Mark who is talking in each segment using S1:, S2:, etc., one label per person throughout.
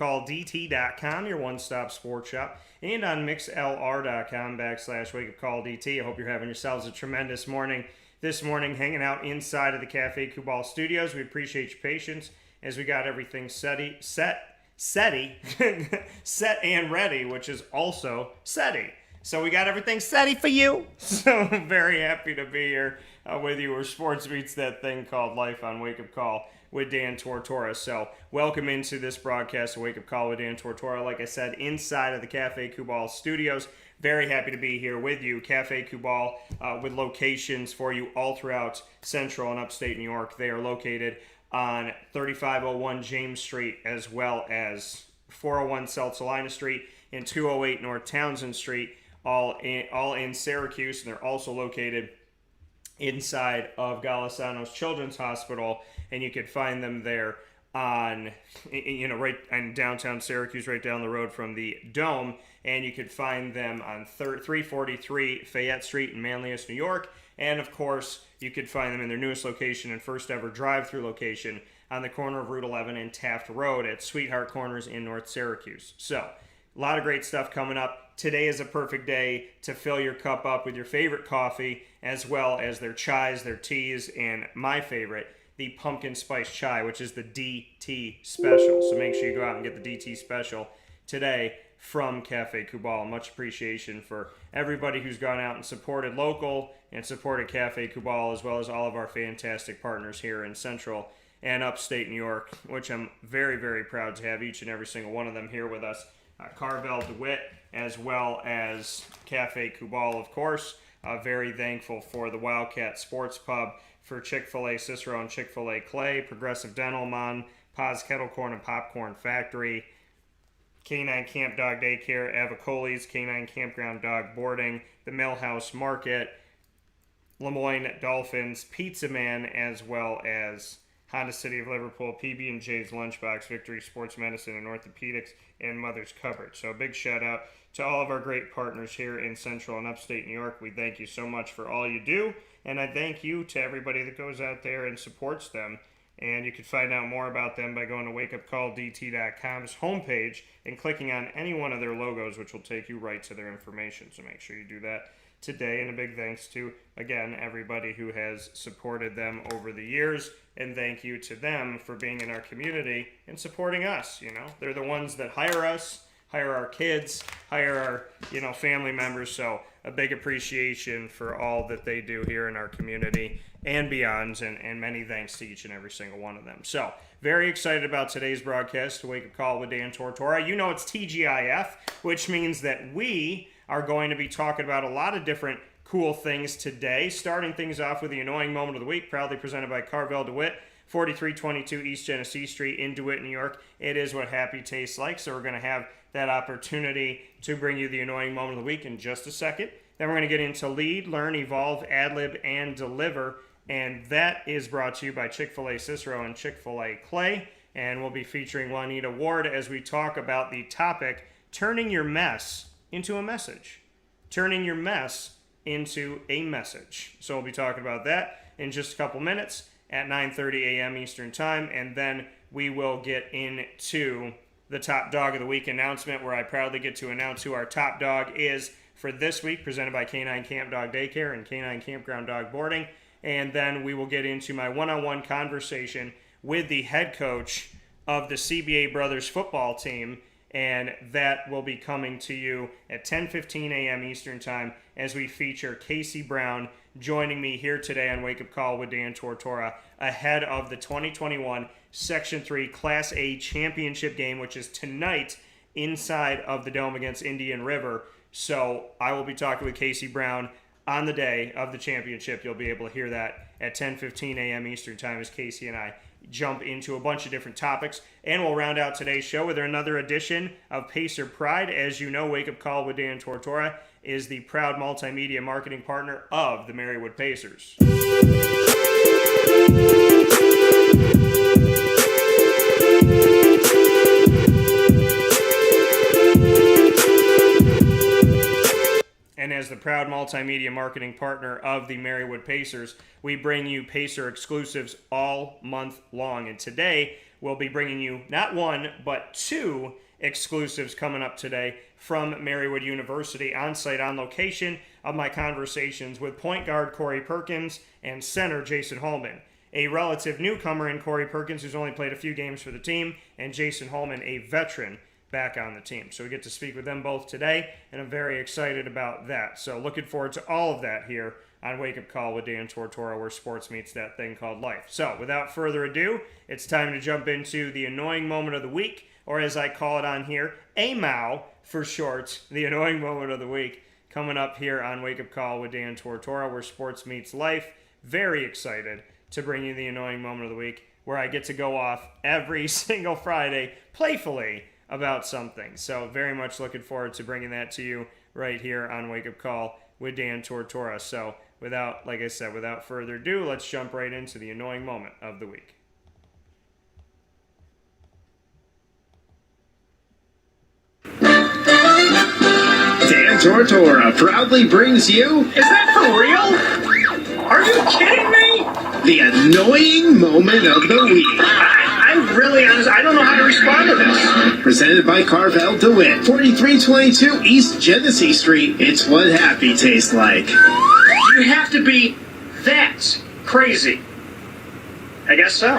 S1: wakeupcalldt.com, your one-stop sports shop, and on mixlr.com/wakeupcalldt. I hope you're having yourselves a tremendous morning this morning, hanging out inside of the Cafe Kubal studios. We appreciate your patience as we got everything set and ready, which is also SETI. So we got everything SETI for you. So I'm very happy to be here with you where sports meets that thing called life on Wake Up Call with Dan Tortora. So welcome into this broadcast of Wake Up Call with Dan Tortora. Like I said, inside of the Cafe Kubal studios. Very happy to be here with you. Cafe Kubal with locations for you all throughout central and upstate New York. They are located on 3501 James Street, as well as 401 South Salina Street and 208 North Townsend Street, all in Syracuse. And they're also located inside of Golisano's Children's Hospital, and you could find them there on, right in downtown Syracuse, right down the road from the Dome. And you could find them on 343 Fayette Street in Manlius, New York. And of course, you could find them in their newest location and first ever drive-through location on the corner of Route 11 and Taft Road at Sweetheart Corners in North Syracuse. So, a lot of great stuff coming up. Today is a perfect day to fill your cup up with your favorite coffee, as well as their chais, their teas, and my favorite, the pumpkin spice chai, which is the DT Special. So make sure you go out and get the DT Special today from Cafe Kubal. Much appreciation for everybody who's gone out and supported local and supported Cafe Kubal, as well as all of our fantastic partners here in Central and Upstate New York, which I'm very, very proud to have each and every single one of them here with us. Carvel DeWitt, as well as Cafe Kubal, of course. Very thankful for the Wildcat Sports Pub, for Chick-fil-A Cicero and Chick-fil-A Clay, Progressive Dental Mon, Pa's Kettle Corn and Popcorn Factory, Canine Camp Dog Daycare, Avicoli's Canine Kampground Dog Boarding, the Millhouse Market, Lemoyne Dolphins, Pizza Man, as well as Honda City of Liverpool, PB&J's Lunchbox, Victory Sports Medicine and Orthopedics, and Mother's Cupboard. So a big shout out to all of our great partners here in Central and Upstate New York. We thank you so much for all you do, and I thank you to everybody that goes out there and supports them. And you can find out more about them by going to wakeupcalldt.com's homepage and clicking on any one of their logos, which will take you right to their information. So make sure you do that today. And a big thanks to, again, everybody who has supported them over the years. And thank you to them for being in our community and supporting us. They're the ones that hire us, hire our kids, hire our, family members. So a big appreciation for all that they do here in our community and beyond, and many thanks to each and every single one of them. So, very excited about today's broadcast, Wake Up Call with Dan Tortora. It's TGIF, which means that we are going to be talking about a lot of different cool things today, starting things off with the Annoying Moment of the Week, proudly presented by Carvel DeWitt, 4322 East Genesee Street in DeWitt, New York. It is what happy tastes like, so we're going to have that opportunity to bring you the Annoying Moment of the Week in just a second. Then we're going to get into Lead, Learn, Evolve, Ad-Lib, and Deliver, and that is brought to you by Chick-fil-A Cicero and Chick-fil-A Clay, and we'll be featuring Juanita Ward as we talk about the topic, turning your mess into a message. Turning your mess into a message. So we'll be talking about that in just a couple minutes at 9:30 a.m. Eastern Time, and then we will get into the Top Dog of the Week announcement, where I proudly get to announce who our top dog is for this week, presented by Canine Camp Dog Daycare and Canine Kampground Dog Boarding. And then we will get into my one-on-one conversation with the head coach of the CBA Brothers football team, and that will be coming to you at 10:15 a.m. Eastern Time as we feature Casey Brown joining me here today on Wake Up Call with Dan Tortora ahead of the 2021 Section 3 Class A championship game, which is tonight inside of the Dome against Indian River. So I will be talking with Casey Brown on the day of the championship. You'll be able to hear that at 10:15 a.m. Eastern Time as Casey and I jump into a bunch of different topics. And we'll round out today's show with another edition of Pacer Pride. As you know, Wake Up Call with Dan Tortora is the proud multimedia marketing partner of the Marywood Pacers. And as the proud multimedia marketing partner of the Marywood Pacers, we bring you Pacer exclusives all month long. And today, we'll be bringing you not one, but two exclusives coming up today from Marywood University, on-site, on location, of my conversations with point guard Corey Perkins and center Jason Holman. A relative newcomer in Corey Perkins, who's only played a few games for the team, and Jason Holman, a veteran, back on the team. So we get to speak with them both today, and I'm very excited about that. So looking forward to all of that here on Wake Up Call with Dan Tortora, where sports meets that thing called life. So without further ado, it's time to jump into the annoying moment of the week, or as I call it on here, AMOW for short, the annoying moment of the week, coming up here on Wake Up Call with Dan Tortora, where sports meets life. Very excited to bring you the annoying moment of the week, where I get to go off every single Friday playfully about something. So very much looking forward to bringing that to you right here on Wake Up Call with Dan Tortora. So like I said, without further ado, let's jump right into the annoying moment of the week.
S2: Dan Tortora proudly brings you...
S3: Is that for real? Are you kidding me?
S2: The annoying moment of the week.
S3: I don't know how to respond to this.
S2: Presented by Carvel DeWitt, 4322 East Genesee Street. It's what happy tastes like.
S3: You have to be that crazy. I guess so.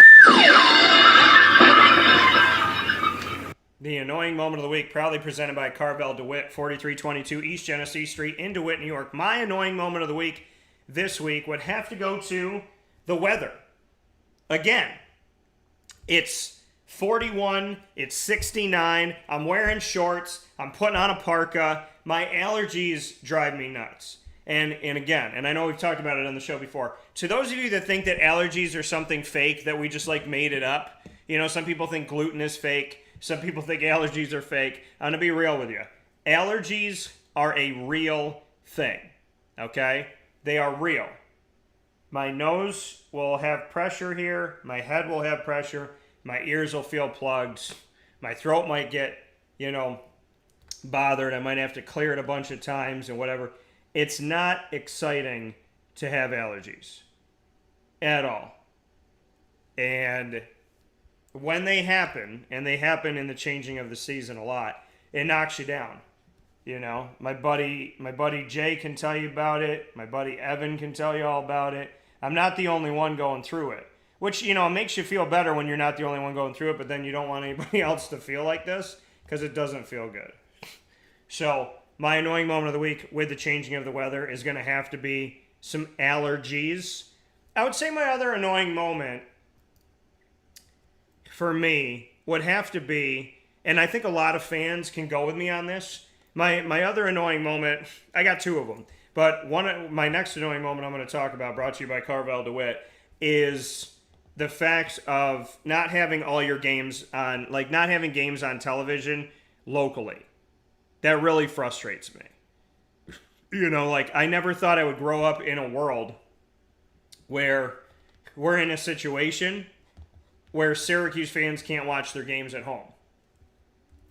S1: The annoying moment of the week, proudly presented by Carvel DeWitt, 4322 East Genesee Street in DeWitt, New York. My annoying moment of the week this week would have to go to the weather. Again, it's 41, it's 69, I'm wearing shorts, I'm putting on a parka, my allergies drive me nuts. And again, and I know we've talked about it on the show before, to those of you that think that allergies are something fake, that we just like made it up, you know, some people think gluten is fake, some people think allergies are fake. I'm going to be real with you. Allergies are a real thing, okay? They are real. My nose will have pressure here, my head will have pressure, my ears will feel plugged, my throat might get, bothered, I might have to clear it a bunch of times and whatever. It's not exciting to have allergies at all. And when they happen, and they happen in the changing of the season a lot, it knocks you down. My buddy Jay can tell you about it. My buddy Evan can tell you all about it. I'm not the only one going through it, which, makes you feel better when you're not the only one going through it, but then you don't want anybody else to feel like this because it doesn't feel good. So my annoying moment of the week with the changing of the weather is going to have to be some allergies. I would say my other annoying moment for me would have to be, and I think a lot of fans can go with me on this, my other annoying moment, I got two of them, but my next annoying moment I'm going to talk about, brought to you by Carvel DeWitt, is the fact of not having all your games on, not having games on television locally. That really frustrates me. I never thought I would grow up in a world where we're in a situation where Syracuse fans can't watch their games at home.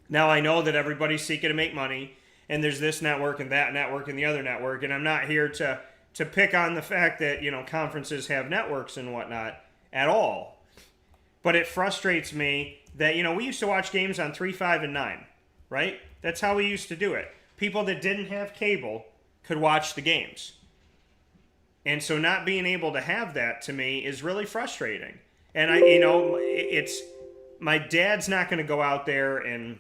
S1: Now, I know that everybody's seeking to make money, and there's this network and that network and the other network, and I'm not here to pick on the fact that, conferences have networks and whatnot at all. But it frustrates me that, we used to watch games on 3, 5, and 9, right? That's how we used to do it. People that didn't have cable could watch the games. And so not being able to have that, to me, is really frustrating. And it's my dad's not going to go out there and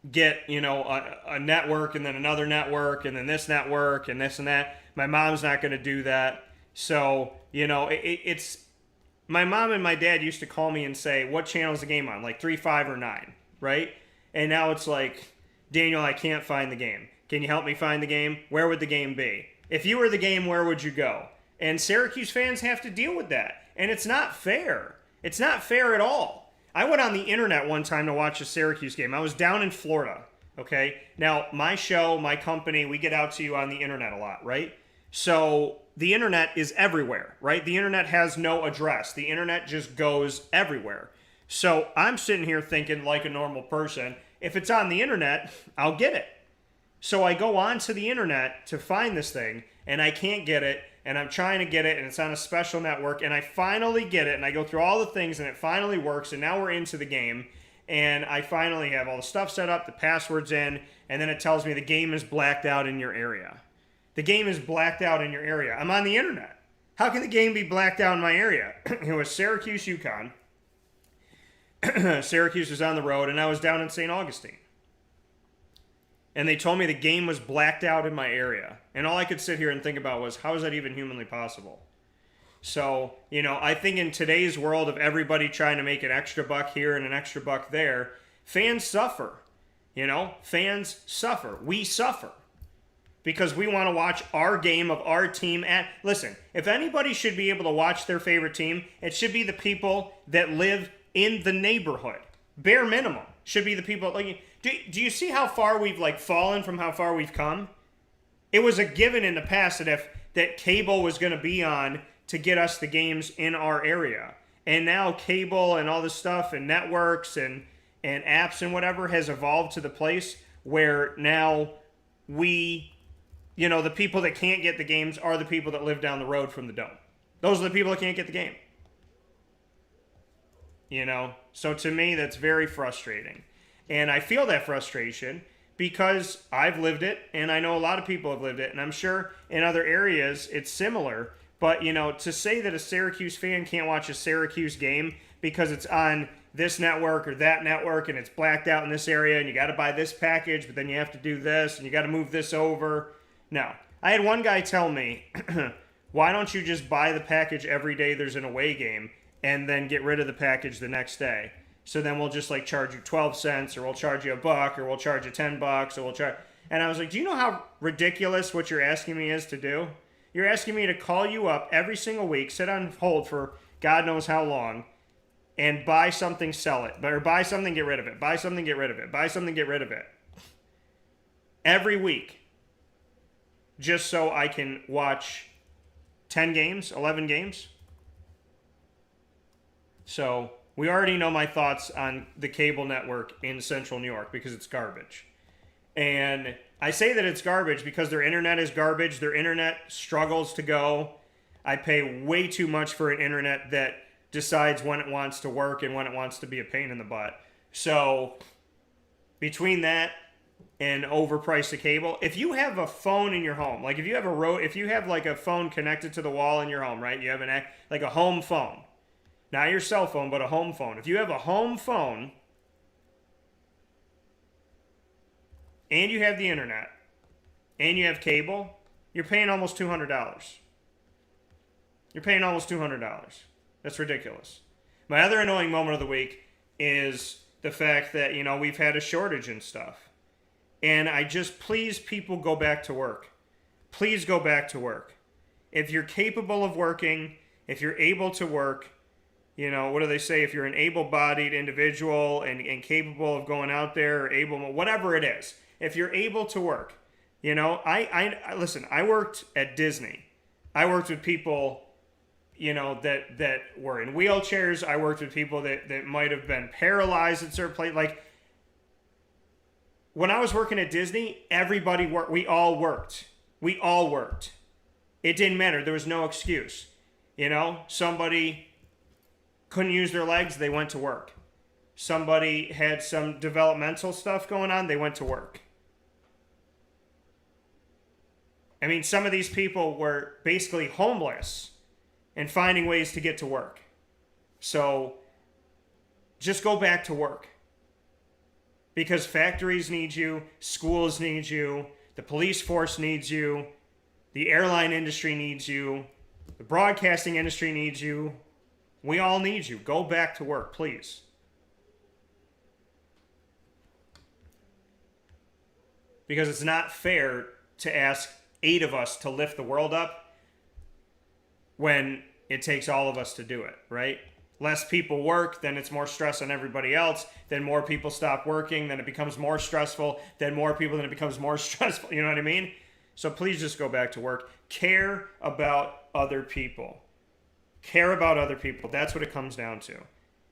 S1: get, a network and then another network and then this network and this and that. My mom's not going to do that. So, it's my mom and my dad used to call me and say, what channel is the game on? 3, 5, or 9, right? And now it's like, Daniel, I can't find the game. Can you help me find the game? Where would the game be? If you were the game, where would you go? And Syracuse fans have to deal with that. And it's not fair. It's not fair at all. I went on the internet one time to watch a Syracuse game. I was down in Florida, okay? Now, my show, my company, we get out to you on the internet a lot, right? So the internet is everywhere, right? The internet has no address. The internet just goes everywhere. So I'm sitting here thinking like a normal person, if it's on the internet, I'll get it. So I go onto the internet to find this thing, and I can't get it and I'm trying to get it, and it's on a special network, and I finally get it, and I go through all the things, and it finally works, and now we're into the game, and I finally have all the stuff set up, the password's in, and then it tells me the game is blacked out in your area. The game is blacked out in your area. I'm on the internet. How can the game be blacked out in my area? It was Syracuse, UConn. Syracuse was on the road, and I was down in St. Augustine. And they told me the game was blacked out in my area. And all I could sit here and think about was, how is that even humanly possible? So, I think in today's world of everybody trying to make an extra buck here and an extra buck there, fans suffer. Fans suffer. We suffer. Because we want to watch our game of our team. Listen, if anybody should be able to watch their favorite team, it should be the people that live in the neighborhood. Bare minimum should be the people. Do you see how far we've fallen from how far we've come? It was a given in the past that cable was going to be on to get us the games in our area. And now cable and all this stuff and networks and apps and whatever has evolved to the place where now the people that can't get the games are the people that live down the road from the Dome. Those are the people that can't get the game. So to me, that's very frustrating. And I feel that frustration because I've lived it, and I know a lot of people have lived it, and I'm sure in other areas it's similar. But, to say that a Syracuse fan can't watch a Syracuse game because it's on this network or that network and it's blacked out in this area and you got to buy this package, but then you have to do this and you got to move this over. No. I had one guy tell me, why don't you just buy the package every day there's an away game and then get rid of the package the next day? So then we'll just charge you 12 cents or we'll charge you $1 or we'll charge you $10 or we'll charge. And I was like, do you know how ridiculous what you're asking me is to do? You're asking me to call you up every single week, sit on hold for God knows how long, and buy something, sell it. Or buy something, get rid of it. Buy something, get rid of it. Buy something, get rid of it. Every week. Just so I can watch 10 games, 11 games. So we already know my thoughts on the cable network in Central New York because it's garbage. And I say that it's garbage because their internet is garbage. Their internet struggles to go. I pay way too much for an internet that decides when it wants to work and when it wants to be a pain in the butt. So between that and overpriced cable, if you have a phone in your home, if you have a phone connected to the wall in your home, right? You have a home phone. Not your cell phone, but a home phone. If you have a home phone and you have the internet and you have cable, you're paying almost $200. You're paying almost $200. That's ridiculous. My other annoying moment of the week is the fact that, we've had a shortage and stuff. And please, people, go back to work. Please go back to work. If you're capable of working, if you're able to work, what do they say? If you're an able-bodied individual and capable of going out there, or whatever it is, if you're able to work, listen, I worked at Disney. I worked with people, that were in wheelchairs. I worked with people that might have been paralyzed at certain places. When I was working at Disney, everybody worked. We all worked. We all worked. It didn't matter. There was no excuse. Somebody couldn't use their legs, they went to work. Somebody had some developmental stuff going on, they went to work. I mean, some of these people were basically homeless and finding ways to get to work. So just go back to work. Because factories need you, schools need you, the police force needs you, the airline industry needs you, the broadcasting industry needs you. We all need you. Go back to work, please. Because it's not fair to ask 8 of us to lift the world up when it takes all of us to do it, right? Less people work, then it's more stress on everybody else. Then more people stop working, then it becomes more stressful. Then more people, then it becomes more stressful. You know what I mean? So please just go back to work. Care about other people. Care about other people. That's what it comes down to.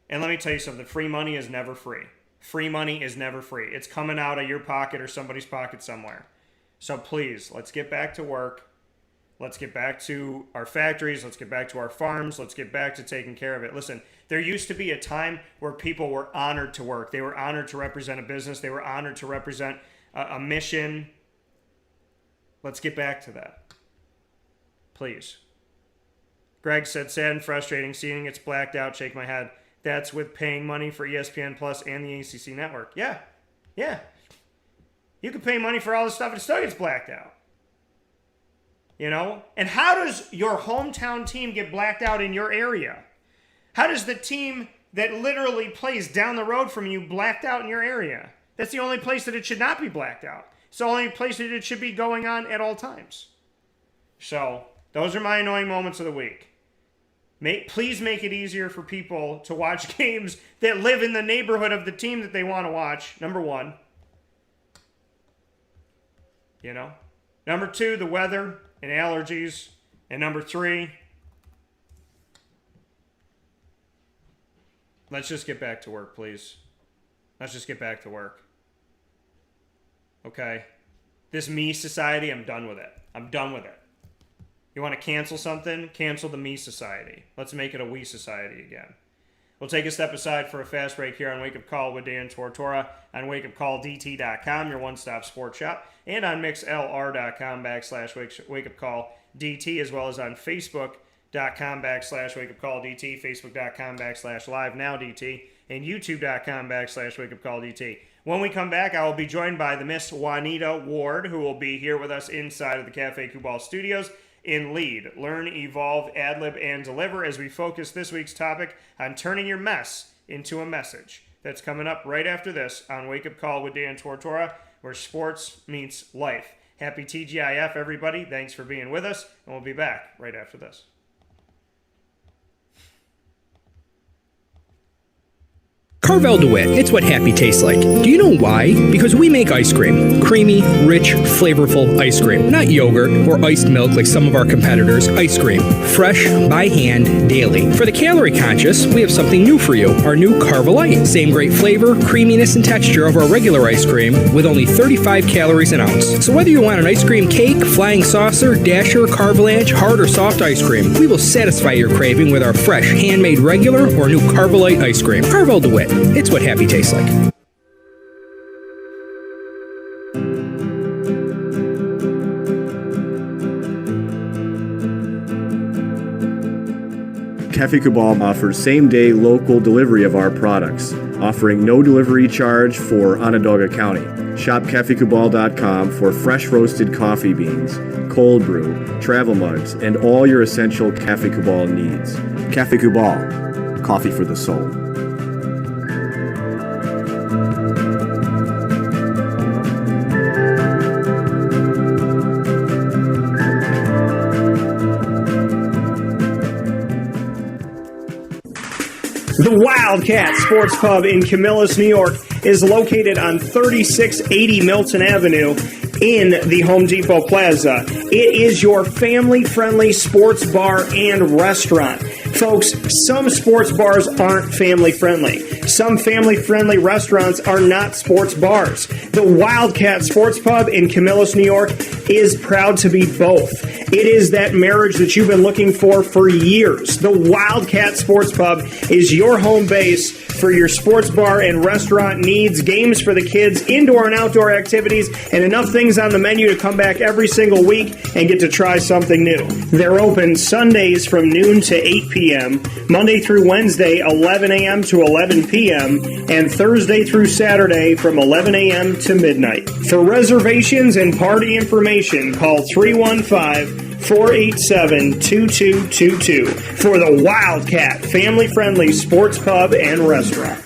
S1: And let me tell you something. Free money is never free. Free money is never free. It's coming out of your pocket or somebody's pocket somewhere. So please, let's get back to work. Let's get back to our factories. Let's get back to our farms. Let's get back to taking care of it. Listen, there used to be a time where people were honored to work. They were honored to represent a business. They were honored to represent a mission. Let's get back to that. Please. Greg said, sad and frustrating seeing it's blacked out. Shake my head. That's with paying money for ESPN Plus and the ACC network. Yeah. You can pay money for all this stuff and it still gets blacked out. You know? And how does your hometown team get blacked out in your area? How does the team that literally plays down the road from you blacked out in your area? That's the only place that it should not be blacked out. It's the only place that it should be going on at all times. So, those are my annoying moments of the week. Please make it easier for people to watch games that live in the neighborhood of the team that they want to watch, number one. You know? Number two, the weather and allergies. And number three, let's just get back to work, please. Let's just get back to work. Okay? This me society, I'm done with it. I'm done with it. You want to cancel something? Cancel the me society. Let's make it a we society again. We'll take a step aside for a fast break here on Wake Up Call with Dan Tortora on wakeupcalldt.com, your one-stop sports shop, and on mixlr.com/wakeupcalldt, as well as on facebook.com/wakeupcalldt, facebook.com/livenowdt, and youtube.com/wakeupcalldt. When we come back, I will be joined by the Miss Juanita Ward, who will be here with us inside of the Cafe Kubal Studios in Lead. Learn, evolve, ad-lib, and deliver as we focus this week's topic on turning your mess into a message. That's coming up right after this on Wake Up Call with Dan Tortora, where sports meets life. Happy TGIF, everybody. Thanks for being with us, and we'll be back right after this.
S4: Carvel DeWitt, it's what happy tastes like. Do you know why? Because we make ice cream. Creamy, rich, flavorful ice cream. Not yogurt or iced milk like some of our competitors. Ice cream. Fresh, by hand, daily. For the calorie conscious, we have something new for you. Our new Carvelite. Same great flavor, creaminess, and texture of our regular ice cream with only 35 calories an ounce. So whether you want an ice cream cake, flying saucer, dasher, carvalanche, hard or soft ice cream, we will satisfy your craving with our fresh, handmade regular or new Carvelite ice cream. Carvel DeWitt. It's what happy tastes like.
S5: Cafe Kubal offers same-day local delivery of our products, offering no delivery charge for Onondaga County. Shop cafekubal.com for fresh roasted coffee beans, cold brew, travel mugs, and all your essential Cafe Kubal needs. Cafe Kubal, coffee for the soul.
S1: The Wildcat Sports Pub in Camillus, New York is located on 3680 Milton Avenue in the Home Depot Plaza. It is your family-friendly sports bar and restaurant. Folks, some sports bars aren't family-friendly. Some family-friendly restaurants are not sports bars. The Wildcat Sports Pub in Camillus, New York is proud to be both. It is that marriage that you've been looking for years. The Wildcat Sports Pub is your home base for your sports bar and restaurant needs, games for the kids, indoor and outdoor activities, and enough things on the menu to come back every single week and get to try something new. They're open Sundays from noon to 8 p.m., Monday through Wednesday, 11 a.m. to 11 p.m., and Thursday through Saturday from 11 a.m. to midnight. For reservations and party information, call 315-487-2222 for the Wildcat family-friendly sports pub and restaurant.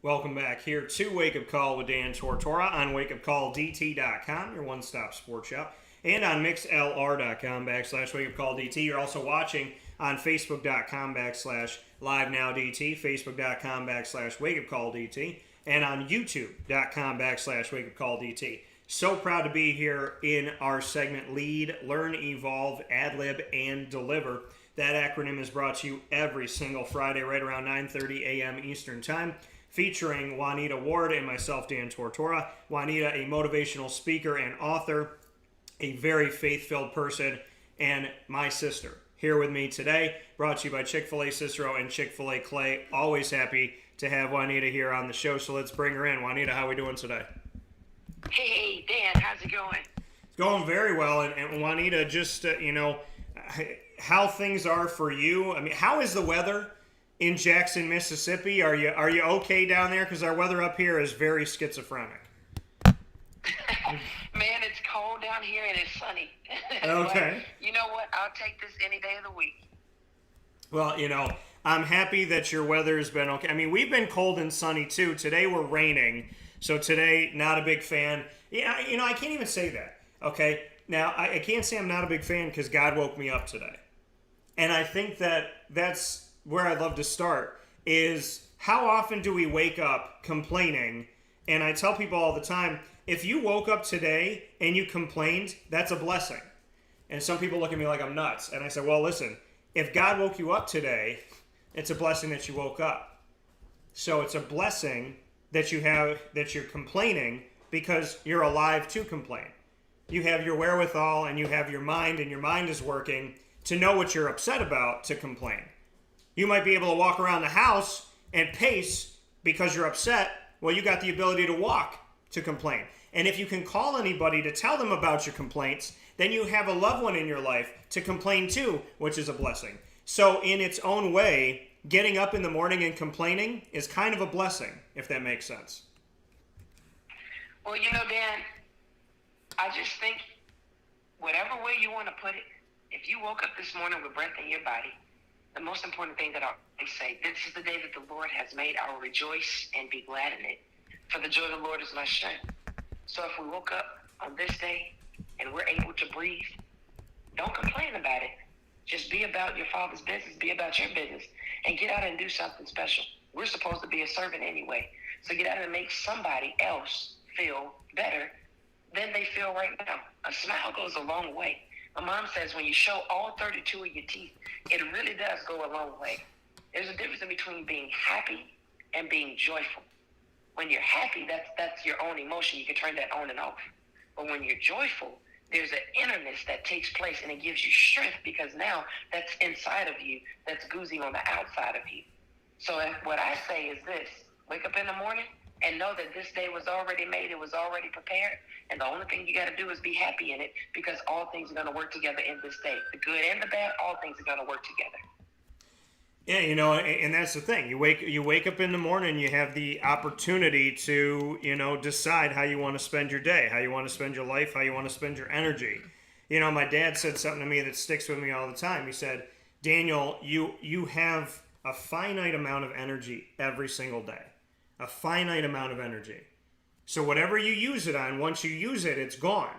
S1: Welcome back here to Wake Up Call with Dan Tortora on wakeupcalldt.com, your one-stop sports shop, and on mixlr.com/wakeupcalldt. You're also watching on facebook.com/livenowdt, facebook.com/wakeupcalldt, and on youtube.com/wakeupcalldt. So proud to be here in our segment Lead, Learn, Evolve, Ad-Lib, and Deliver. That acronym is brought to you every single Friday right around 9:30 a.m. Eastern Time, featuring Juanita Ward and myself, Dan Tortora. Juanita, a motivational speaker and author, a very faith-filled person, and my sister, here with me today, brought to you by Chick-fil-A Cicero and Chick-fil-A Clay. Always happy to have Juanita here on the show, so let's bring her in. Juanita, how are we doing today?
S6: Hey, Dan, how's it going?
S1: It's going very well, and Juanita, just, how things are for you. I mean, how is the weather in Jackson, Mississippi? Are you okay down there? Because our weather up here is very schizophrenic.
S6: Man, it's cold down here and it's sunny.
S1: Okay.
S6: But you know what? I'll take this any day of the week.
S1: Well, I'm happy that your weather's been okay. I mean, we've been cold and sunny too. Today we're raining, so today not a big fan. Yeah, I can't even say that. Okay, now I can't say I'm not a big fan because God woke me up today, and I think that's where I'd love to start. Is how often do we wake up complaining? And I tell people all the time, if you woke up today and you complained, that's a blessing. And some people look at me like I'm nuts, and I say, well, listen. If God woke you up today, it's a blessing that you woke up. So it's a blessing that you're complaining because you're alive to complain. You have your wherewithal and you have your mind, and your mind is working to know what you're upset about to complain. You might be able to walk around the house and pace because you're upset. Well, you got the ability to walk to complain. And if you can call anybody to tell them about your complaints, then you have a loved one in your life to complain to, which is a blessing. So in its own way, getting up in the morning and complaining is kind of a blessing, if that makes sense.
S6: Well, Dan, I just think whatever way you want to put it, if you woke up this morning with breath in your body, the most important thing that I say, this is the day that the Lord has made. I will rejoice and be glad in it. For the joy of the Lord is my strength. So if we woke up on this day and we're able to breathe, don't complain about it. Just be about your Father's business, be about your business, and get out and do something special. We're supposed to be a servant anyway. So get out and make somebody else feel better than they feel right now. A smile goes a long way. My mom says when you show all 32 of your teeth, it really does go a long way. There's a difference between being happy and being joyful. When you're happy, that's your own emotion. You can turn that on and off. But when you're joyful, there's an innerness that takes place, and it gives you strength because now that's inside of you that's oozing on the outside of you. So what I say is this: wake up in the morning and know that this day was already made, it was already prepared, and the only thing you got to do is be happy in it because all things are going to work together in this day. The good and the bad, all things are going to work together.
S1: Yeah, and that's the thing. You wake up in the morning, you have the opportunity to, decide how you want to spend your day, how you want to spend your life, how you want to spend your energy. My dad said something to me that sticks with me all the time. He said, Daniel, you have a finite amount of energy every single day. A finite amount of energy. So whatever you use it on, once you use it, it's gone.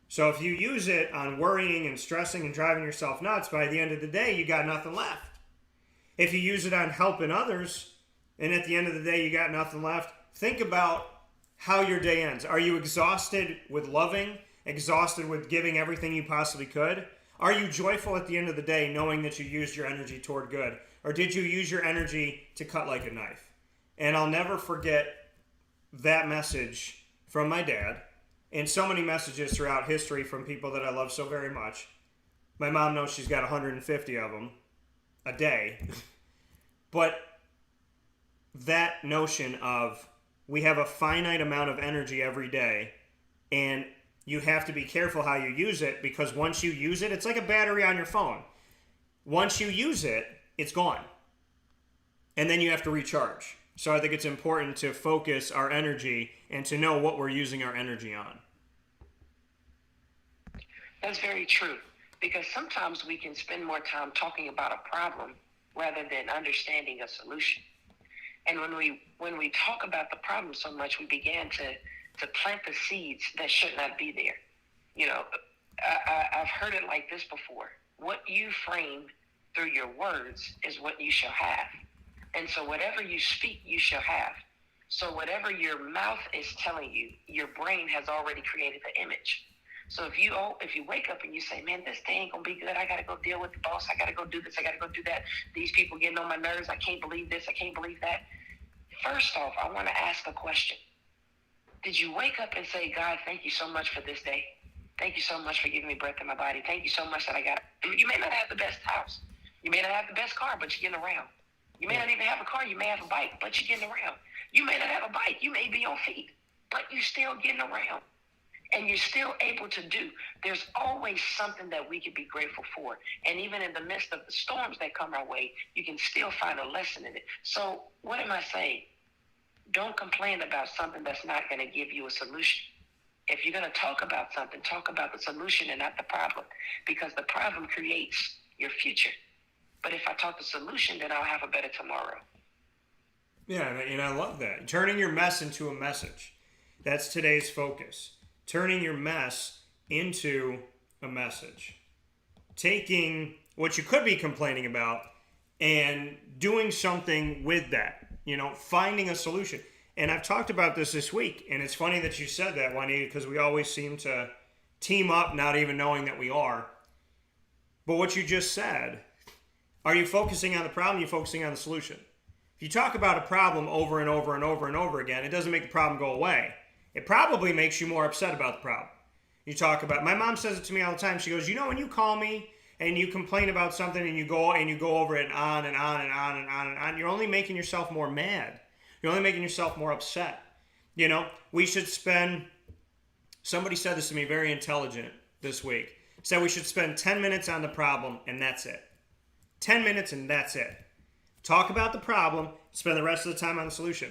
S1: So if you use it on worrying and stressing and driving yourself nuts, by the end of the day, you got nothing left. If you use it on helping others, and at the end of the day you got nothing left, think about how your day ends. Are you exhausted with loving, exhausted with giving everything you possibly could? Are you joyful at the end of the day knowing that you used your energy toward good? Or did you use your energy to cut like a knife? And I'll never forget that message from my dad, and so many messages throughout history from people that I love so very much. My mom knows she's got 150 of them a day. But that notion of we have a finite amount of energy every day, and you have to be careful how you use it, because once you use it, it's like a battery on your phone. Once you use it, it's gone. And then you have to recharge. So I think it's important to focus our energy and to know what we're using our energy on.
S6: That's very true, because sometimes we can spend more time talking about a problem rather than understanding a solution. And when we talk about the problem so much, we began to plant the seeds that should not be there. I've heard it like this before: what you frame through your words is what you shall have. And so whatever you speak, you shall have. So whatever your mouth is telling you, your brain has already created the image. So if you wake up and you say, man, this day ain't gonna be good, I gotta go deal with the boss, I gotta go do this, I gotta go do that, these people getting on my nerves, I can't believe this, I can't believe that. First off, I want to ask a question. Did you wake up and say, God, thank you so much for this day? Thank you so much for giving me breath in my body. Thank you so much that I got. You may not have the best house. You may not have the best car, but you're getting around. You may not even have a car. You may have a bike, but you're getting around. You may not have a bike. You may be on feet, but you're still getting around. And you're still able to do. There's always something that we can be grateful for. And even in the midst of the storms that come our way, you can still find a lesson in it. So what am I saying? Don't complain about something that's not going to give you a solution. If you're going to talk about something, talk about the solution and not the problem, because the problem creates your future. But if I talk the solution, then I'll have a better tomorrow.
S1: Yeah, and I love that. Turning your mess into a message. That's today's focus. Turning your mess into a message. Taking what you could be complaining about and doing something with that. Finding a solution. And I've talked about this week, and it's funny that you said that, Juanita, because we always seem to team up not even knowing that we are. But what you just said, are you focusing on the problem? Are you focusing on the solution? If you talk about a problem over and over and over and over again, it doesn't make the problem go away. It probably makes you more upset about the problem. You talk about, my mom says it to me all the time. She goes, when you call me and you complain about something and you go over it on and on and on and on and on, you're only making yourself more mad. You're only making yourself more upset. We should spend, somebody said this to me, very intelligent this week, said we should spend 10 minutes on the problem and that's it. 10 minutes and that's it. Talk about the problem, spend the rest of the time on the solution.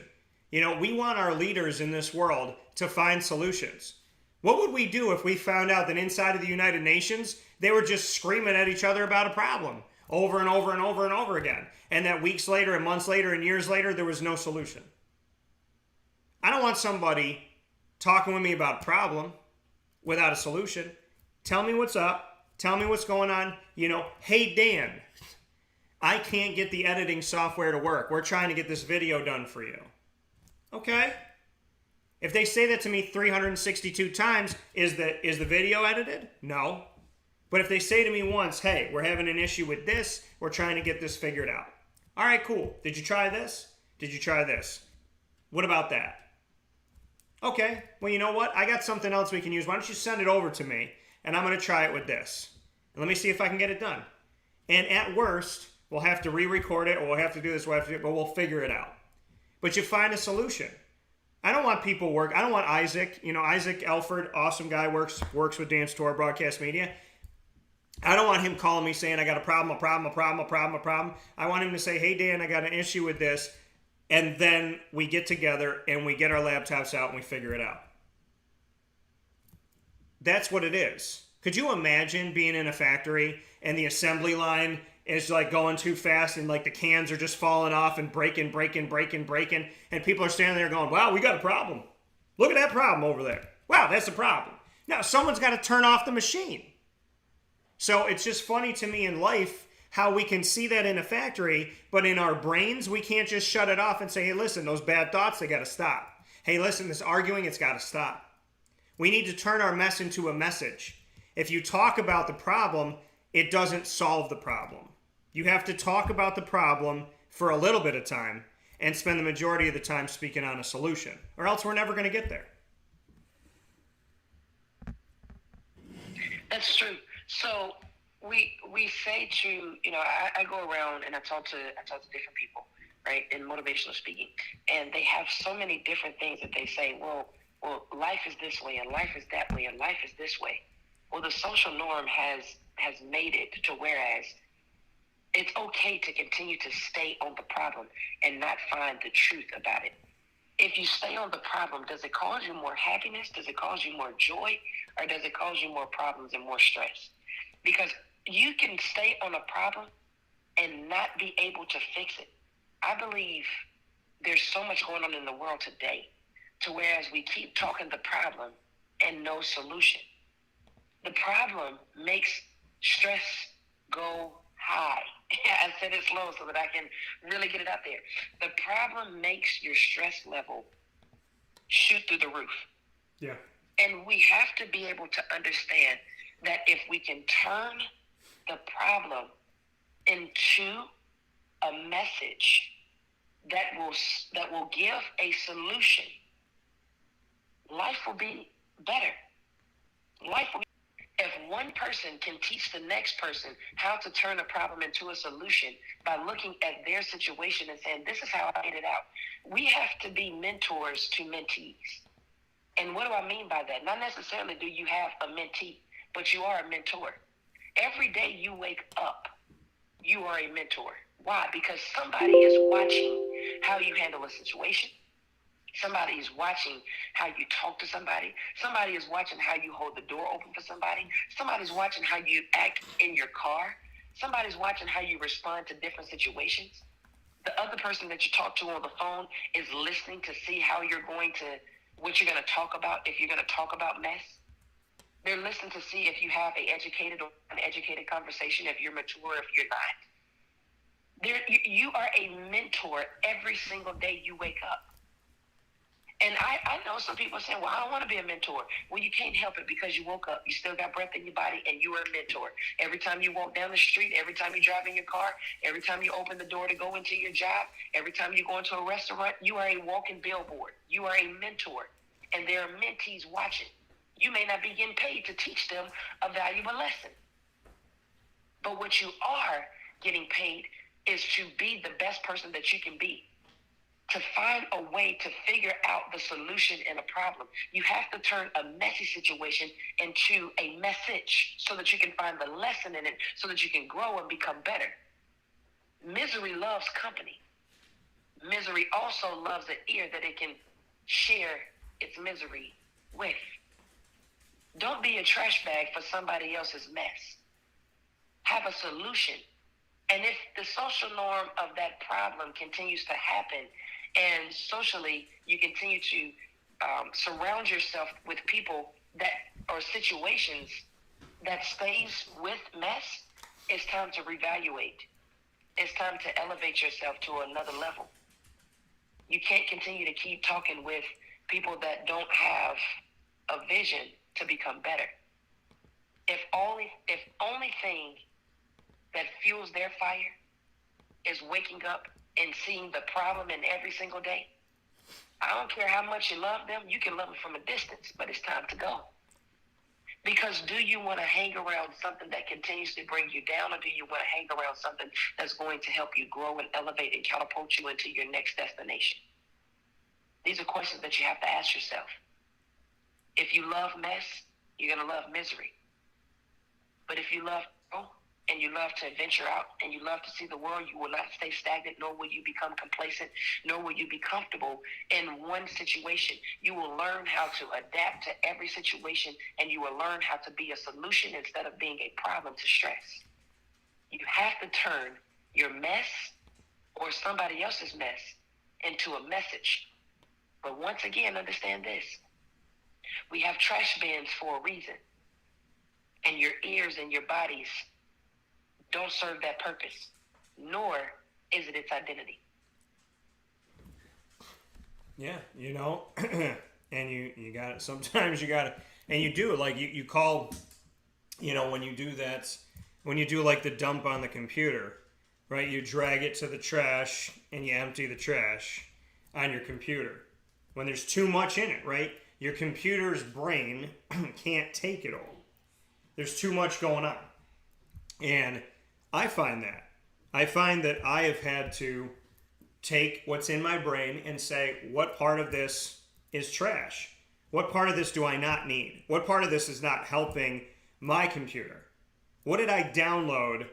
S1: We want our leaders in this world to find solutions. What would we do if we found out that inside of the United Nations, they were just screaming at each other about a problem over and over and over and over again, and that weeks later and months later and years later, there was no solution? I don't want somebody talking with me about a problem without a solution. Tell me what's up. Tell me what's going on. Hey, Dan, I can't get the editing software to work. We're trying to get this video done for you. Okay. If they say that to me 362 times, is the video edited? No. But if they say to me once, hey, we're having an issue with this, we're trying to get this figured out. All right, cool. Did you try this? Did you try this? What about that? Okay, well, you know what? I got something else we can use. Why don't you send it over to me, and I'm going to try it with this. And let me see if I can get it done. And at worst, we'll have to re-record it, or we'll have to do this, but we'll figure it out. But you find a solution. I don't want people work. I don't want Isaac. Isaac Elford, awesome guy, works with Dan Tortora Broadcast Media. I don't want him calling me saying I got a problem. I want him to say, hey, Dan, I got an issue with this. And then we get together and we get our laptops out and we figure it out. That's what it is. Could you imagine being in a factory and the assembly line is like going too fast and like the cans are just falling off and breaking, and people are standing there going, wow, we got a problem. Look at that problem over there. Wow, that's a problem. Now, someone's got to turn off the machine. So it's just funny to me in life how we can see that in a factory, but in our brains, we can't just shut it off and say, hey, listen, those bad thoughts, they got to stop. Hey, listen, this arguing, it's got to stop. We need to turn our mess into a message. If you talk about the problem, it doesn't solve the problem. You have to talk about the problem for a little bit of time and spend the majority of the time speaking on a solution, or else we're never going to get there.
S6: That's true. So we say to, I go around and I talk to different people, right, in motivational speaking, and they have so many different things that they say, well, life is this way and life is that way and life is this way. Well, the social norm has made it to whereas it's okay to continue to stay on the problem and not find the truth about it. If you stay on the problem, does it cause you more happiness? Does it cause you more joy? Or does it cause you more problems and more stress? Because you can stay on a problem and not be able to fix it. I believe there's so much going on in the world today to whereas we keep talking the problem and no solution. The problem makes stress go high. I said it slow so that I can really get it out there. The problem makes your stress level shoot through the roof.
S1: Yeah.
S6: And we have to be able to understand that if we can turn the problem into a message that will give a solution, life will be better. Life will be. If one person can teach the next person how to turn a problem into a solution by looking at their situation and saying, this is how I get it out. We have to be mentors to mentees. And what do I mean by that? Not necessarily do you have a mentee, but you are a mentor. Every day you wake up, you are a mentor. Why? Because somebody is watching how you handle a situation. Somebody is watching how you talk to somebody. Somebody is watching how you hold the door open for somebody. Somebody's watching how you act in your car. Somebody's watching how you respond to different situations. The other person that you talk to on the phone is listening to see how you're going to, what you're going to talk about, if you're going to talk about mess. They're listening to see if you have an educated or uneducated conversation, if you're mature, if you're not. You are a mentor every single day you wake up. And I know some people are saying, well, I don't want to be a mentor. Well, you can't help it because you woke up. You still got breath in your body, and you are a mentor. Every time you walk down the street, every time you drive in your car, every time you open the door to go into your job, every time you go into a restaurant, you are a walking billboard. You are a mentor, and there are mentees watching. You may not be getting paid to teach them a valuable lesson. But what you are getting paid is to be the best person that you can be. To find a way to figure out the solution in a problem. You have to turn a messy situation into a message so that you can find the lesson in it, so that you can grow and become better. Misery loves company. Misery also loves an ear that it can share its misery with. Don't be a trash bag for somebody else's mess. Have a solution. And if the social norm of that problem continues to happen, and socially, you continue to surround yourself with people that or situations that stays with mess, it's time to reevaluate. It's time to elevate yourself to another level. You can't continue to keep talking with people that don't have a vision to become better. If only thing that fuels their fire is waking up and seeing the problem in every single day, I don't care how much you love them, you can love them from a distance, but it's time to go. Because do you want to hang around something that continues to bring you down, or do you want to hang around something that's going to help you grow and elevate and catapult you into your next destination? These are questions that you have to ask yourself. If you love mess, you're going to love misery. But if you love and you love to venture out, and you love to see the world, you will not stay stagnant, nor will you become complacent, nor will you be comfortable in one situation. You will learn how to adapt to every situation, and you will learn how to be a solution instead of being a problem to stress. You have to turn your mess or somebody else's mess into a message. But once again, understand this. We have trash bins for a reason, and your ears and your bodies don't serve that purpose, nor is it its identity.
S1: Yeah, you know, and you got it. Sometimes you got to, and you do, like you call, you know, when you do that, when you do like the dump on the computer, right? You drag it to the trash and you empty the trash on your computer. When there's too much in it, right? Your computer's brain can't take it all. There's too much going on. And I find that I have had to take what's in my brain and say, what part of this is trash? What part of this do I not need? What part of this is not helping my computer? What did I download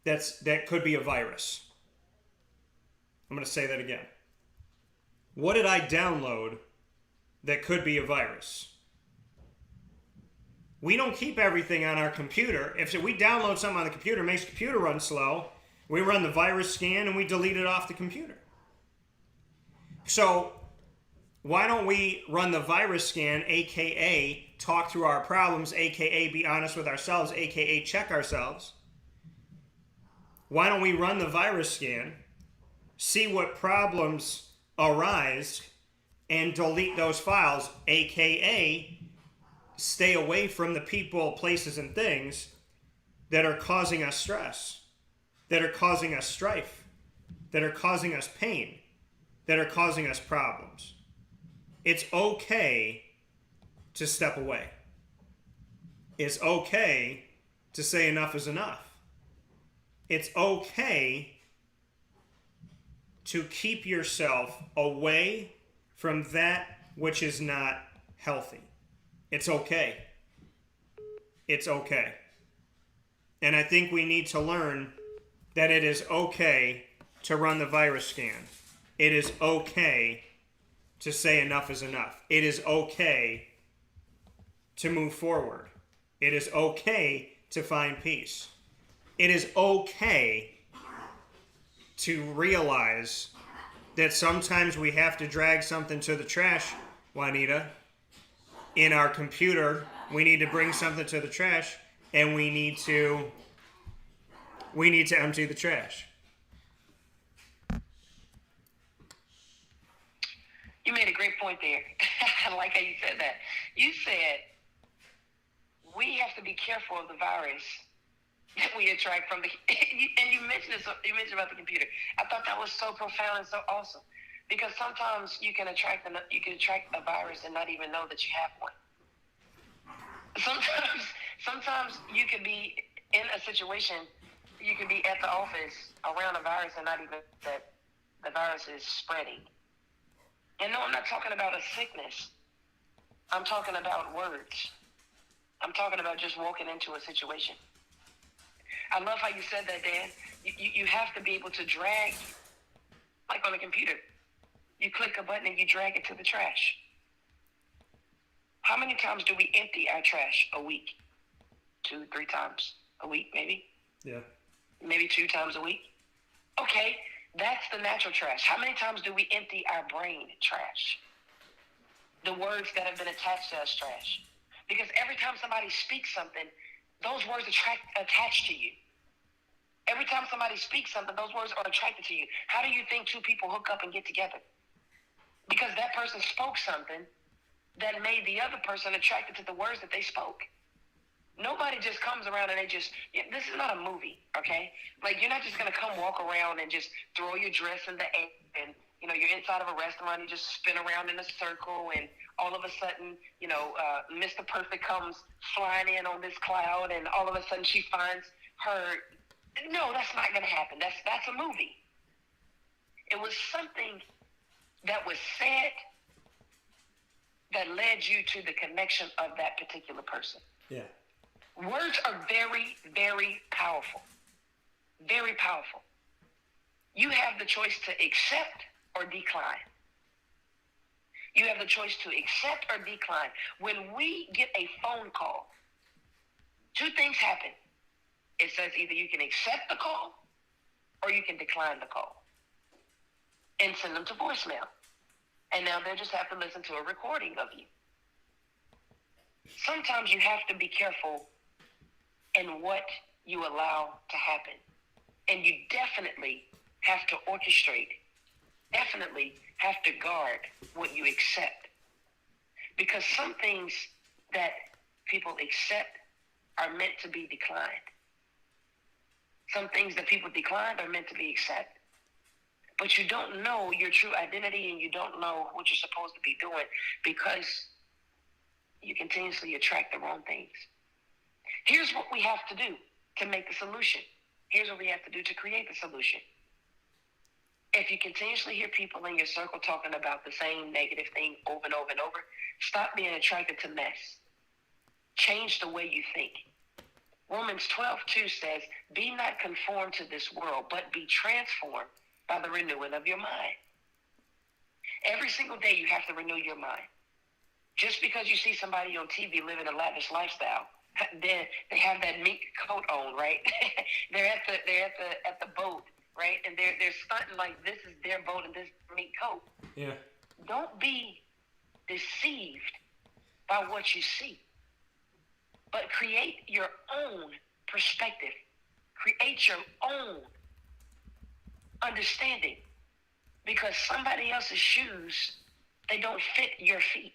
S1: that could be a virus? I'm going to say that again. What did I download that could be a virus? We don't keep everything on our computer. If we download something on the computer, it makes the computer run slow, we run the virus scan and we delete it off the computer. So why don't we run the virus scan, aka talk through our problems, aka be honest with ourselves, aka check ourselves, Why don't we run the virus scan, see what problems arise, and delete those files, aka stay away from the people, places, and things that are causing us stress, that are causing us strife, that are causing us pain, that are causing us problems. It's okay to step away. It's okay to say enough is enough. It's okay to keep yourself away from that which is not healthy. It's okay. It's okay. And I think we need to learn that it is okay to run the virus scan. It is okay to say enough is enough. It is okay to move forward. It is okay to find peace. It is okay to realize that sometimes we have to drag something to the trash, Juanita. In our computer, we need to bring something to the trash, and we need to empty the trash.
S6: You made a great point there. I like how you said that. You said we have to be careful of the virus that we attract from the. And you mentioned this. You mentioned about the computer. I thought that was so profound and so awesome, because sometimes you can attract a virus and not even know that you have one. Sometimes you could be in a situation. You could be at the office around a virus and not even that the virus is spreading. And no, I'm not talking about a sickness. I'm talking about words. I'm talking about just walking into a situation. I love how you said that, Dan. You have to be able to drag, like on a computer. You click a button and you drag it to the trash. How many times do we empty our trash a week? 2, 3 times a week, maybe?
S1: Yeah.
S6: Maybe 2 times a week? Okay, that's the natural trash. How many times do we empty our brain trash? The words that have been attached to us trash. Because every time somebody speaks something, those words attached to you. Every time somebody speaks something, those words are attracted to you. How do you think 2 people hook up and get together? Because that person spoke something that made the other person attracted to the words that they spoke. Nobody just comes around and this is not a movie, okay? Like, you're not just going to come walk around and just throw your dress in the air and, you're inside of a restaurant, you just spin around in a circle and all of a sudden, Mr. Perfect comes flying in on this cloud and all of a sudden she finds her. No, that's not going to happen. That's a movie. It was something that was said that led you to the connection of that particular person.
S1: Yeah.
S6: Words are very, very powerful. Very powerful. You have the choice to accept or decline. You have the choice to accept or decline. When we get a phone call, 2 things happen. It says either you can accept the call or you can decline the call and send them to voicemail. And now they'll just have to listen to a recording of you. Sometimes you have to be careful in what you allow to happen. And you definitely have to orchestrate, definitely have to guard what you accept. Because some things that people accept are meant to be declined. Some things that people decline are meant to be accepted. But you don't know your true identity and you don't know what you're supposed to be doing because you continuously attract the wrong things. Here's what we have to do to make the solution. Here's what we have to do to create the solution. If you continuously hear people in your circle talking about the same negative thing over and over and over, stop being attracted to mess. Change the way you think. Romans 12:2 says, be not conformed to this world, but be transformed by the renewing of your mind. Every single day you have to renew your mind. Just because you see somebody on TV living a lavish lifestyle, they have that mink coat on, right? they're at the boat, right? And they're stunting like this is their boat and this is their mink coat.
S1: Yeah.
S6: Don't be deceived by what you see, but create your own perspective. Create your own understanding, because somebody else's shoes, they don't fit your feet.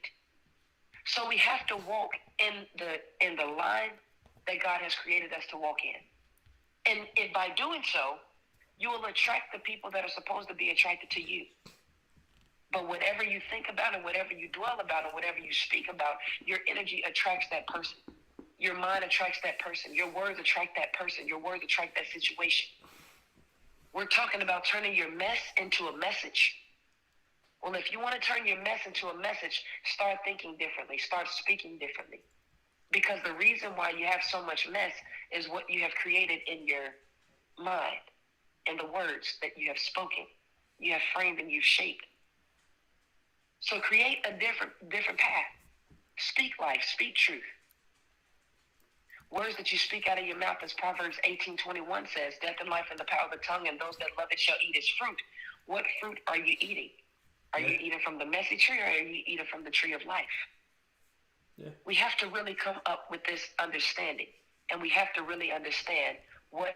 S6: So we have to walk in the line that God has created us to walk in. And if by doing so, you will attract the people that are supposed to be attracted to you. But whatever you think about and whatever you dwell about and whatever you speak about, your energy attracts that person. Your mind attracts that person. Your words attract that person. Your words attract that situation. We're talking about turning your mess into a message. Well, if you want to turn your mess into a message, start thinking differently. Start speaking differently. Because the reason why you have so much mess is what you have created in your mind and the words that you have spoken, you have framed and you've shaped. So create a different path. Speak life, speak truth. Words that you speak out of your mouth, as Proverbs 18:21 says, death and life in the power of the tongue, and those that love it shall eat its fruit. What fruit are you eating? Are you eating from the messy tree, or are you eating from the tree of life? Yeah. We have to really come up with this understanding, and we have to really understand what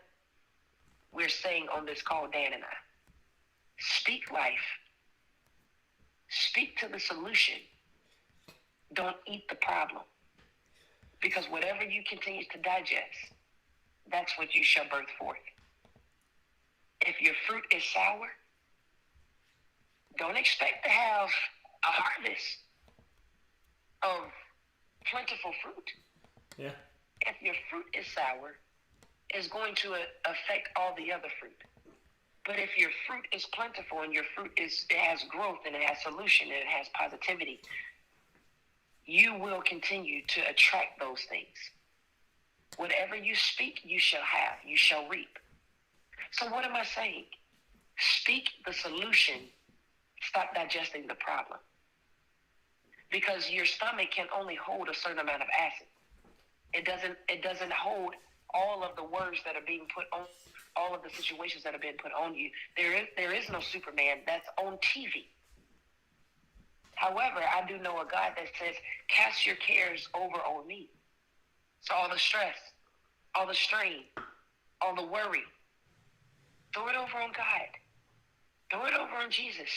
S6: we're saying on this call, Dan and I. Speak life. Speak to the solution. Don't eat the problem. Because whatever you continue to digest, that's what you shall birth forth. If your fruit is sour, don't expect to have a harvest of plentiful fruit. Yeah. If your fruit is sour, it's going to affect all the other fruit. But if your fruit is plentiful and your fruit it has growth and it has solution and it has positivity, you will continue to attract those things. Whatever you speak, you shall have, you shall reap. So what am I saying? Speak the solution. Stop digesting the problem. Because your stomach can only hold a certain amount of acid. It doesn't hold all of the words that are being put on, all of the situations that are being put on you. There is no Superman that's on TV. However, I do know a God that says, cast your cares over on me. So all the stress, all the strain, all the worry, throw it over on God. Throw it over on Jesus.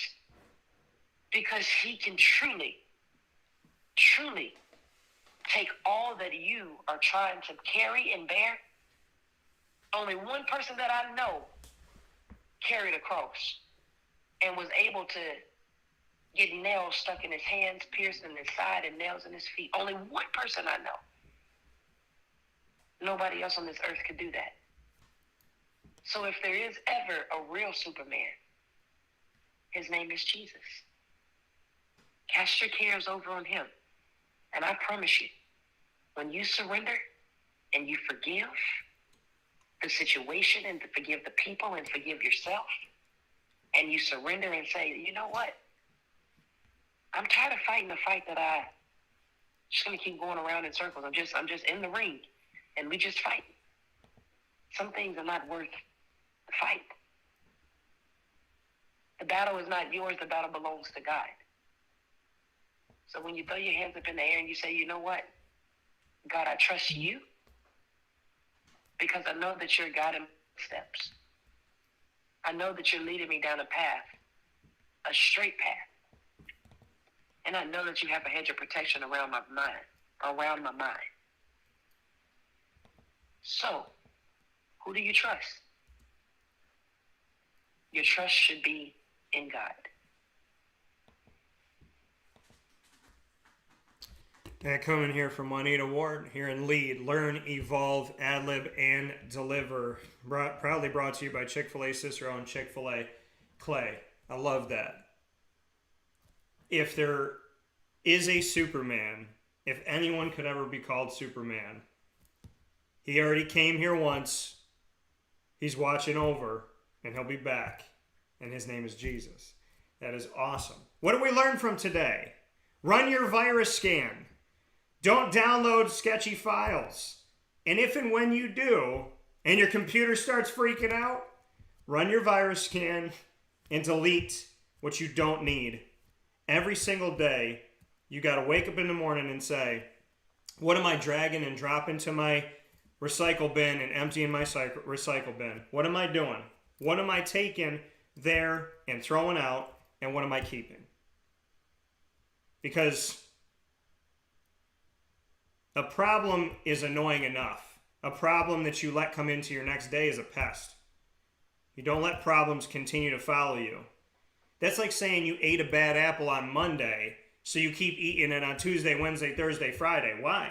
S6: Because he can truly, truly take all that you are trying to carry and bear. Only one person that I know carried a cross and was able to get nails stuck in his hands, pierced in his side, and nails in his feet. Only one person I know. Nobody else on this earth could do that. So if there is ever a real Superman, his name is Jesus. Cast your cares over on him. And I promise you, when you surrender and you forgive the situation and to forgive the people and forgive yourself, and you surrender and say, you know what? I'm tired of fighting the fight that I just going to keep going around in circles. I'm just in the ring, and we just fight. Some things are not worth the fight. The battle is not yours. The battle belongs to God. So when you throw your hands up in the air and you say, you know what? God, I trust you because I know that you're guiding my steps. I know that you're leading me down a path, a straight path. And I know that you have a hedge of protection around my mind. So, who do you trust? Your trust should be in God.
S1: That coming here from Juanita Ward here in Lead. Learn, evolve, ad-lib, and deliver. Proudly brought to you by Chick-fil-A Cicero and Chick-fil-A Clay. I love that. If there is a Superman, if anyone could ever be called Superman, he already came here once. He's watching over, and he'll be back. And his name is Jesus. That is awesome. What do we learn from today? Run your virus scan. Don't download sketchy files. And if and when you do, and your computer starts freaking out, run your virus scan and delete what you don't need. Every single day, you got to wake up in the morning and say, what am I dragging and dropping to my recycle bin and emptying my recycle bin? What am I doing? What am I taking there and throwing out, and what am I keeping? Because a problem is annoying enough. A problem that you let come into your next day is a pest. You don't let problems continue to follow you. That's like saying you ate a bad apple on Monday, so you keep eating it on Tuesday, Wednesday, Thursday, Friday. Why?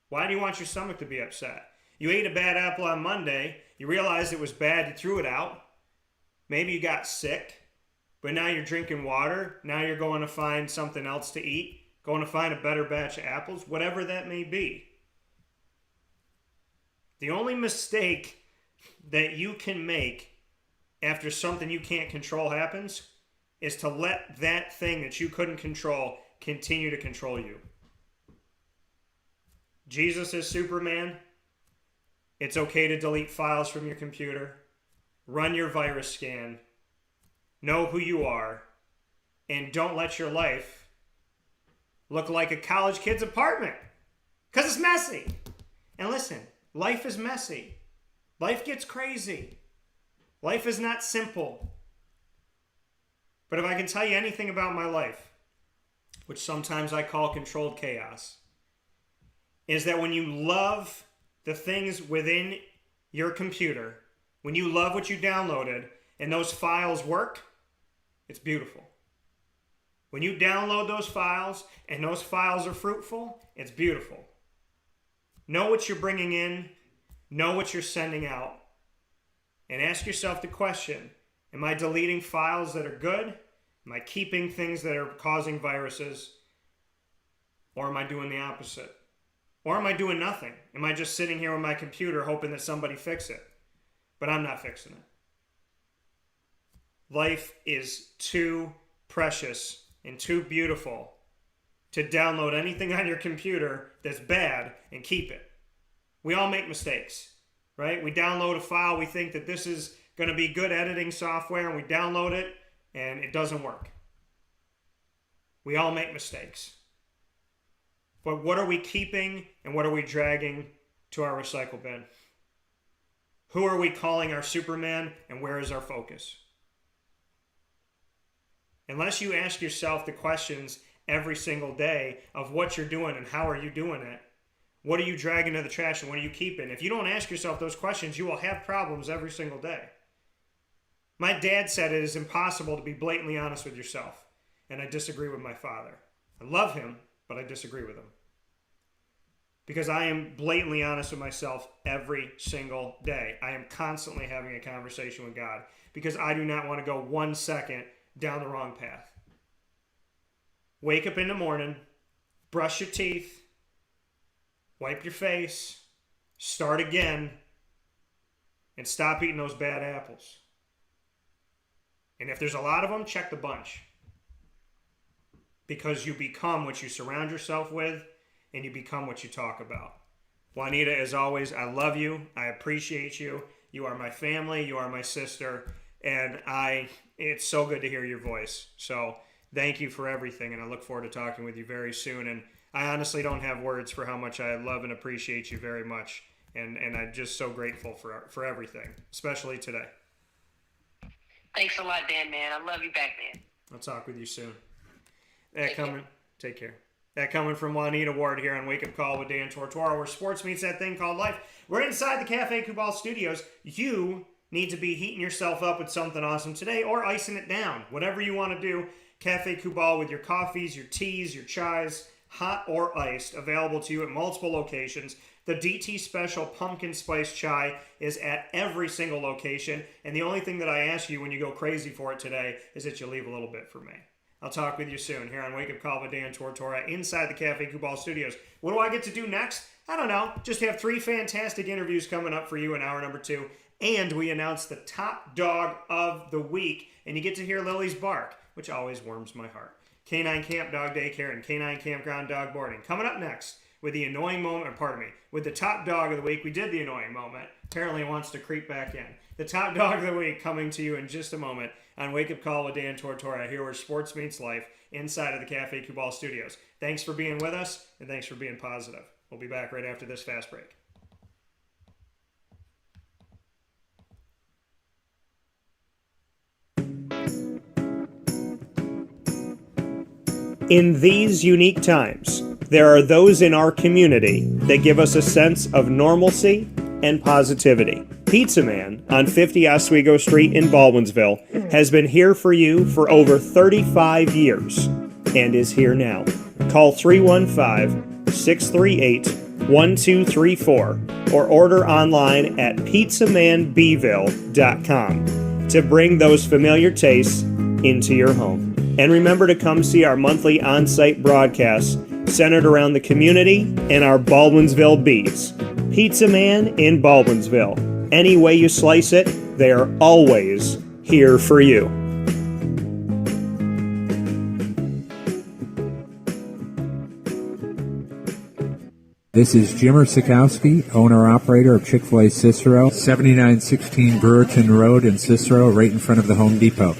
S1: Why do you want your stomach to be upset? You ate a bad apple on Monday, you realized it was bad, you threw it out. Maybe you got sick, but now you're drinking water. Now you're going to find something else to eat, going to find a better batch of apples, whatever that may be. The only mistake that you can make after something you can't control happens is to let that thing that you couldn't control continue to control you. Jesus is Superman. It's okay to delete files from your computer, run your virus scan, know who you are, and don't let your life look like a college kid's apartment, because it's messy. And listen, life is messy. Life gets crazy. Life is not simple. But if I can tell you anything about my life, which sometimes I call controlled chaos, is that when you love the things within your computer, when you love what you downloaded and those files work, it's beautiful. When you download those files and those files are fruitful, it's beautiful. Know what you're bringing in, know what you're sending out, and ask yourself the question, am I deleting files that are good? Am I keeping things that are causing viruses? Or am I doing the opposite? Or am I doing nothing? Am I just sitting here on my computer hoping that somebody fix it? But I'm not fixing it. Life is too precious and too beautiful to download anything on your computer that's bad and keep it. We all make mistakes, right? We download a file, we think that this is going to be good editing software, and we download it, and it doesn't work. We all make mistakes. But what are we keeping and what are we dragging to our recycle bin? Who are we calling our Superman, and where is our focus? Unless you ask yourself the questions every single day of what you're doing and how are you doing it, what are you dragging to the trash and what are you keeping? If you don't ask yourself those questions, you will have problems every single day. My dad said it is impossible to be blatantly honest with yourself, and I disagree with my father. I love him, but I disagree with him. Because I am blatantly honest with myself every single day. I am constantly having a conversation with God because I do not want to go 1 second down the wrong path. Wake up in the morning, brush your teeth, wipe your face, start again, and stop eating those bad apples. And if there's a lot of them, check the bunch. Because you become what you surround yourself with, and you become what you talk about. Juanita, as always, I love you. I appreciate you. You are my family. You are my sister. And it's so good to hear your voice. So thank you for everything, and I look forward to talking with you very soon. And I honestly don't have words for how much I love and appreciate you very much. And I'm just so grateful for everything, especially today.
S6: Thanks a lot, Dan, man. I love you back, man.
S1: I'll talk with you soon. Take care. That coming from Juanita Ward here on Wake Up Call with Dan Tortora, where sports meets that thing called life. We're inside the Cafe Kubal studios. You need to be heating yourself up with something awesome today or icing it down. Whatever you want to do, Cafe Kubal with your coffees, your teas, your chais, hot or iced, available to you at multiple locations. The DT Special Pumpkin Spice Chai is at every single location, and the only thing that I ask you when you go crazy for it today is that you leave a little bit for me. I'll talk with you soon here on Wake Up Call with Dan Tortora inside the Cafe Kubal studios. What do I get to do next? I don't know. Just have 3 fantastic interviews coming up for you in hour number 2. And we announce the top dog of the week. And you get to hear Lily's bark, which always warms my heart. Canine Camp Dog Daycare and Canine Kampground Dog Boarding. Coming up next with the annoying moment, with the top dog of the week. We did the annoying moment. Apparently it wants to creep back in. The top dog of the week coming to you in just a moment on Wake Up Call with Dan Tortora, here where sports meets life inside of the Cafe Kubal studios. Thanks for being with us, and thanks for being positive. We'll be back right after this fast break. In these unique times, there are those in our community that give us a sense of normalcy and positivity. Pizza Man on 50 Oswego Street in Baldwinsville has been here for you for over 35 years and is here now. Call 315-638-1234 or order online at pizzamanbville.com to bring those familiar tastes into your home. And remember to come see our monthly on-site broadcasts centered around the community and our Baldwinsville beats. Pizza Man in Baldwinsville. Any way you slice it, they are always here for you.
S7: This is Jimmer Sikowski, owner-operator of Chick-fil-A Cicero, 7916 Brewerton Road in Cicero, right in front of the Home Depot.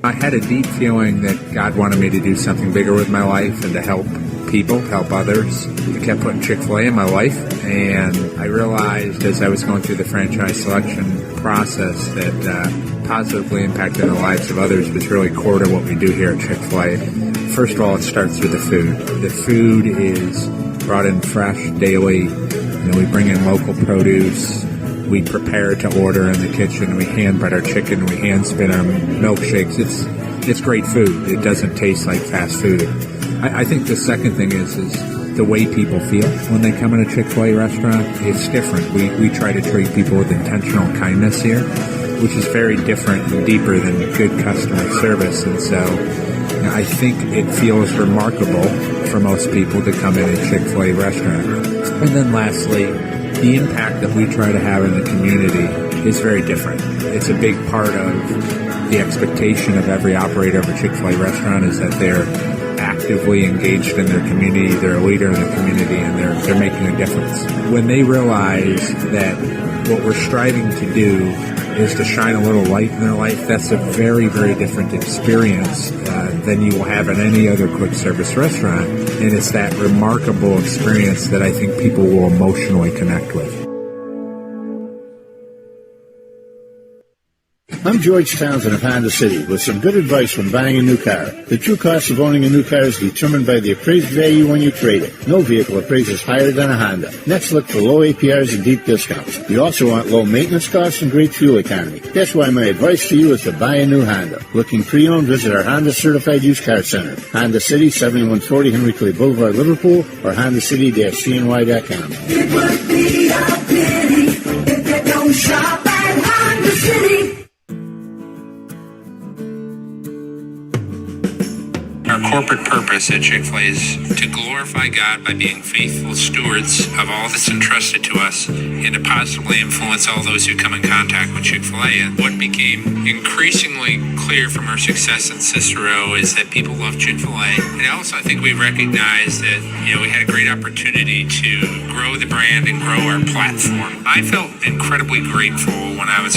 S7: I had a deep feeling that God wanted me to do something bigger with my life and to help people, help others. I kept putting Chick-fil-A in my life, and I realized as I was going through the franchise selection process that positively impacting the lives of others was really core to what we do here at Chick-fil-A. First of all, it starts with the food. The food is brought in fresh daily. We bring in local produce. We prepare to order in the kitchen. We hand bread our chicken. We hand spin our milkshakes. It's great food. It doesn't taste like fast food. I think the second thing is the way people feel when they come in a Chick-fil-A restaurant. It's different. We try to treat people with intentional kindness here, which is very different and deeper than good customer service. And so I think it feels remarkable for most people to come in a Chick-fil-A restaurant. And then lastly, the impact that we try to have in the community is very different. It's a big part of the expectation of every operator of a Chick-fil-A restaurant is that they're actively engaged in their community, they're a leader in the community, and they're making a difference. When they realize that what we're striving to do is to shine a little light in their life, that's a very, very different experience than you will have in any other quick service restaurant. And it's that remarkable experience that I think people will emotionally connect with.
S8: I'm George Townsend of Honda City with some good advice when buying a new car. The true cost of owning a new car is determined by the appraised value when you trade it. No vehicle appraises higher than a Honda. Next, look for low APRs and deep discounts. You also want low maintenance costs and great fuel economy. That's why my advice to you is to buy a new Honda. Looking pre-owned, visit our Honda Certified Used Car Center. Honda City, 7140 Henry Clay Boulevard, Liverpool, or HondaCity-CNY.com.
S9: It would be a pity if you don't shop at Honda City.
S10: Our corporate purpose at Chick-fil-A is to glorify God by being faithful stewards of all that's entrusted to us and to positively influence all those who come in contact with Chick-fil-A. And what became increasingly clear from our success in Cicero is that people love Chick-fil-A. And also I think we recognized that, we had a great opportunity to grow the brand and grow our platform. I felt incredibly grateful when I was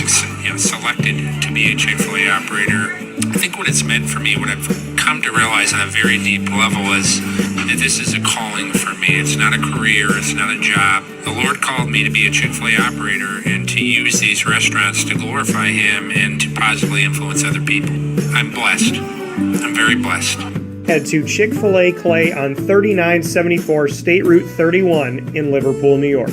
S10: selected to be a Chick-fil-A operator. I think what it's meant for me, what I've come to realize on a very deep level is that this is a calling for me. It's not a career. It's not a job. The Lord called me to be a Chick-fil-A operator and to use these restaurants to glorify Him and to positively influence other people. I'm blessed. I'm very blessed.
S1: Head to Chick-fil-A Clay on 3974 State Route 31 in Liverpool, New York.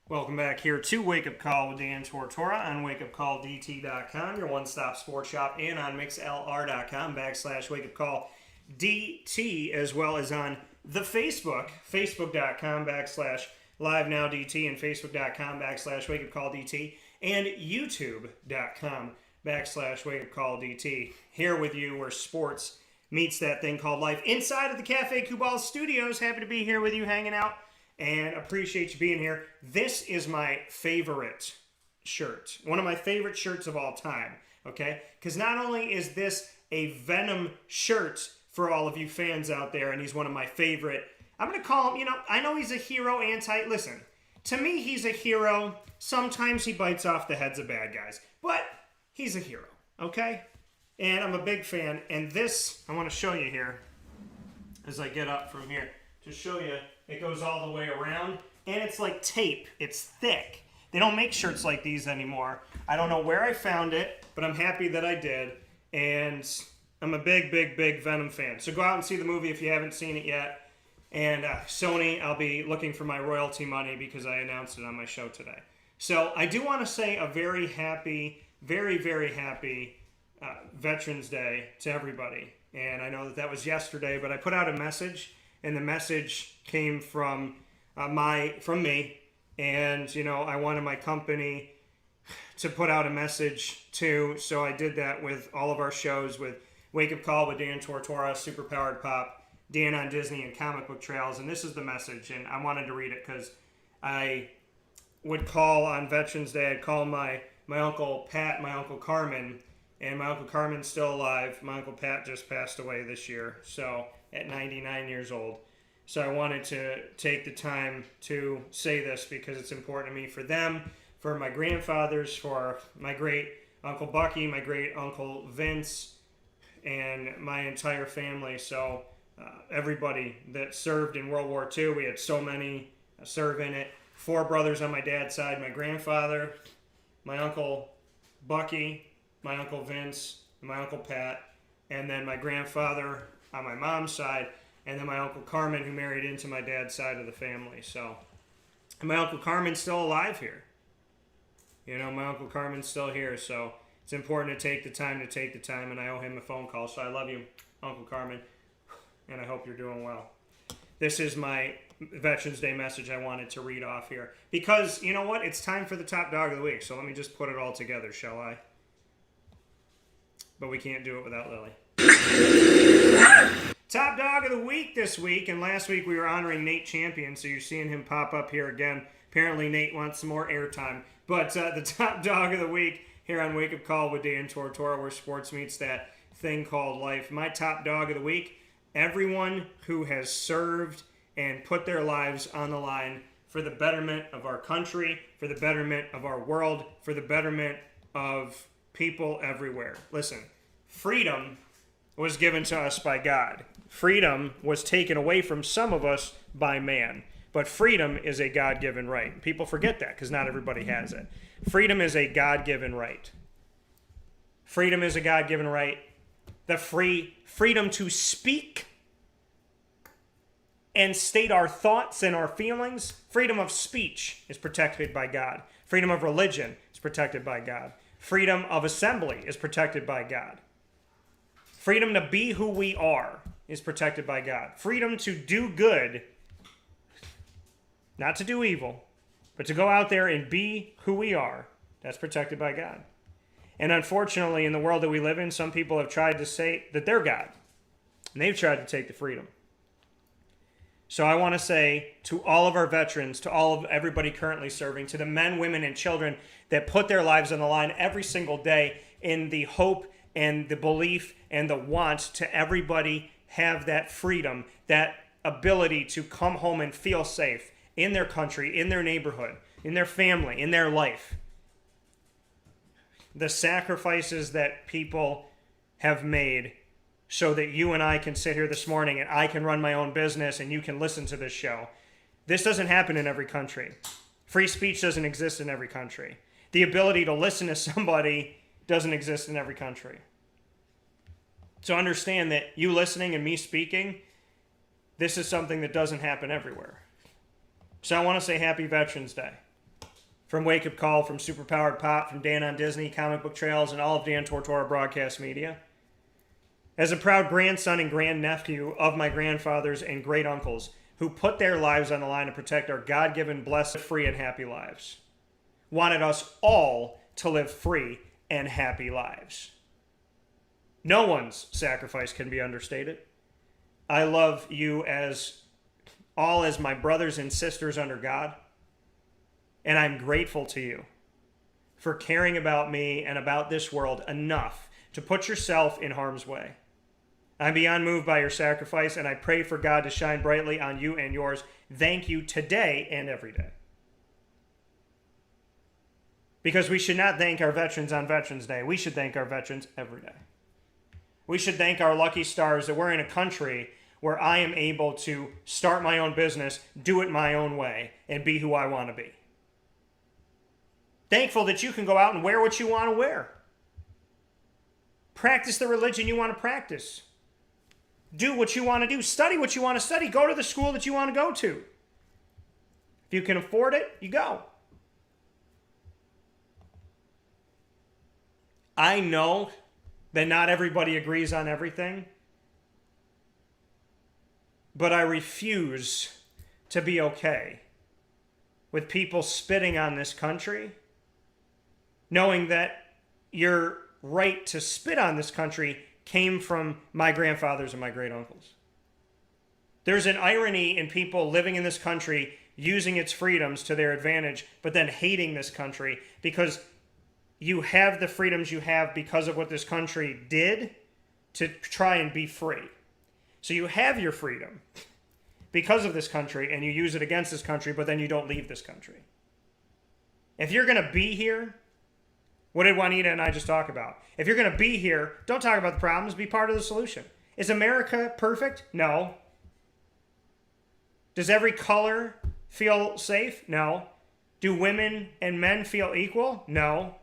S1: Welcome back here to Wake Up Call with Dan Tortora on wakeupcalldt.com, your one-stop sports shop, and on mixlr.com/wakeupcalldt, as well as on the facebook.com/livenowdt and facebook.com/wakeupcalldt, and youtube.com/wakeupcalldt. Here with you where sports meets that thing called life. Inside of the Cafe Kubal studios, happy to be here with you hanging out. And appreciate you being here. This is my favorite shirt. One of my favorite shirts of all time, okay? Because not only is this a Venom shirt for all of you fans out there, and he's one of my favorite, I'm going to call him, I know he's a hero listen, to me he's a hero. Sometimes he bites off the heads of bad guys, but he's a hero, okay? And I'm a big fan, and this, I want to show you here, as I get up from here, to show you. It goes all the way around, and it's like tape. It's thick. They don't make shirts like these anymore. I don't know where I found it, but I'm happy that I did. And I'm a big, big, big Venom fan. So go out and see the movie if you haven't seen it yet. And Sony, I'll be looking for my royalty money because I announced it on my show today. So I do want to say a very happy, very, very happy Veterans Day to everybody. And I know that was yesterday, but I put out a message, and the message came from me. And, you know, I wanted my company to put out a message too. So I did that with all of our shows, with Wake Up Call with Dan Tortora, Super Powered Pop, Dan on Disney, and Comic Book Trails. And this is the message, and I wanted to read it because I would call on Veterans Day. I'd call my Uncle Pat, my Uncle Carmen, and my Uncle Carmen's still alive. My Uncle Pat just passed away this year, so at 99 years old. So I wanted to take the time to say this because it's important to me, for them, for my grandfathers, for my great Uncle Bucky, my great Uncle Vince, and my entire family. So everybody that served in World War II, we had so many serve in it. 4 brothers on my dad's side, my grandfather, my Uncle Bucky, my Uncle Vince, my Uncle Pat, and then my grandfather on my mom's side, and then my Uncle Carmen, who married into my dad's side of the family. So, and my Uncle Carmen's still alive here. You know, my Uncle Carmen's still here, so it's important to take the time, and I owe him a phone call. So I love you, Uncle Carmen, and I hope you're doing well. This is my Veterans Day message I wanted to read off here. Because, you know what? It's time for the top dog of the week, so let me just put it all together, shall I? But we can't do it without Lily. Top dog of the week this week, and last week we were honoring Nate Champion, so you're seeing him pop up here again. Apparently Nate wants some more airtime. But the top dog of the week here on Wake Up Call with Dan Tortora, where sports meets that thing called life. My top dog of the week, everyone who has served and put their lives on the line for the betterment of our country, for the betterment of our world, for the betterment of people everywhere. Listen, freedom was given to us by God. Freedom was taken away from some of us by man. But freedom is a God-given right. People forget that because not everybody has it. Freedom is a God-given right. Freedom is a God-given right. The freedom to speak and state our thoughts and our feelings. Freedom of speech is protected by God. Freedom of religion is protected by God. Freedom of assembly is protected by God. Freedom to be who we are is protected by God. Freedom to do good, not to do evil, but to go out there and be who we are, that's protected by God. And unfortunately, in the world that we live in, some people have tried to say that they're God, and they've tried to take the freedom. So I want to say to all of our veterans, to all of everybody currently serving, to the men, women, and children that put their lives on the line every single day in the hope and the belief and the want to everybody have that freedom, that ability to come home and feel safe in their country, in their neighborhood, in their family, in their life. The sacrifices that people have made so that you and I can sit here this morning and I can run my own business and you can listen to this show. This doesn't happen in every country. Free speech doesn't exist in every country. The ability to listen to somebody doesn't exist in every country. So understand that you listening and me speaking, this is something that doesn't happen everywhere. So I want to say Happy Veterans Day. From Wake Up Call, from Super Powered Pop, from Dan on Disney, Comic Book Trails, and all of Dan Tortora broadcast media. As a proud grandson and grandnephew of my grandfathers and great uncles who put their lives on the line to protect our God-given, blessed, free, and happy lives, wanted us all to live free and happy lives. No one's sacrifice can be understated. I love you as my brothers and sisters under God. And I'm grateful to you for caring about me and about this world enough to put yourself in harm's way. I'm beyond moved by your sacrifice, and I pray for God to shine brightly on you and yours. Thank you today and every day. Because we should not thank our veterans on Veterans Day. We should thank our veterans every day. We should thank our lucky stars that we're in a country where I am able to start my own business, do it my own way, and be who I want to be. Thankful that you can go out and wear what you want to wear. Practice the religion you want to practice. Do what you want to do. Study what you want to study. Go to the school that you want to go to. If you can afford it, you go. I know that not everybody agrees on everything, but I refuse to be okay with people spitting on this country, knowing that your right to spit on this country came from my grandfathers and my great uncles. There's an irony in people living in this country using its freedoms to their advantage, but then hating this country because you have the freedoms you have because of what this country did to try and be free. So you have your freedom because of this country, and you use it against this country, but then you don't leave this country. If you're going to be here, what did Juanita and I just talk about? If you're going to be here, don't talk about the problems, be part of the solution. Is America perfect? No. Does every color feel safe? No. Do women and men feel equal? No.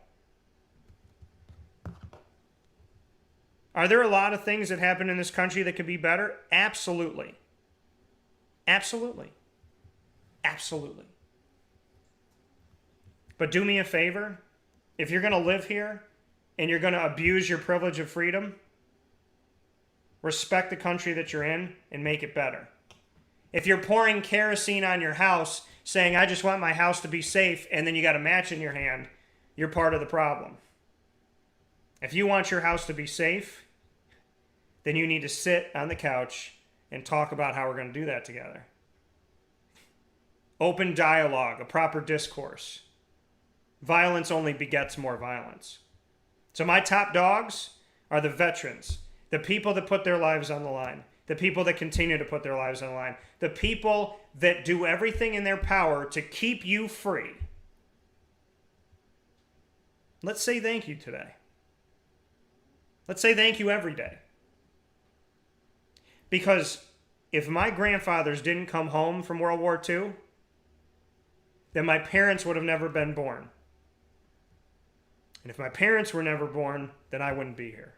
S1: Are there a lot of things that happen in this country that could be better? Absolutely. Absolutely. Absolutely. But do me a favor. If you're going to live here and you're going to abuse your privilege of freedom, respect the country that you're in and make it better. If you're pouring kerosene on your house saying, I just want my house to be safe, and then you got a match in your hand, you're part of the problem. If you want your house to be safe, then you need to sit on the couch and talk about how we're going to do that together. Open dialogue, a proper discourse. Violence only begets more violence. So my top dogs are the veterans, the people that put their lives on the line, the people that continue to put their lives on the line, the people that do everything in their power to keep you free. Let's say thank you today. Let's say thank you every day. Because if my grandfathers didn't come home from World War II, then my parents would have never been born. And if my parents were never born, then I wouldn't be here.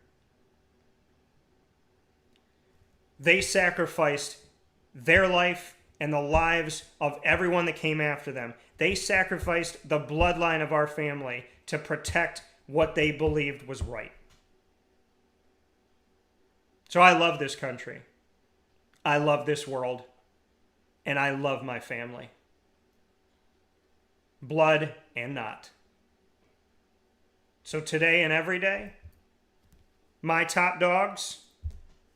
S1: They sacrificed their life and the lives of everyone that came after them. They sacrificed the bloodline of our family to protect what they believed was right. So I love this country. I love this world. And I love my family. Blood and not. So today and every day, my top dogs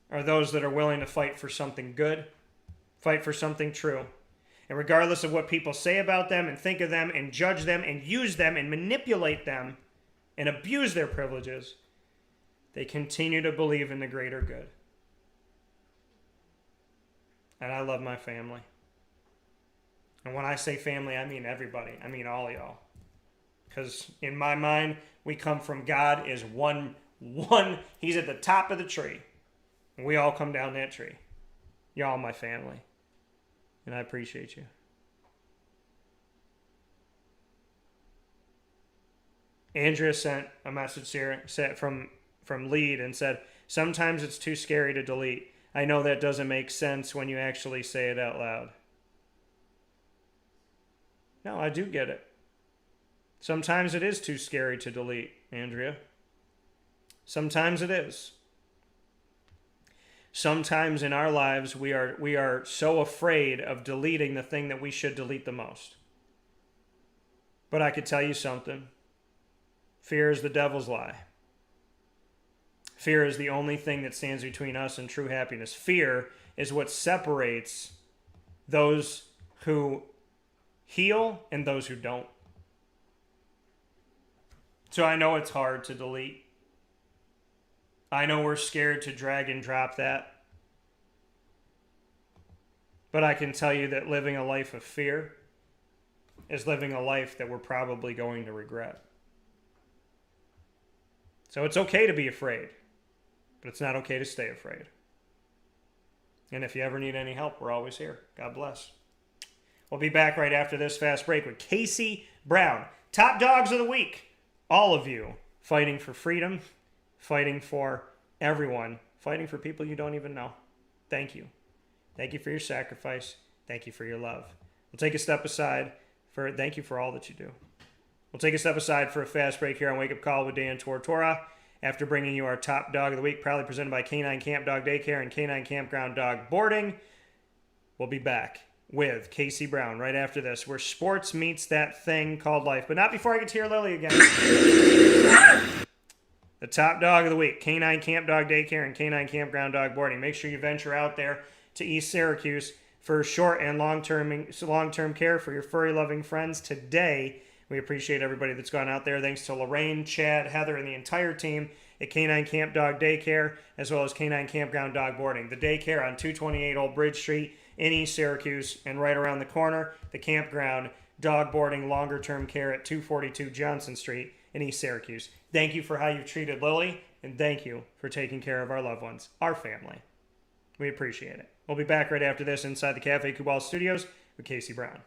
S1: are those that are willing to fight for something good, fight for something true. And regardless of what people say about them and think of them and judge them and use them and manipulate them and abuse their privileges, they continue to believe in the greater good. And I love my family. And when I say family, I mean everybody. I mean all y'all. Because in my mind, we come from God is one. He's at the top of the tree. And we all come down that tree. Y'all my family. And I appreciate you. Andrea sent a message here from Lead and said, sometimes it's too scary to delete. I know that doesn't make sense when you actually say it out loud. No, I do get it. Sometimes it is too scary to delete, Andrea. Sometimes it is. Sometimes in our lives we are so afraid of deleting the thing that we should delete the most. But I could tell you something. Fear is the devil's lie. Fear is the only thing that stands between us and true happiness. Fear is what separates those who heal and those who don't. So I know it's hard to delete. I know we're scared to drag and drop that. But I can tell you that living a life of fear is living a life that we're probably going to regret. So it's okay to be afraid, but it's not okay to stay afraid. And if you ever need any help, we're always here. God bless. We'll be back right after this fast break with Casey Brown. Top dogs of the week. All of you fighting for freedom, fighting for everyone, fighting for people you don't even know. Thank you. Thank you for your sacrifice. Thank you for your love. We'll take a step aside for thank you for all that you do. We'll take a step aside for a fast break here on Wake Up Call with Dan Tortora after bringing you our top dog of the week, proudly presented by Canine Camp Dog Daycare and Canine Kampground Dog Boarding. We'll be back with Casey Brown right after this, where sports meets that thing called life. But not before I get to hear Lily again. The top dog of the week, Canine Camp Dog Daycare and Canine Kampground Dog Boarding. Make sure you venture out there to East Syracuse for short and long-term care for your furry-loving friends today. We appreciate everybody that's gone out there. Thanks to Lorraine, Chad, Heather, and the entire team at Canine Camp Dog Daycare, as well as Canine Kampground Dog Boarding. The daycare on 228 Old Bridge Street in East Syracuse, and right around the corner, the campground, dog boarding, longer-term care at 242 Johnson Street in East Syracuse. Thank you for how you've treated Lily, and thank you for taking care of our loved ones, our family. We appreciate it. We'll be back right after this inside the Cafe Kubal Studios with Casey Brown.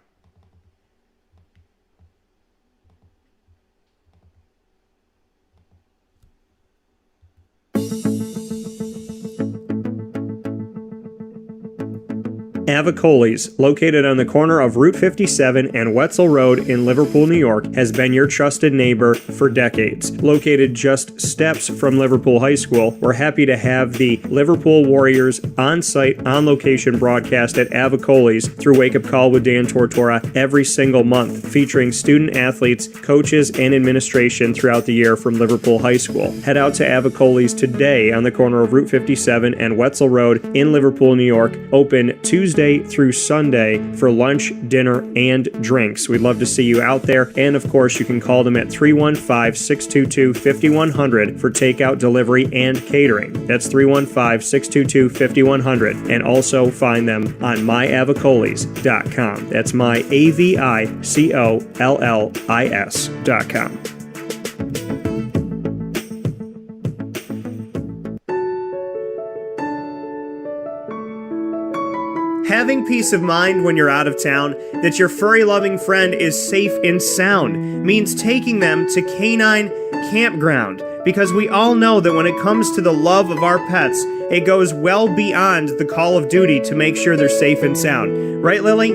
S1: Avicoli's, located on the corner of Route 57 and Wetzel Road in Liverpool, New York, has been your trusted neighbor for decades. Located just steps from Liverpool High School, we're happy to have the Liverpool Warriors on-site, on-location broadcast at Avicoli's through Wake Up Call with Dan Tortora every single month, featuring student athletes, coaches, and administration throughout the year from Liverpool High School. Head out to Avicoli's today on the corner of Route 57 and Wetzel Road in Liverpool, New York, open Tuesday through Sunday for lunch, dinner, and drinks. We'd love to see you out there. And of course, you can call them at 315-622-5100 for takeout, delivery, and catering. That's 315-622-5100. And also find them on myavicolis.com. That's myavicollis.com. Having peace of mind when you're out of town that your furry-loving friend is safe and sound means taking them to Canine Kampground, because we all know that when it comes to the love of our pets, it goes well beyond the call of duty to make sure they're safe and sound. Right, Lily?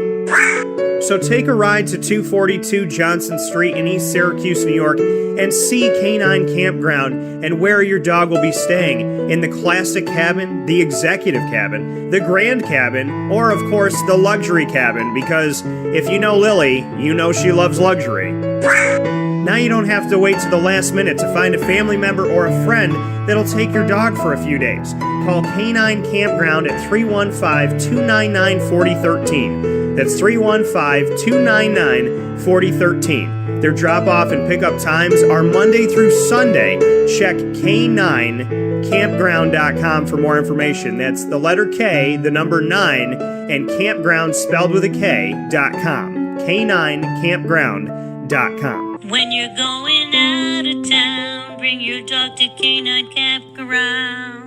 S1: So take a ride to 242 Johnson Street in East Syracuse, New York, and see Canine Kampground and where your dog will be staying in the classic cabin, the executive cabin, the grand cabin, or of course the luxury cabin, because if you know Lily, you know she loves luxury. Now you don't have to wait to the last minute to find a family member or a friend that'll take your dog for a few days. Call Canine Kampground at 315-299-4013. That's 315-299-4013. Their drop-off and pickup times are Monday through Sunday. Check K9Kampground.com for more information. That's the letter K, the number 9, and campground spelled with a K.com. K9Kampground.com.
S11: When you're going out of town, bring your dog to Canine Kampground.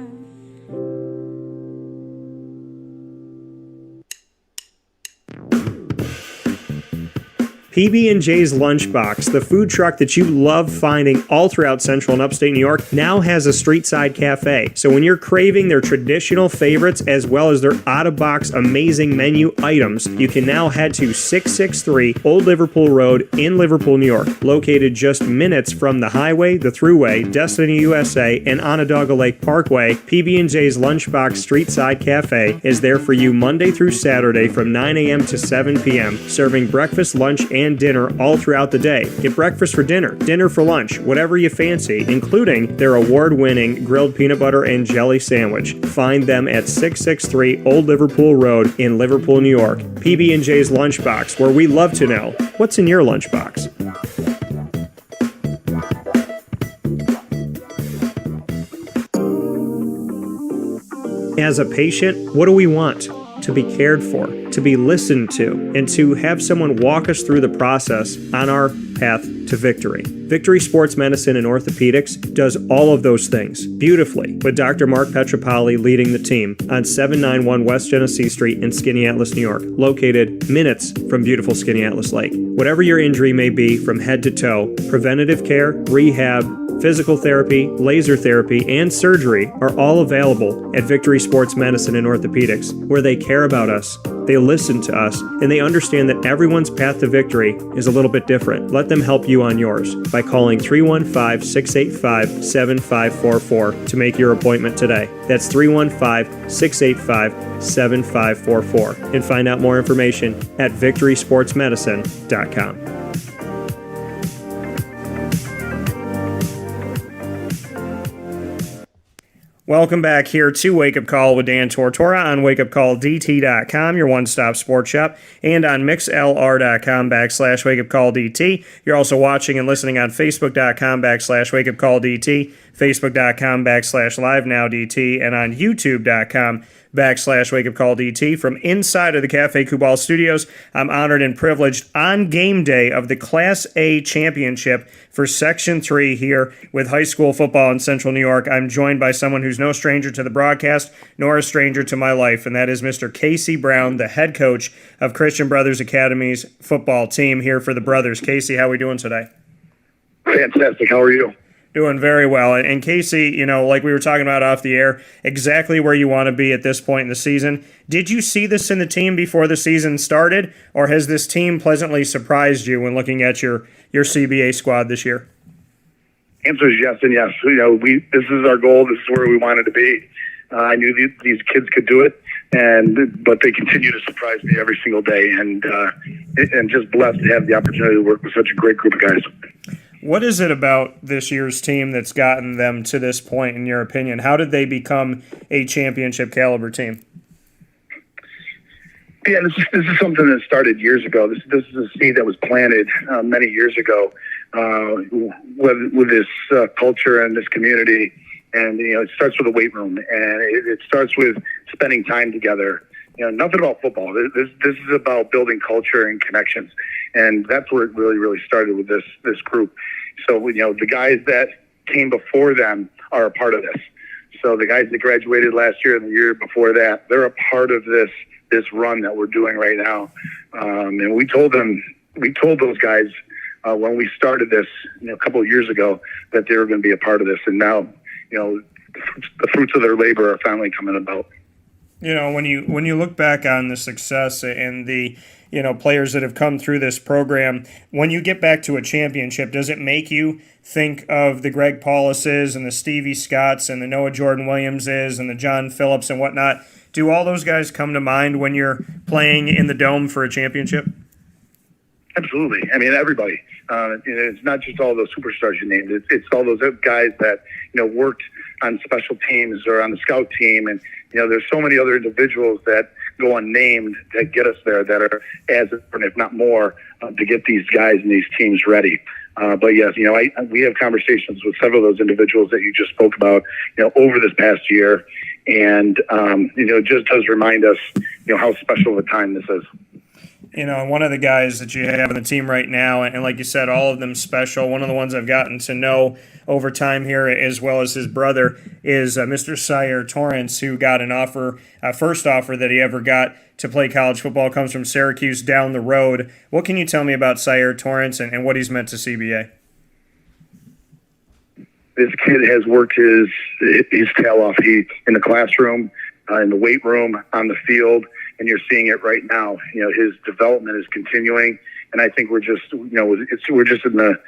S1: PB&J's Lunchbox, the food truck that you love finding all throughout central and upstate New York, now has a street-side cafe. So when you're craving their traditional favorites as well as their out-of-box amazing menu items, you can now head to 663 Old Liverpool Road in Liverpool, New York. Located just minutes from the highway, the Thruway, Destiny USA, and Onondaga Lake Parkway, PB&J's Lunchbox Street-Side Cafe is there for you Monday through Saturday from 9 a.m. to 7 p.m., serving breakfast, lunch, and dinner all throughout the day. Get breakfast for dinner, dinner for lunch, whatever you fancy, including their award-winning grilled peanut butter and jelly sandwich. Find them at 663 Old Liverpool Road in Liverpool, New York. PB&J's Lunchbox, where we love to know what's in your lunchbox. As a patient, what do we want? to be cared for, to be listened to, and to have someone walk us through the process on our path to victory. Victory Sports Medicine and Orthopedics does all of those things beautifully, with Dr. Mark Petropoli leading the team on 791 West Genesee Street in Skaneateles, New York, located minutes from beautiful Skaneateles Lake. Whatever your injury may be from head to toe, preventative care, rehab, physical therapy, laser therapy, and surgery are all available at Victory Sports Medicine and Orthopedics, where they care about us, they listen to us, and they understand that everyone's path to victory is a little bit different. Let them help you on yours by calling 315-685-7544 to make your appointment today. That's 315-685-7544. And find out more information at victorysportsmedicine.com. Welcome back here to Wake Up Call with Dan Tortora on wakeupcalldt.com, your one-stop sports shop, and on mixlr.com/wakeupcalldt. You're also watching and listening on facebook.com/wakeupcalldt, facebook.com/livenowdt, and on youtube.com/wakeupcalldt. From inside of the Cafe Kubal studios, I'm honored and privileged on game day of the Class A championship for Section 3 here with high school football in Central New York. I'm joined by someone who's no stranger to the broadcast, nor a stranger to my life, and that is Mr. Casey Brown, the head coach of Christian Brothers Academy's football team here for the Brothers. Casey, how are we doing today?
S12: Fantastic. How are you?
S1: Doing very well. And Casey, you know, like we were talking about off the air, exactly where you want to be at this point in the season. Did you see this in the team before the season started, or has this team pleasantly surprised you when looking at your CBA squad this year?
S12: Answer is yes and yes. You know, this is our goal. This is where we wanted to be. I knew these kids could do it, but they continue to surprise me every single day, and just blessed to have the opportunity to work with such a great group of guys.
S1: What is it about this year's team that's gotten them to this point, in your opinion? How did they become a championship caliber team?
S12: Yeah, this is something that started years ago. This is a seed that was planted many years ago with this culture and this community. And, you know, it starts with a weight room, and it starts with spending time together. You know, nothing about football. This is about building culture and connections. And that's where it really, really started with this group. So, you know, the guys that came before them are a part of this. So the guys that graduated last year and the year before that, they're a part of this run that we're doing right now. And we told those guys when we started this, you know, a couple of years ago, that they were going to be a part of this. And now, you know, the fruits of their labor are finally coming about.
S1: You know, when you look back on the success and the, you know, players that have come through this program, when you get back to a championship, does it make you think of the Greg Paulises and the Stevie Scotts and the Noah Jordan Williamses and the John Phillips and whatnot? Do all those guys come to mind when you're playing in the Dome for a championship?
S12: Absolutely. I mean, everybody. It's not just all those superstars you named. It's all those guys that, you know, worked on special teams or on the scout team. And, you know, there's so many other individuals that go unnamed that get us there that are as important, if not more, to get these guys and these teams ready. But yes, you know, we have conversations with several of those individuals that you just spoke about, you know, over this past year. And, you know, it just does remind us, you know, how special of a time this is.
S1: You know, one of the guys that you have on the team right now, and like you said, all of them special. One of the ones I've gotten to know over time here, as well as his brother, is Mr. Syer Torrance, who got an offer, first offer that he ever got to play college football, comes from Syracuse down the road. What can you tell me about Syer Torrance and what he's meant to CBA?
S12: This kid has worked his tail off. He in the classroom, in the weight room, on the field, and you're seeing it right now. You know, his development is continuing, and I think we're just in the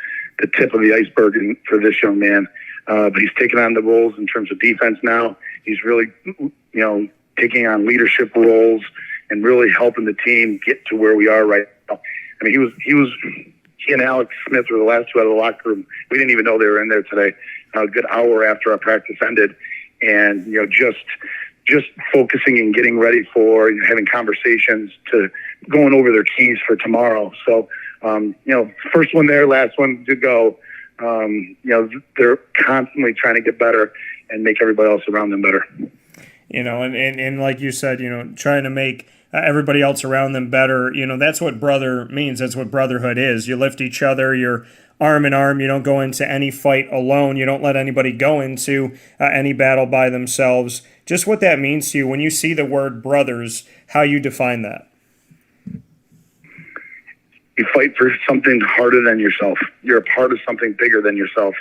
S12: tip of the iceberg for this young man. But he's taking on the roles in terms of defense now. He's really, you know, taking on leadership roles and really helping the team get to where we are right now. I mean, he and Alex Smith were the last two out of the locker room. We didn't even know they were in there today. A good hour after our practice ended, and you know, just focusing and getting ready for, you know, having conversations to going over their keys for tomorrow. So, you know, first one there, last one to go. You know, they're constantly trying to get better and make everybody else around them better.
S1: and like you said, trying to make everybody else around them better. That's what brother means. That's what brotherhood is. You lift each other. You're arm in arm. You don't go into any fight alone. You don't let anybody go into any battle by themselves. Just what that means to you when you see the word brothers, how you define that.
S12: You fight for something harder than yourself. You're a part of something bigger than yourself.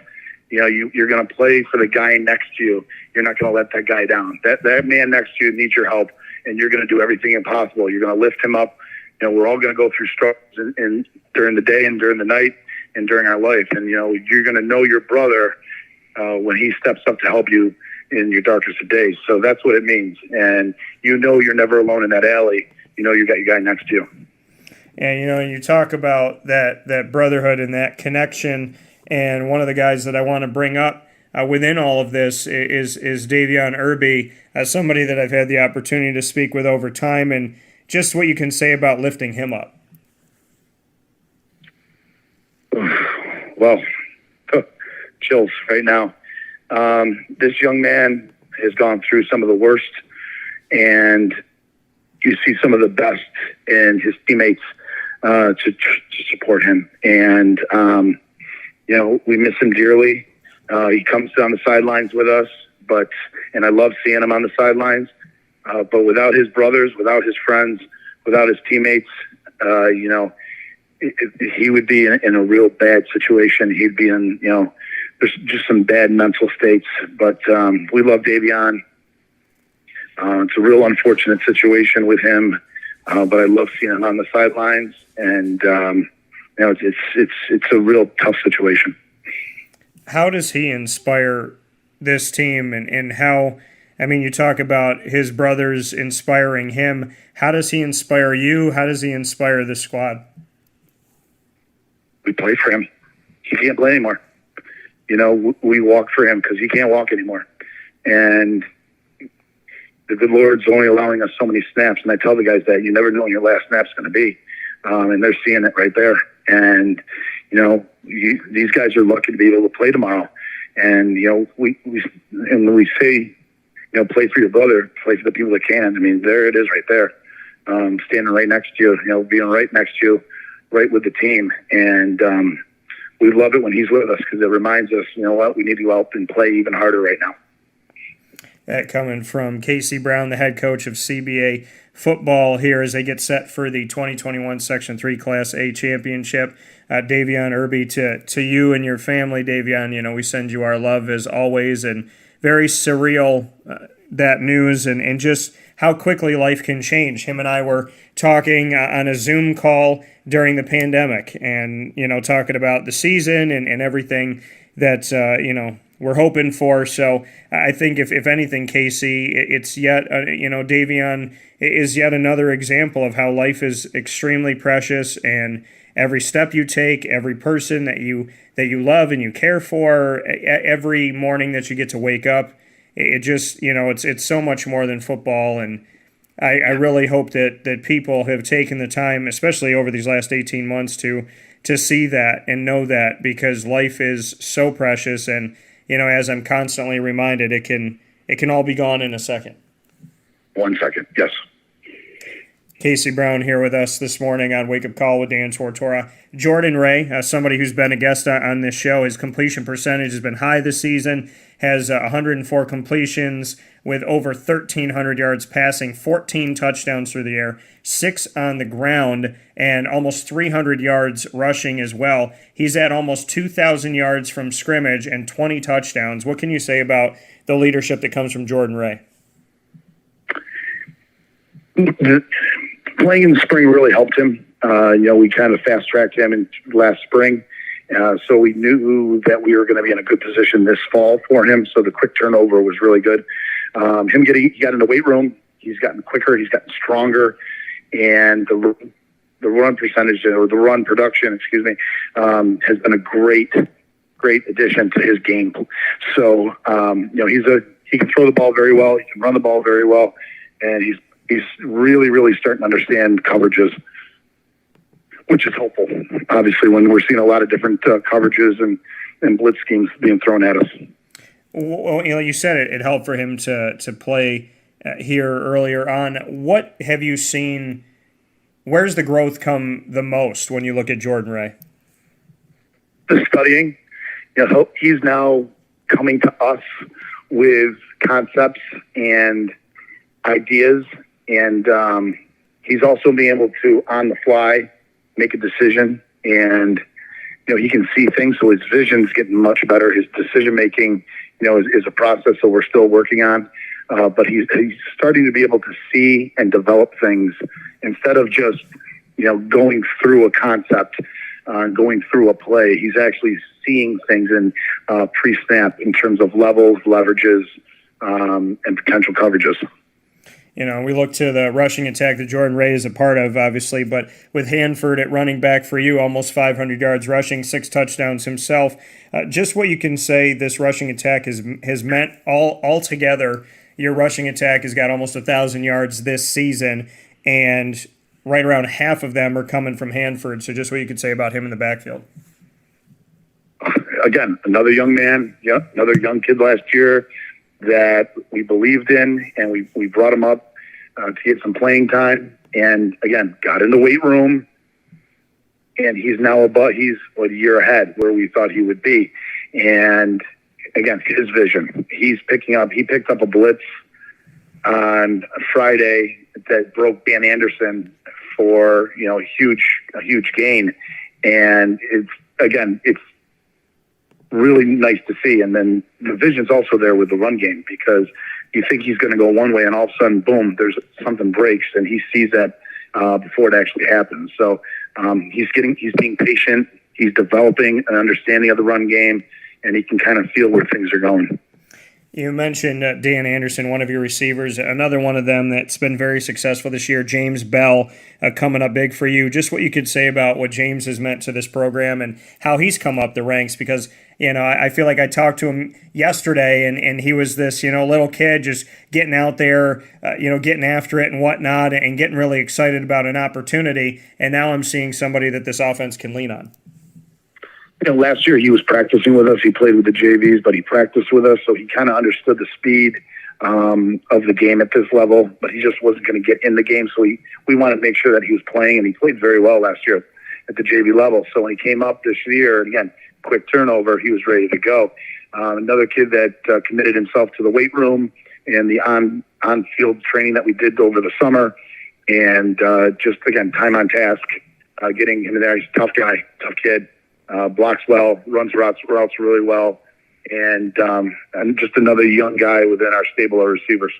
S12: You're going to play for the guy next to you. You're not going to let that guy down. That man next to you needs your help, and you're going to do everything impossible. You're going to lift him up. We're all going to go through struggles and during the day and during the night and during our life. And, you're going to know your brother when he steps up to help you in your darkest of days. So that's what it means. And you're never alone in that alley. You got your guy next to you.
S1: And, you talk about that brotherhood and that connection. And one of the guys that I want to bring up within all of this is Davion Irby, somebody that I've had the opportunity to speak with over time, and just what you can say about lifting him up.
S12: Well, chills right now. This young man has gone through some of the worst, and you see some of the best in his teammates to support him. And, we miss him dearly. He comes down the sidelines with us, and I love seeing him on the sidelines. But without his brothers, without his friends, without his teammates, he would be in a real bad situation. He'd be in, there's just some bad mental states. But we love Davion. It's a real unfortunate situation with him, but I love seeing him on the sidelines. And it's a real tough situation.
S1: How does he inspire this team, and how? You talk about his brothers inspiring him. How does he inspire you? How does he inspire the squad?
S12: We play for him. He can't play anymore. We walk for him because he can't walk anymore. And the good Lord's only allowing us so many snaps. And I tell the guys that you never know when your last snap's going to be. And they're seeing it right there. And, these guys are lucky to be able to play tomorrow. And, we say, play for your brother, play for the people that can. There it is right there. Standing right next to you, being right next to you, right with the team. And we love it when he's with us because it reminds us, we need to go out and play even harder right now.
S1: That coming from Casey Brown, the head coach of CBA football here as they get set for the 2021 Section 3 Class A championship. Davion Irby, to you and your family, Davion, we send you our love as always, and very surreal, that news, and just how quickly life can change. Him and I were talking on a Zoom call during the pandemic and, talking about the season and everything that, we're hoping for. So I think if anything, Casey, it's yet, Davion is yet another example of how life is extremely precious, and every step you take, every person that you love and you care for, every morning that you get to wake up, it just, it's so much more than football. And I really hope that people have taken the time, especially over these last 18 months, to see that and know that, because life is so precious. And, as I'm constantly reminded, it can all be gone in a second.
S12: 1 second, yes.
S1: Casey Brown here with us this morning on Wake Up Call with Dan Tortora. Jordan Ray, somebody who's been a guest on this show, his completion percentage has been high this season, has 104 completions with over 1,300 yards passing, 14 touchdowns through the air, 6 on the ground, and almost 300 yards rushing as well. He's at almost 2,000 yards from scrimmage and 20 touchdowns. What can you say about the leadership that comes from Jordan Ray?
S12: Playing in the spring really helped him. We kind of fast-tracked him in last spring. So we knew that we were going to be in a good position this fall for him. So the quick turnover was really good. He got in the weight room. He's gotten quicker. He's gotten stronger. And the run percentage, or the run production, has been a great addition to his game. So, he can throw the ball very well. He can run the ball very well. And he's really, really starting to understand coverages, which is hopeful, obviously, when we're seeing a lot of different coverages and blitz schemes being thrown at us.
S1: Well, you said it helped for him to play here earlier on. What have you seen? Where's the growth come the most when you look at Jordan Ray?
S12: The studying. He's now coming to us with concepts and ideas, and he's also being able to, on the fly, make a decision, and he can see things, so his vision's getting much better. His decision making, is a process that we're still working on, but he's starting to be able to see and develop things instead of just going through a concept, going through a play. He's actually seeing things in pre-snap in terms of levels, leverages, and potential coverages.
S1: We look to the rushing attack that Jordan Ray is a part of, obviously, but with Hanford at running back for you, almost 500 yards rushing, 6 touchdowns himself. Just what you can say this rushing attack has meant all together. Your rushing attack has got almost 1,000 yards this season, and right around half of them are coming from Hanford. So just what you could say about him in the backfield.
S12: Again, another young man, another young kid last year that we believed in, and we brought him up to get some playing time, and again got in the weight room, and he's now he's a year ahead where we thought he would be. And again, his vision, he picked up a blitz on Friday that broke Dan Anderson for a huge gain, and it's really nice to see. And then the vision's also there with the run game, because you think he's going to go one way and all of a sudden, boom, there's something breaks, and he sees that before it actually happens. So he's being patient. He's developing an understanding of the run game, and he can kind of feel where things are going.
S1: You mentioned Dan Anderson, one of your receivers, another one of them that's been very successful this year, James Bell, coming up big for you. Just what you could say about what James has meant to this program and how he's come up the ranks, because I feel like I talked to him yesterday, and he was this little kid just getting out there, getting after it and whatnot, and getting really excited about an opportunity. And now I'm seeing somebody that this offense can lean on.
S12: Last year he was practicing with us. He played with the JVs, but he practiced with us, so he kind of understood the speed of the game at this level, but he just wasn't going to get in the game. So we wanted to make sure that he was playing, and he played very well last year at the JV level. So when he came up this year, again, quick turnover, he was ready to go. Another kid that committed himself to the weight room and the on-field training that we did over the summer, and just, again, time on task, getting him in there. He's a tough guy, tough kid. Blocks well, runs routes really well, and just another young guy within our stable of receivers.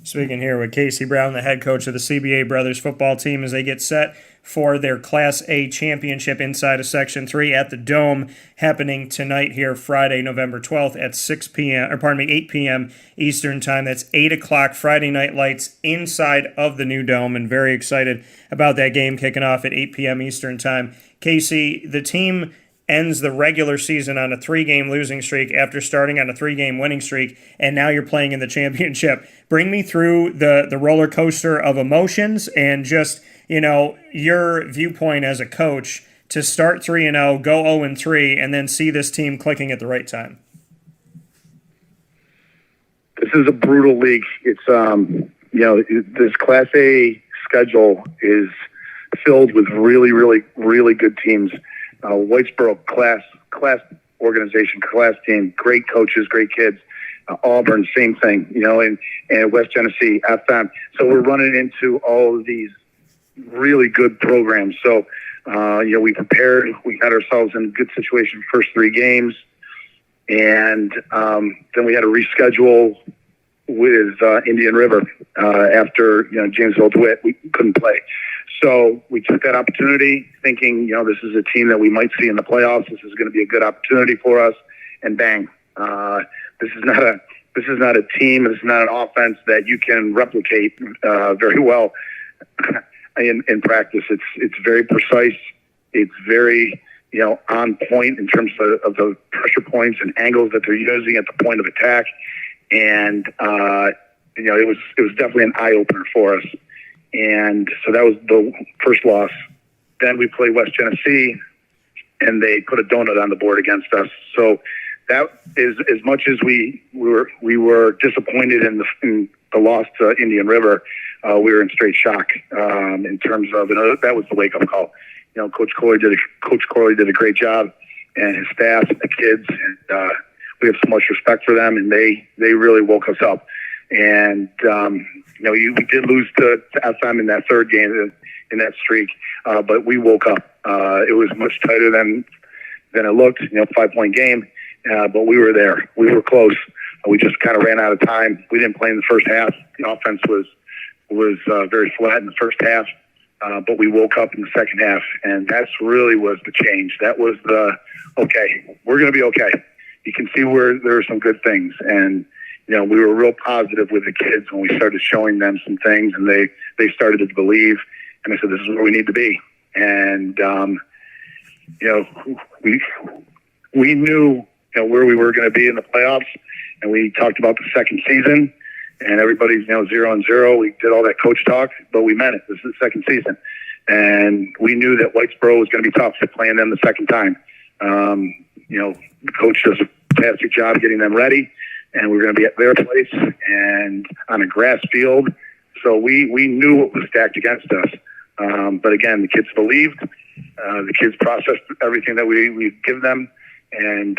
S1: Speaking here with Casey Brown, the head coach of the CBA Brothers football team, as they get set for their Class A championship inside of Section 3 at the Dome, happening tonight here, Friday, November 12th at 8 p.m. Eastern Time. That's 8 o'clock Friday Night Lights inside of the new Dome, and very excited about that game kicking off at 8 p.m. Eastern Time. Casey, the team ends the regular season on a 3-game losing streak after starting on a 3-game winning streak, and now you're playing in the championship. Bring me through the roller coaster of emotions and just, your viewpoint as a coach to start 3-0, go 0-3, and then see this team clicking at the right time.
S12: This is a brutal league. It's, this Class A schedule is filled with really, really, really good teams. Whitesboro, class organization, class team, great coaches, great kids. Auburn, same thing, and West Genesee, FM. So we're running into all of these really good programs. So, we prepared, we got ourselves in a good situation first 3 games. And then we had to reschedule with Indian River after, James DeWitt, we couldn't play. So we took that opportunity thinking, this is a team that we might see in the playoffs. This is going to be a good opportunity for us. And bang, this is not a team. This is not an offense that you can replicate very well in practice. It's very precise. It's very, on point in terms of the pressure points and angles that they're using at the point of attack. And, it was definitely an eye opener for us. And so that was the first loss. Then we played West Genesee, and they put a donut on the board against us. So that is, as much as we were disappointed in the loss to Indian River, we were in straight shock in terms of, that was the wake-up call. Coach Corey did a great job, and his staff, and the kids, and we have so much respect for them, and they really woke us up. And we did lose to FM in that third game in that streak, but we woke up. It was much tighter than it looked. 5-point game, but we were there. We were close. We just kind of ran out of time. We didn't play in the first half. The offense was very flat in the first half, but we woke up in the second half, and that's really was the change. That was okay, we're going to be okay. You can see where there are some good things, and we were real positive with the kids when we started showing them some things, and they started to believe. And I said, this is where we need to be. And we knew where we were going to be in the playoffs, and we talked about the second season, and everybody's 0-0. We did all that coach talk, but we meant it. This is the second season, and we knew that Whitesboro was going to be tough to playing them the second time. The coach does a fantastic job getting them ready, and we were going to be at their place and on a grass field. So we knew what was stacked against us. But again, the kids believed. The kids processed everything that we give them, and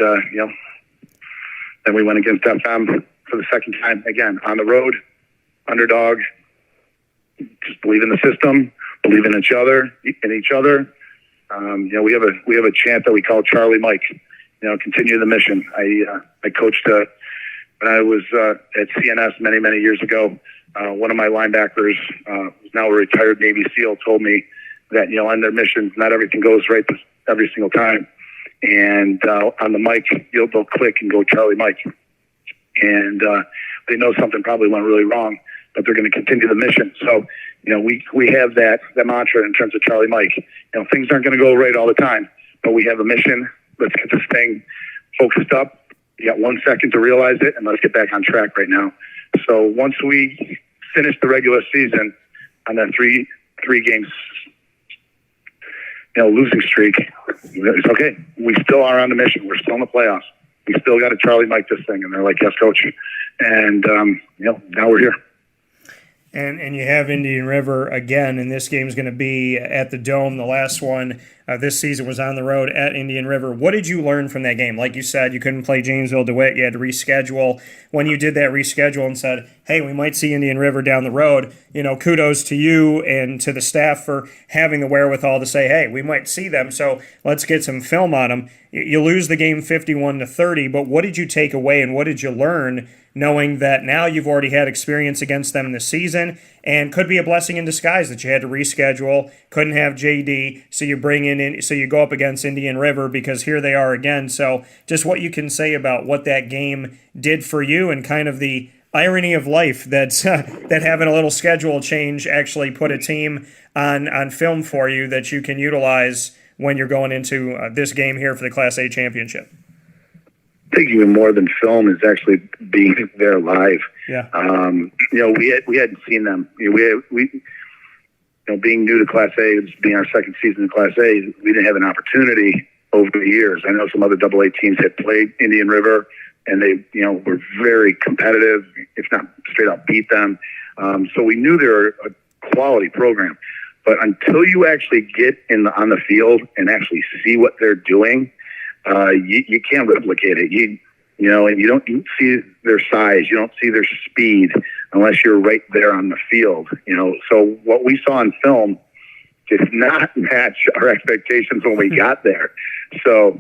S12: then we went against FM for the second time again on the road, underdog. Just believe in the system, believe in each other. We have a chant that we call Charlie Mike. Continue the mission. I coached when I was at CNS many years ago. One of my linebackers, who's now a retired Navy SEAL, told me that on their missions, not everything goes right every single time. And on the mic, they'll click and go Charlie Mike. And they know something probably went really wrong, but they're going to continue the mission. So, we have that mantra in terms of Charlie Mike. Things aren't going to go right all the time, but we have a mission. Let's get this thing focused up. You got 1 second to realize it, and let's get back on track right now. So once we finish the regular season on that three games, losing streak, it's okay. We still are on the mission. We're still in the playoffs. We still got to Charlie Mike this thing. And they're like, yes, coach. And, now we're here.
S1: And you have Indian River again, and this game's going to be at the Dome. The last one this season was on the road at Indian River. What did you learn from that game? Like you said, you couldn't play Janesville DeWitt. You had to reschedule. When you did that reschedule and said, hey, we might see Indian River down the road, kudos to you and to the staff for having the wherewithal to say, hey, we might see them, so let's get some film on them. You lose the game 51-30, but what did you take away and what did you learn, knowing that now you've already had experience against them this season, and could be a blessing in disguise that you had to reschedule, couldn't have JD, so you you go up against Indian River because here they are again. So just what you can say about what that game did for you and kind of the irony of life that having a little schedule change actually put a team on film for you that you can utilize when you're going into this game here for the Class A championship.
S12: I think even more than film is actually being there live.
S1: Yeah.
S12: We hadn't seen them. Being new to Class A, being our second season in Class A, we didn't have an opportunity over the years. I know some other AA teams had played Indian River, and they, were very competitive, if not straight up beat them. So we knew they were a quality program. But until you actually get on the field and actually see what they're doing, you can't replicate it. And you don't see their size, you don't see their speed unless you're right there on the field. So what we saw in film did not match our expectations when we got there. So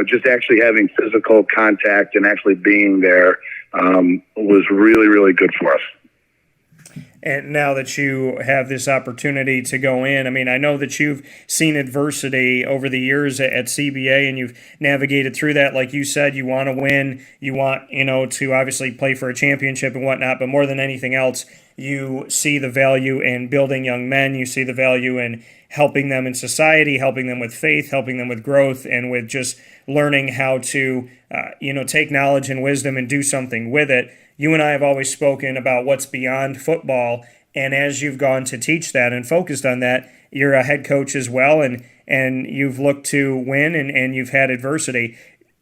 S12: just actually having physical contact and actually being there was really, really good for us.
S1: And now that you have this opportunity to go in, I know that you've seen adversity over the years at CBA and you've navigated through that. Like you said, you want to win, you want, to obviously play for a championship and whatnot, but more than anything else, you see the value in building young men, you see the value in helping them in society, helping them with faith, helping them with growth, and with just learning how to, take knowledge and wisdom and do something with it. You and I have always spoken about what's beyond football, and as you've gone to teach that and focused on that, you're a head coach as well, and you've looked to win and you've had adversity.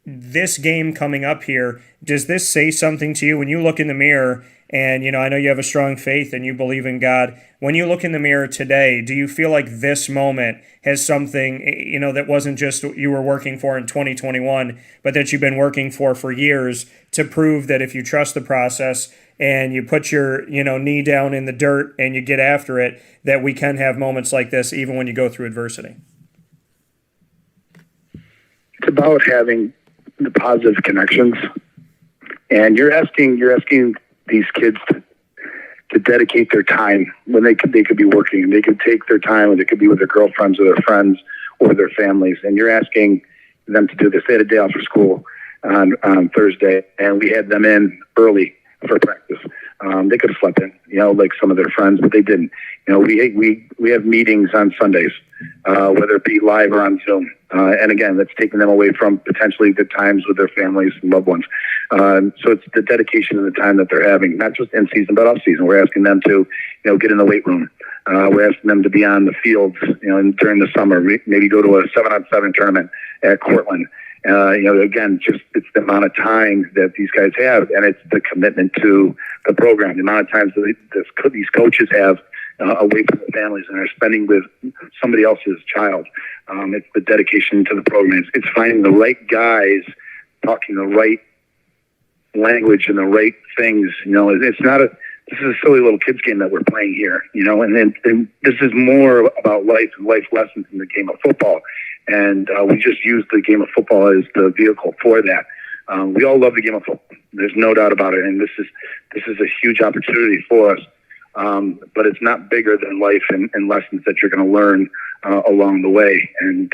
S1: This game coming up here, does this say something to you when you look in the mirror And, I know you have a strong faith and you believe in God. When you look in the mirror today, do you feel like this moment has something, that wasn't just you were working for in 2021, but that you've been working for years to prove that if you trust the process and you put your, knee down in the dirt and you get after it, that we can have moments like this even when you go through adversity?
S12: It's about having the positive connections, and you're asking these kids to dedicate their time when they could be working, and they could take their time, and they could be with their girlfriends or their friends or their families. And you're asking them to do this. They had a day off for school on Thursday, and we had them in early for practice. They could have slept in, like some of their friends, but they didn't. We have meetings on Sundays, whether it be live or on Zoom. And again, that's taking them away from potentially good times with their families and loved ones. So it's the dedication and the time that they're having, not just in season, but off season. We're asking them to, get in the weight room. We're asking them to be on the fields, during the summer, maybe go to a 7-on-7 tournament at Cortland. Again, just it's the amount of time that these guys have, and it's the commitment to the program, the amount of times that these coaches have away from the families and are spending with somebody else's child. It's the dedication to the program. It's finding the right guys, talking the right language and the right things. It's not this is a silly little kids game that we're playing here, and this is more about life and life lessons in the game of football. And we just use the game of football as the vehicle for that. We all love the game of football. There's no doubt about it. And this is a huge opportunity for us. But it's not bigger than life and lessons that you're going to learn along the way. And,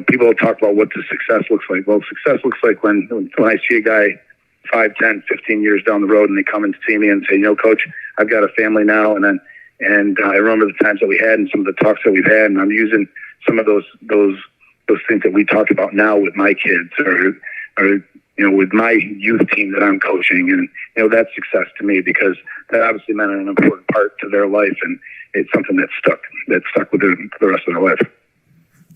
S12: people talk about what the success looks like. Well, success looks like when I see a guy 5, 10, 15 years down the road and they come and see me and say, Coach, I've got a family now. And I remember the times that we had and some of the talks that we've had, and I'm using some of those things that we talk about now with my kids or with my youth team that I'm coaching. And, that's success to me because that obviously meant an important part to their life. And it's something that stuck with them for the rest of their life.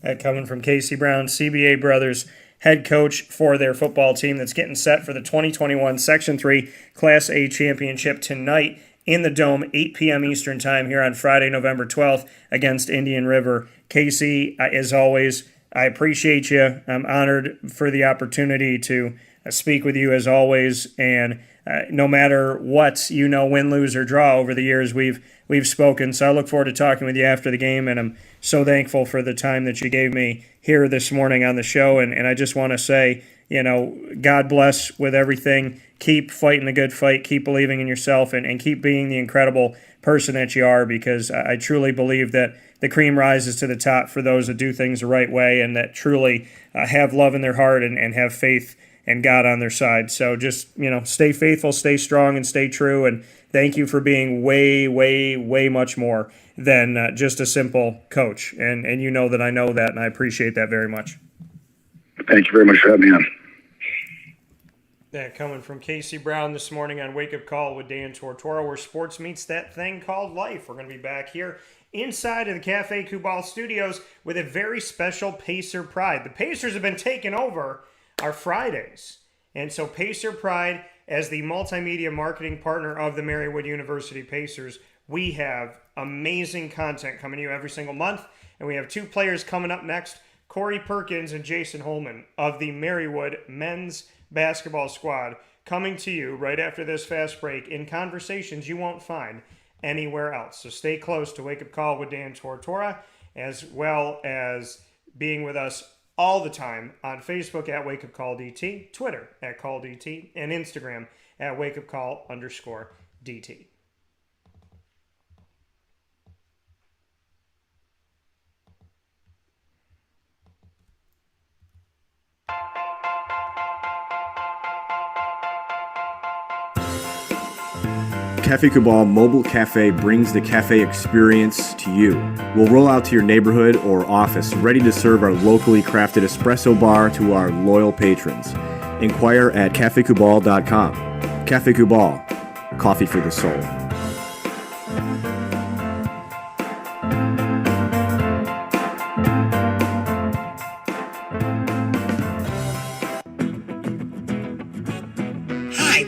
S1: That coming from Casey Brown, CBA Brothers head coach for their football team that's getting set for the 2021 Section 3 Class A Championship tonight in the Dome, 8 p.m. Eastern Time here on Friday, November 12th against Indian River. Casey, as always, I appreciate you. I'm honored for the opportunity to speak with you as always. And no matter what, win, lose, or draw over the years we've spoken. So I look forward to talking with you after the game, and I'm so thankful for the time that you gave me here this morning on the show. And I just want to say, God bless with everything. Keep fighting the good fight, keep believing in yourself, and keep being the incredible person that you are, because I truly believe that the cream rises to the top for those that do things the right way and that truly have love in their heart and have faith and God on their side. So just, stay faithful, stay strong, and stay true. And thank you for being way, way, way much more than just a simple coach. And that I know that, and I appreciate that very much.
S12: Thank you very much for having me on.
S1: That coming from Casey Brown this morning on Wake Up Call with Dan Tortora, where sports meets that thing called life. We're going to be back here inside of the Cafe Kubal studios with a very special Pacer Pride. The Pacers have been taking over our Fridays. And so Pacer Pride, as the multimedia marketing partner of the Marywood University Pacers, we have amazing content coming to you every single month. And we have two players coming up next, Corey Perkins and Jason Holman of the Marywood men's basketball squad, coming to you right after this fast break in conversations you won't find anywhere else. So stay close to Wake Up Call with Dan Tortora, as well as being with us all the time on Facebook at Wake Up Call DT, Twitter at Call DT, and Instagram at Wake Up Call _DT.
S5: Cafe Kubal Mobile Cafe brings the cafe experience to you. We'll roll out to your neighborhood or office, ready to serve our locally crafted espresso bar to our loyal patrons. Inquire at cafekubal.com. Cafe Kubal, coffee for the soul.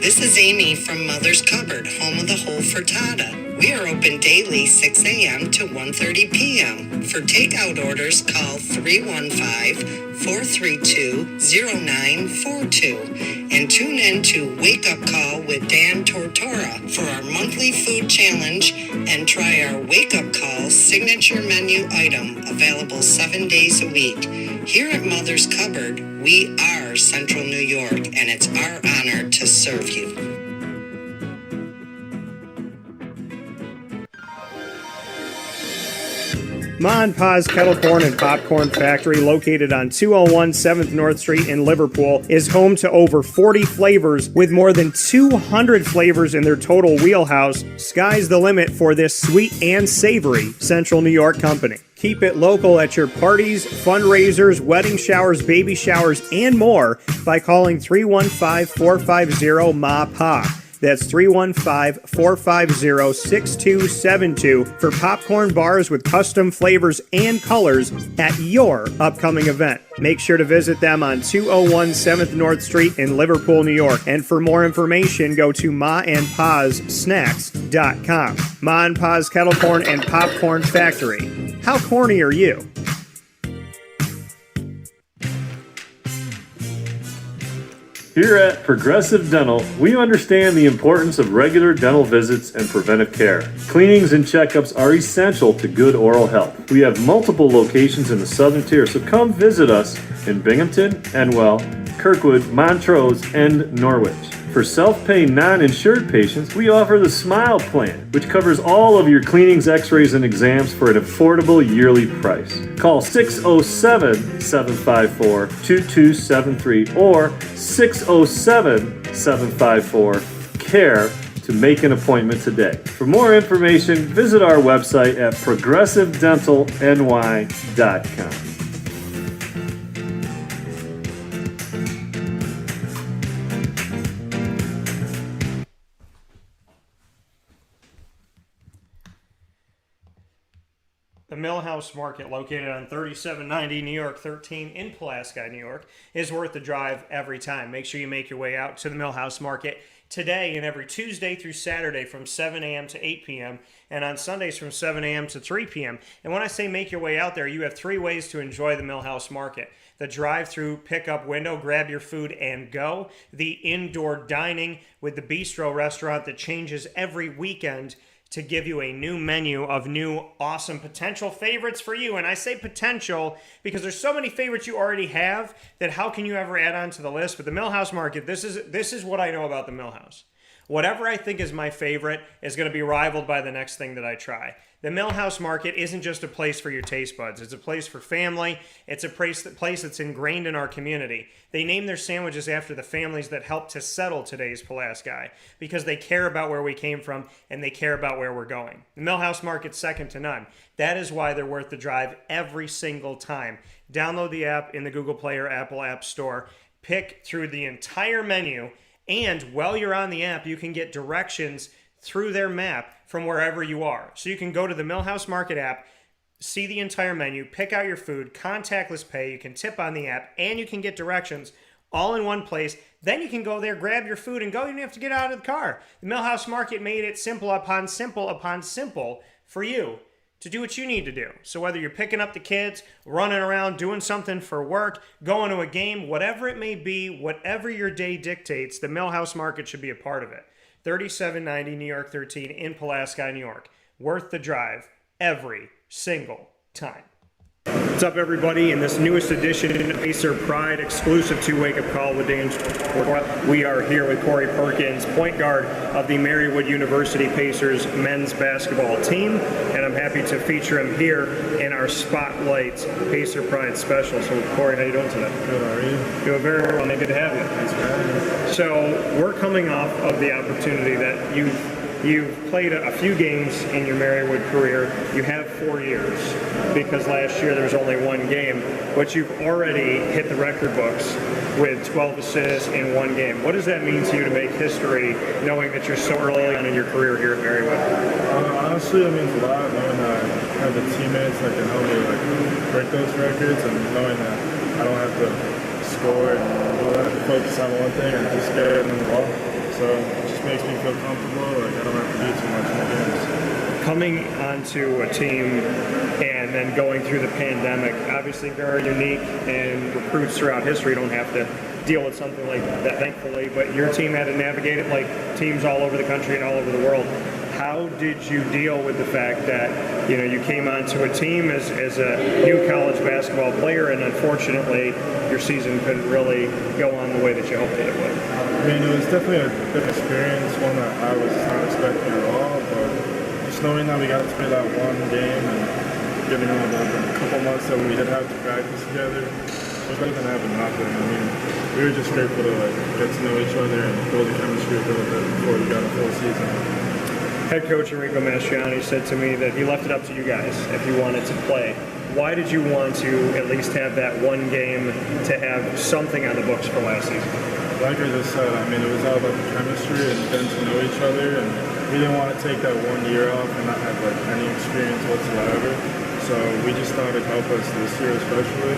S13: This is Amy from Mother's Cupboard, home of the whole frittata. We are open daily 6 a.m. to 1:30 p.m. For takeout orders, call 315-432-0942 and tune in to Wake Up Call with Dan Tortora for our monthly food challenge and try our Wake Up Call signature menu item available 7 days a week. Here at Mother's Cupboard, we are Central New York, and it's our honor to serve you.
S1: Ma and Pa's Kettle Corn and Popcorn Factory, located on 201 7th North Street in Liverpool, is home to over 40 flavors with more than 200 flavors in their total wheelhouse. Sky's the limit for this sweet and savory Central New York company. Keep it local at your parties, fundraisers, wedding showers, baby showers, and more by calling 315-450-MA-PA. That's 315-450-6272 for popcorn bars with custom flavors and colors at your upcoming event. Make sure to visit them on 201 7th North Street in Liverpool, New York. And for more information, go to maandpassnacks.com. Ma and Pa's Kettle Corn and Popcorn Factory. How corny are you?
S14: Here at Progressive Dental, we understand the importance of regular dental visits and preventive care. Cleanings and checkups are essential to good oral health. We have multiple locations in the Southern Tier, so come visit us in Binghamton, Enwell, Kirkwood, Montrose, and Norwich. For self-pay non-insured patients, we offer the Smile Plan, which covers all of your cleanings, x-rays, and exams for an affordable yearly price. Call 607-754-2273 or 607-754-CARE to make an appointment today. For more information, visit our website at progressivedentalny.com.
S1: The Millhouse Market, located on 3790 New York 13 in Pulaski, New York, is worth the drive every time. Make sure you make your way out to the Millhouse Market today and every Tuesday through Saturday from 7 a.m. to 8 p.m. and on Sundays from 7 a.m. to 3 p.m. And when I say make your way out there, you have 3 ways to enjoy the Millhouse Market. The drive-through pickup window, grab your food and go. The indoor dining with the bistro restaurant that changes every weekend to give you a new menu of new awesome potential favorites for you. And I say potential because there's so many favorites you already have that how can you ever add on to the list? But the Millhouse Market, this is what I know about the Millhouse. Whatever I think is my favorite is going to be rivaled by the next thing that I try. The Millhouse Market isn't just a place for your taste buds. It's a place for family. It's a place that's ingrained in our community. They name their sandwiches after the families that helped to settle today's Pulaski because they care about where we came from and they care about where we're going. The Millhouse Market's second to none. That is why they're worth the drive every single time. Download the app in the Google Play or Apple App Store. Pick through the entire menu. And while you're on the app, you can get directions through their map from wherever you are. So you can go to the Millhouse Market app, see the entire menu, pick out your food, contactless pay, you can tip on the app, and you can get directions all in one place. Then you can go there, grab your food, and go. You don't have to get out of the car. The Millhouse Market made it simple upon simple upon simple for you to do what you need to do. So whether you're picking up the kids, running around, doing something for work, going to a game, whatever it may be, whatever your day dictates, the Millhouse Market should be a part of it. 3790 New York 13 in Pulaski, New York. Worth the drive every single time. What's up, everybody? In this newest edition of Pacer Pride, exclusive to Wake Up Call with Dan Tortora, we are here with Corey Perkins, point guard of the Marywood University Pacers men's basketball team, and I'm happy to feature him here in our Spotlight Pacer Pride special. So, Corey, how you doing today?
S15: Good, how are you?
S1: Doing very well, man. Good to have you.
S15: Thanks for having me.
S1: So, we're coming off of the opportunity that you've played a few games in your Marywood career. You have 4 years because last year there was only 1 game, but you've already hit the record books with 12 assists in 1 game. What does that mean to you to make history, knowing that you're so early on in your career here at Marywood?
S15: Honestly, it means a lot knowing that I have the teammates that can help me break those records, and knowing that I don't have to score and focus on one thing and just get in the ball. So it just makes me feel comfortable. Like I don't have to do too much in the games.
S1: Coming onto a team and then going through the pandemic, obviously very unique, and recruits throughout history don't have to deal with something like that, thankfully, but your team had to navigate it like teams all over the country and all over the world. How did you deal with the fact that, you know, you came onto a team as a new college basketball player, and unfortunately your season couldn't really go on the way that you hoped that it would?
S15: I mean, it was definitely a good experience, one that I was not expecting at all, but just knowing that we got to play that one game and giving all the couple months that we did have to practice together, it was better than having nothing. I mean, we were just grateful to like get to know each other and build the chemistry a little bit before we got a full season.
S1: Head coach Enrico Mastroianni said to me that he left it up to you guys if you wanted to play. Why did you want to at least have that one game to have something on the books for last season?
S15: Like I just said, I mean, it was all about the chemistry and getting to know each other, and we didn't want to take that 1 year off and not have like any experience whatsoever. So we just thought it'd help us this year especially,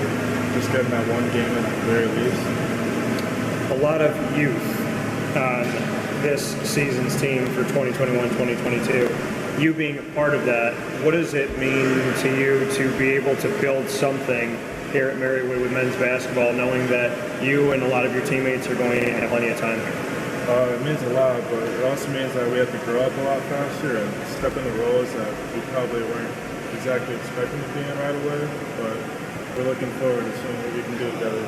S15: just getting that one game at the very least.
S1: A lot of youth on this season's team for 2021-2022. You being a part of that, what does it mean to you to be able to build something here at Marywood with men's basketball, knowing that you and a lot of your teammates are going to have plenty of time here?
S15: It means a lot, but it also means that we have to grow up a lot faster and step into roles that we probably weren't exactly expecting to be in right away, but we're looking forward to seeing what we can do together.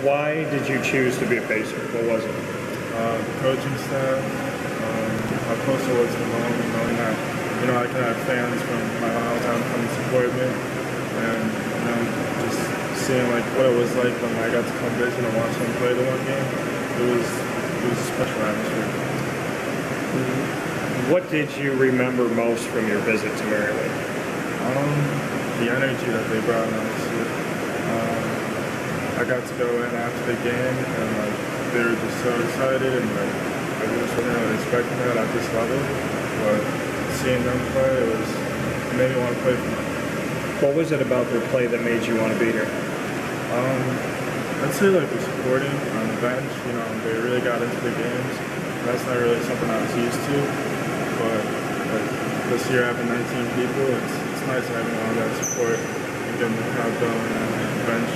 S1: Why did you choose to be a Pacer? What was it?
S15: The coaching staff, how close it was to home, knowing that, you know, I can have fans from my hometown come and support me, and, you know, just seeing like what it was like when I got to come visit and watch them play the one game. It was a special atmosphere.
S1: What did you remember most from your visit to Marywood?
S15: The energy that they brought, honestly. I got to go in after the game, and like they were just so excited, and like I just wasn't really expecting that at this level. But seeing them play, it made me want to play for them.
S1: What was it about their play that made you want to be here?
S15: I'd say like the supporting on the bench. You know, they really got into the games. That's not really something I was used to. But like this year, having 19 people, it's nice having all that support and getting the crowd going and the bench.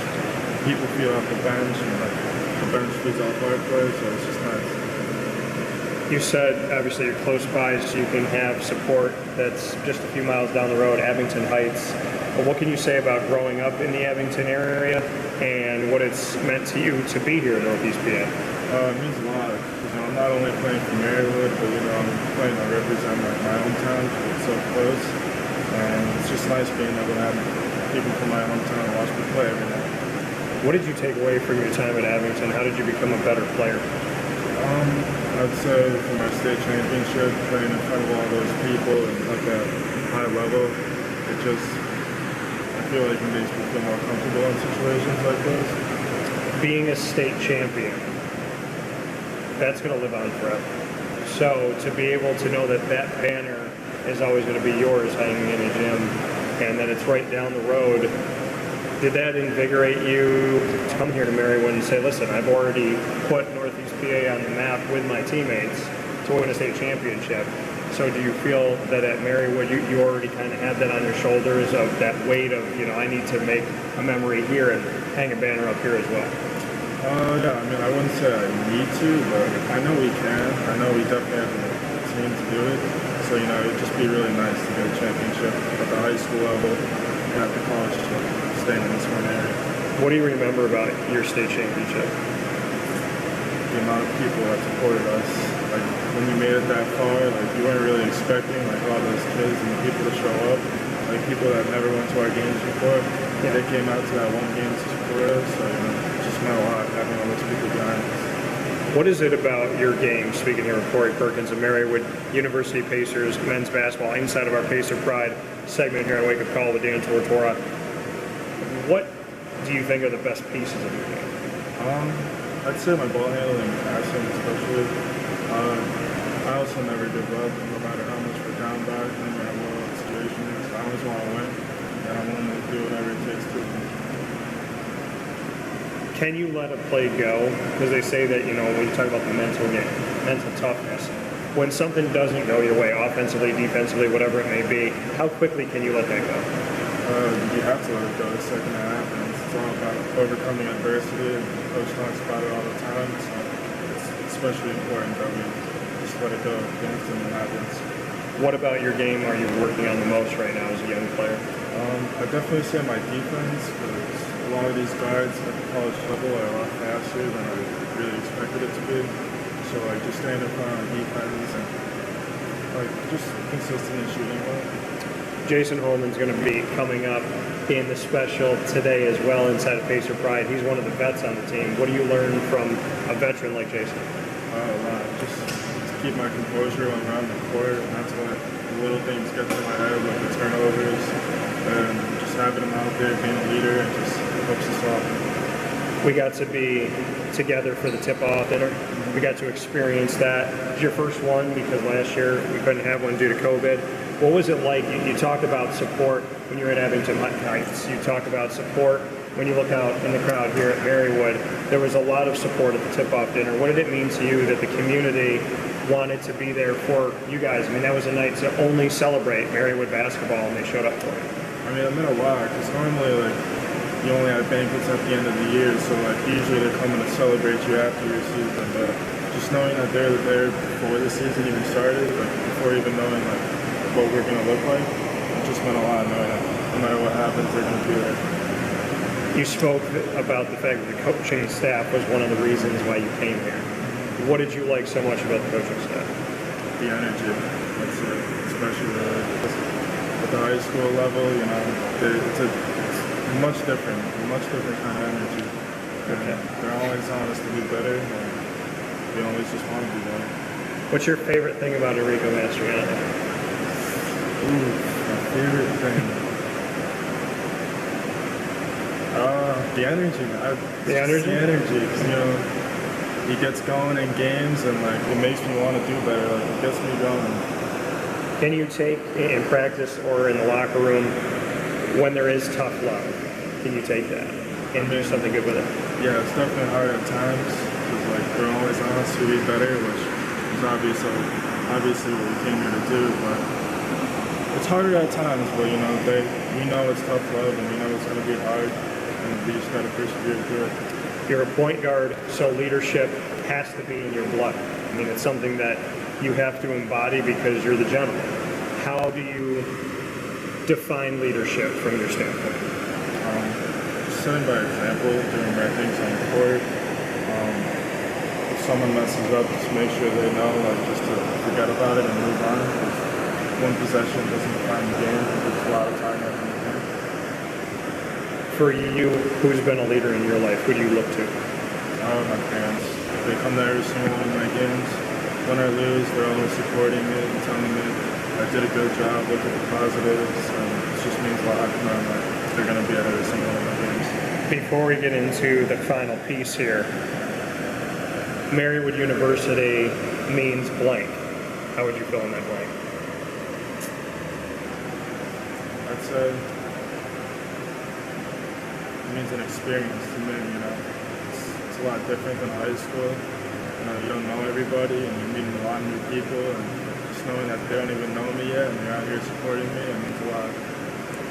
S15: People feel off the bench, and like the bench feeds off our play, so it's just nice.
S1: You said obviously you're close by, so you can have support that's just a few miles down the road, Abington Heights. But what can you say about growing up in the Abington area and what it's meant to you to be here in Northeast PA?
S15: It means a lot. You know, I'm not only playing for Marywood, but you know, I'm playing to represent my hometown because it's so close. And it's just nice being able to have people from my hometown watch me play every night.
S1: What did you take away from your time at Abington? How did you become a better player?
S15: I'd say for my state championship, playing in front of all those people and like a high level, it just, I feel like it makes me feel more comfortable in situations like this.
S1: Being a state champion, that's going to live on forever. So to be able to know that that banner is always going to be yours hanging in a gym, and that it's right down the road, did that invigorate you to come here to Marywood and say, listen, I've already put Northeast PA on the map with my teammates to win a state championship? So do you feel that at Marywood you already kind of had that on your shoulders of that weight of, you know, I need to make a memory here and hang a banner up here as well?
S15: Yeah, I mean, I wouldn't say I need to, but I know we can. I know we definitely have the team to do it. So, you know, it'd just be really nice to get a championship at the high school level and at the college level. Staying in this one area.
S1: What do you remember about your state championship?
S15: The amount of people that supported us. Like when we made it that far, like you weren't really expecting like all those kids and people to show up. Like people that never went to our games before. Yeah. They came out to that one game to support us. So you know, it just meant a lot having all those people behind us.
S1: What is it about your game, speaking here with Corey Perkins of Marywood University Pacers men's basketball, inside of our Pacer Pride segment here on Wake Up Call with Dan Tortora? What do you think are the best pieces of your game?
S15: I'd say my ball handling and passing especially. I also never give up, no matter how much we're down by, no matter what situation is. I always want to win, and I'm willing to do whatever it takes to win.
S1: Can you let a play go? Because they say that, you know, when you talk about the mental game, mental toughness, when something doesn't go your way, offensively, defensively, whatever it may be, how quickly can you let that go?
S15: You have to let it go the second it happens. It's all about overcoming adversity, and Coach talks about it all the time, so it's especially important that we just let it go the instant it happens.
S1: What about your game are you working on the most right now as a young player?
S15: I definitely say my defense, because a lot of these guards at the college level are a lot faster than I really expected it to be. So like just staying in front on defense and like just consistent in shooting well.
S1: Jason Holman's going to be coming up in the special today as well inside of Pacer Pride. He's one of the vets on the team. What do you learn from a veteran like Jason?
S15: A lot. Just keep my composure when we're on the court, and that's what little things get to my head, like the turnovers, and just having him out there being a leader, and just helps us all.
S1: We got to be together for the tip-off dinner. We got to experience that. It was your first one because last year we couldn't have one due to COVID. What was it like? You talked about support when you were at Abington Heights. You talk about support when you look out in the crowd here at Marywood. There was a lot of support at the tip-off dinner. What did it mean to you that the community wanted to be there for you guys? I mean, that was a night to only celebrate Marywood basketball, and they showed up for it.
S15: I mean, it meant a lot because normally, like, you only have banquets at the end of the year, so like usually they're coming to celebrate you after your season. But just knowing that they're there before the season even started, like before even knowing like what we're gonna look like, it just meant a lot knowing that no matter what happens, they're gonna be there.
S1: You spoke about the fact that the coaching staff was one of the reasons why you came here. What did you like so much about the coaching staff?
S15: The energy. That's it. Especially at the high school level, you know, it's much different kind of energy. Okay. They're always on us to be better, and we always just want to be better.
S1: What's your favorite thing about Enrico Mastriano?
S15: My favorite thing? The energy.
S1: The energy?
S15: The energy. You know, he gets going in games, and like it makes me want to do better. Like it gets me going.
S1: Can you take in practice or in the locker room when there is tough love? Can you take that and do something good with it?
S15: Yeah, it's definitely hard at times because like they're always on us to be better, which is obviously what we came here to do. But it's harder at times. But you know, we know it's tough love, and we know it's going to be hard, and we just got to persevere through it.
S1: You're a point guard, so leadership has to be in your blood. I mean, it's something that you have to embody because you're the gentleman. How do you define leadership from your standpoint?
S15: Setting by example, doing right things on the court. If someone messes up, just make sure they know, like, just to forget about it and move on. Because one possession doesn't define the game. There's a lot of time left in the game.
S1: For you, who's been a leader in your life? Who do you look to?
S15: My parents. They come to every single one of my games. Win or lose, they're always supporting me and telling me I did a good job, look at the positives, and it just means a lot to them that they're going to be at every single one of my games.
S1: Before we get into the final piece here, Marywood University means blank. How would you fill in that blank?
S15: I'd say it means an experience to me, you know. It's a lot different than high school. You know, you don't know everybody, and you're meeting a lot of new people, and just knowing that they don't even know me yet, and they're out here supporting me, it means a lot.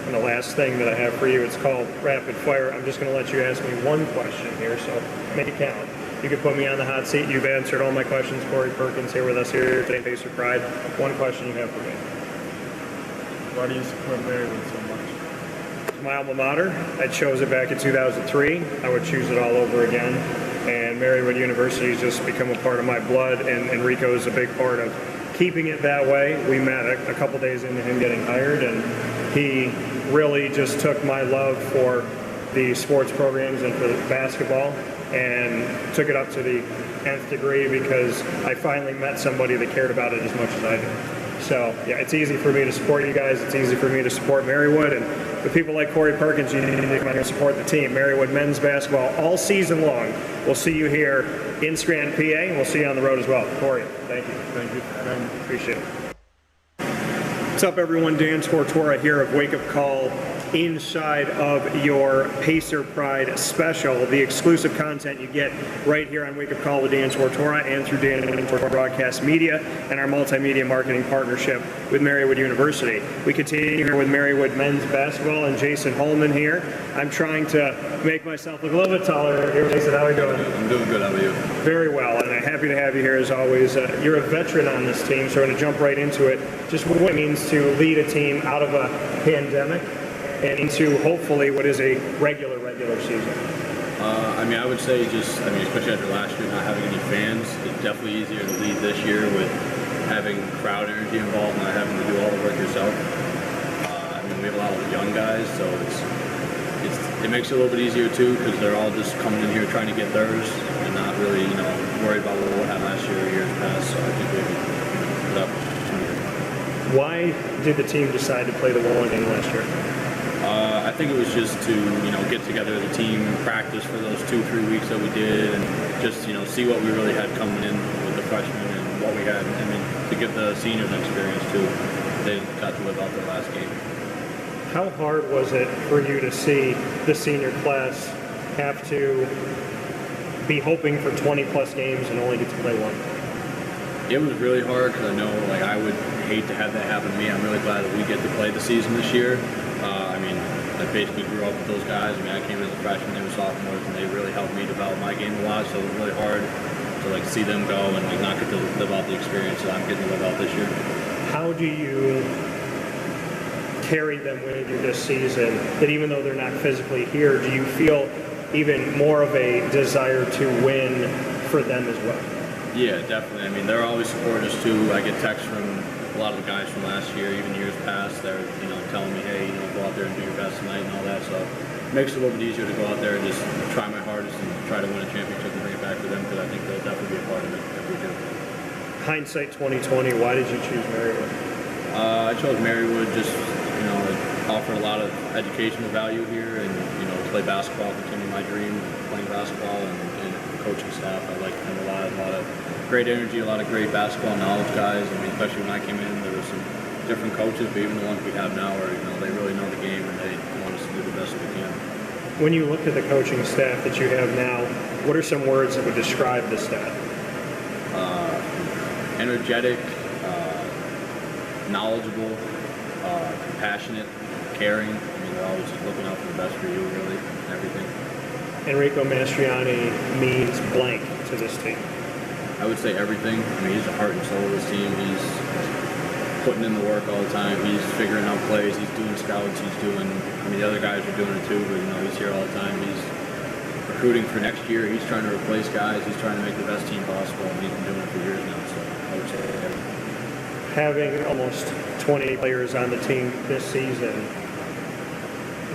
S1: And the last thing that I have for you, it's called rapid fire. I'm just going to let you ask me one question here, so make it count. You can put me on the hot seat. You've answered all my questions. Corey Perkins here with us here today, Pacer Pride. One question you have for me.
S15: Why do you support Marywood so much?
S1: It's my alma mater. I chose it back in 2003. I would choose it all over again. And Marywood University has just become a part of my blood, and Enrico is a big part of keeping it that way. We met a couple days into him getting hired, and he really just took my love for the sports programs and for basketball and took it up to the nth degree because I finally met somebody that cared about it as much as I do. So, yeah, it's easy for me to support you guys. It's easy for me to support Marywood. And with people like Corey Perkins, you need to come out here and support the team. Marywood men's basketball all season long. We'll see you here in Scranton, PA, and we'll see you on the road as well. Corey, thank you.
S15: Thank you.
S1: Appreciate it. What's up, everyone? Dan Tortora here of Wake Up Call inside of your Pacer Pride special, the exclusive content you get right here on Wake Up Call with Dan Tortora and through Dan Tortora Broadcast Media and our multimedia marketing partnership with Marywood University. We continue here with Marywood men's basketball and Jason Holman here. I'm trying to make myself look a little bit taller here. Jason, how are you doing?
S16: I'm doing good. How are you?
S1: Very well, and I'm happy to have you here as always. You're a veteran on this team, so we're going to jump right into it. Just what it means to lead a team out of a pandemic and into hopefully what is a regular season.
S16: I would say especially after last year not having any fans, it's definitely easier to lead this year with having crowd energy involved, not having to do all the work yourself. We have a lot of young guys, so it makes it a little bit easier too, because they're all just coming in here trying to get theirs and not really, worried about what happened last year or years past. So I think we have a good opportunity.
S1: Why did the team decide to play the one game last year?
S16: I think it was just to, get together as a team and practice for those 2-3 weeks that we did, and just, see what we really had coming in with the freshmen and what we had. To give the seniors an experience too. They got to live out their last game.
S1: How hard was it for you to see the senior class have to be hoping for 20-plus games and only get to play one?
S16: It was really hard because I know, I would hate to have that happen to me. I'm really glad that we get to play the season this year. I basically grew up with those guys. I came in as a freshman, they were sophomores, and they really helped me develop my game a lot. So it was really hard to see them go and not get to live out the experience that I'm getting to live out this year.
S1: How do you carry them with you this season, that even though they're not physically here, do you feel even more of a desire to win for them as well?
S16: Yeah, definitely. They're always supporters too. I get texts from a lot of the guys from last year, even years past. They're telling me, hey, go out there and do your best tonight and all that. So it makes it a little bit easier to go out there and just try my hardest and try to win a championship and bring it back to them, because I think they'll definitely be a part of it if we do.
S1: Hindsight 2020, why did you choose Marywood?
S16: I chose Marywood just, it offered a lot of educational value here, and play basketball, continue my dream of playing basketball, and coaching staff. I like them a lot of great energy, a lot of great basketball knowledge guys. Especially when I came in, there were some different coaches, but even the ones we have now are, they really know the game and they want us to do the best that we can.
S1: When you look at the coaching staff that you have now, what are some words that would describe the staff?
S16: Energetic, knowledgeable, compassionate, caring. They're always just looking out for the best for you, really, and everything.
S1: Enrico Mastriani means blank to this team.
S16: I would say everything. He's the heart and soul of this team. He's putting in the work all the time. He's figuring out plays. He's doing scouts. He's doing, the other guys are doing it too, but, he's here all the time. He's recruiting for next year. He's trying to replace guys. He's trying to make the best team possible, and he's been doing it for years now, so I would say everything.
S1: Having almost 20 players on the team this season,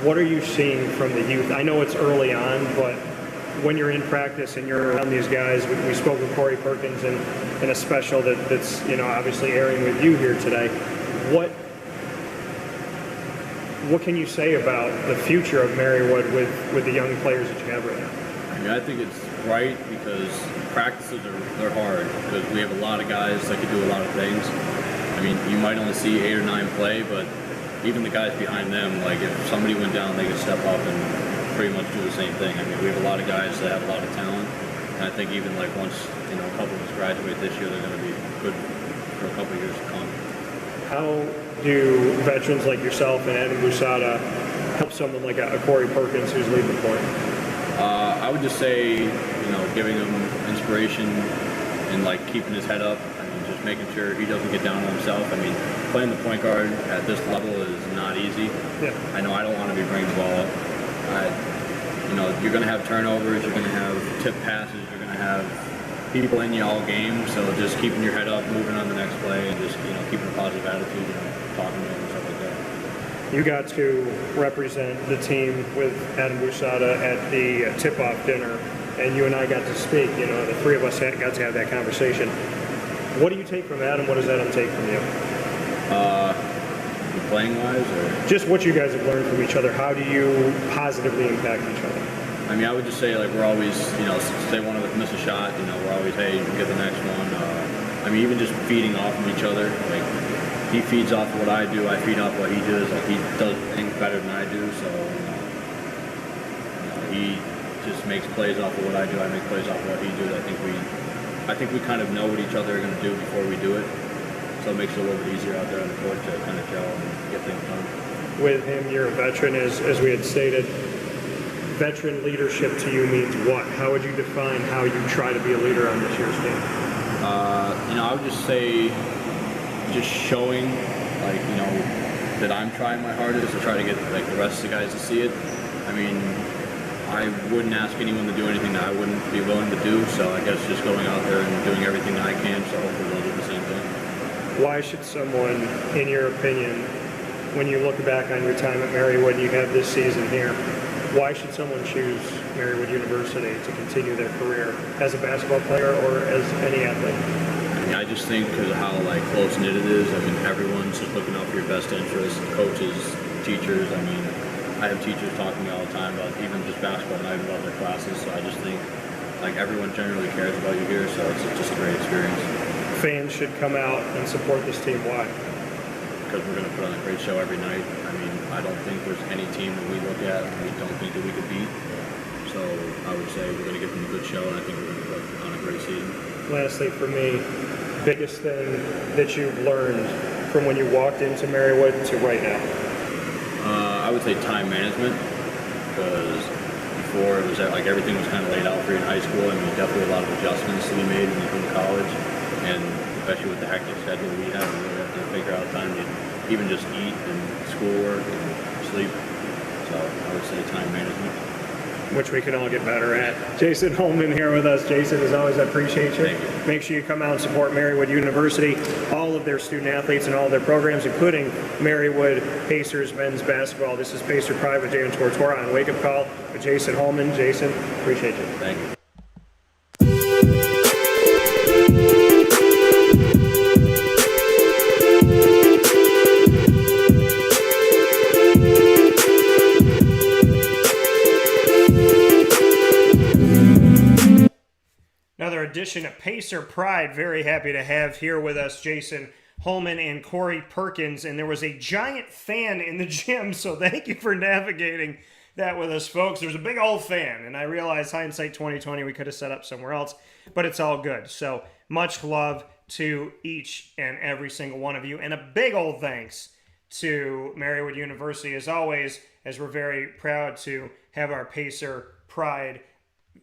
S1: what are you seeing from the youth? I know it's early on, but when you're in practice and you're around these guys, we spoke with Corey Perkins in a special that's obviously airing with you here today. What can you say about the future of Marywood with the young players that you have right now?
S16: I think it's bright because practices they're hard, because we have a lot of guys that can do a lot of things. You might only see 8 or 9 play, but even the guys behind them, if somebody went down, they could step up and pretty much do the same thing. We have a lot of guys that have a lot of talent, and I think even once a couple of us graduate this year, they're going to be good for a couple of years to come.
S1: How do veterans like yourself and Adam Busada help someone like a Corey Perkins who's leading the point?
S16: I would just say, giving him inspiration and keeping his head up. Just making sure he doesn't get down on himself. Playing the point guard at this level is not easy.
S1: Yeah.
S16: I know I don't want to be bringing the ball up. You're going to have turnovers, you're going to have tip passes, you're going to have people in you all game. So just keeping your head up, moving on the next play, and just keeping a positive attitude, talking to them and stuff like that.
S1: You got to represent the team with Adam Busada at the tip-off dinner, and you and I got to speak. The three of us got to have that conversation. What do you take from Adam? What does Adam take from you?
S16: Playing wise, or
S1: just what you guys have learned from each other? How do you positively impact each other?
S16: I would just say we're always, say one of us miss a shot, we're always, hey, you can get the next one. Even just feeding off of each other. he feeds off of what I do. I feed off what he does. Like, he does things better than I do. So he just makes plays off of what I do. I make plays off of what he does. I think we kind of know what each other are going to do before we do it. So it makes it a little bit easier out there on the court to kind of gel and get things done.
S17: With him, you're a veteran, as we had stated. Veteran leadership to you means what? How would you define how you try to be a leader on this year's team?
S16: I would just say, just showing, that I'm trying my hardest to try to get the rest of the guys to see it. I mean, I wouldn't ask anyone to do anything that I wouldn't be willing to do. So I guess just going out there and doing everything that I can. So hopefully they'll do the same thing.
S17: Why should someone, in your opinion, when you look back on your time at Marywood, you have this season here, why should someone choose Marywood University to continue their career as a basketball player or as any athlete?
S16: I mean, I just think because of how close-knit it is, I mean, everyone's just looking out for your best interests, coaches, teachers. I mean, I have teachers talking to me all the time about even just basketball, not even about their classes. So I just think everyone generally cares about you here, so it's just a great experience.
S17: Fans should come out and support this team. Why?
S16: Because we're going to put on a great show every night. I mean, I don't think there's any team that we look at and we don't think that we could beat. So I would say we're going to give them a good show, and I think we're going to put on a great season.
S17: Lastly, for me, biggest thing that you've learned from when you walked into Marywood to right now?
S16: I would say time management, because before it was everything was kind of laid out for you in high school. I mean, definitely a lot of adjustments to be made when you come to college, and especially with the hectic schedule we have, we really have to figure out time to even just eat and schoolwork and sleep. So I would say time management.
S17: Which we can all get better at. Jason Holman here with us. Jason, as always, I appreciate you.
S16: Thank you.
S17: Make sure you come out and support Marywood University, all of their student athletes and all of their programs, including Marywood Pacers men's basketball. This is Pacer Pride with Dan Tortora on Wake Up Call with Jason Holman. Jason, appreciate you.
S16: Thank you.
S1: Another edition of Pacer Pride. Very happy to have here with us Jason Holman and Corey Perkins. And there was a giant fan in the gym, so thank you for navigating that with us, folks. There's a big old fan, and I realize hindsight 2020, we could have set up somewhere else, but it's all good. So much love to each and every single one of you, and a big old thanks to Marywood University, as always, as we're very proud to have our Pacer Pride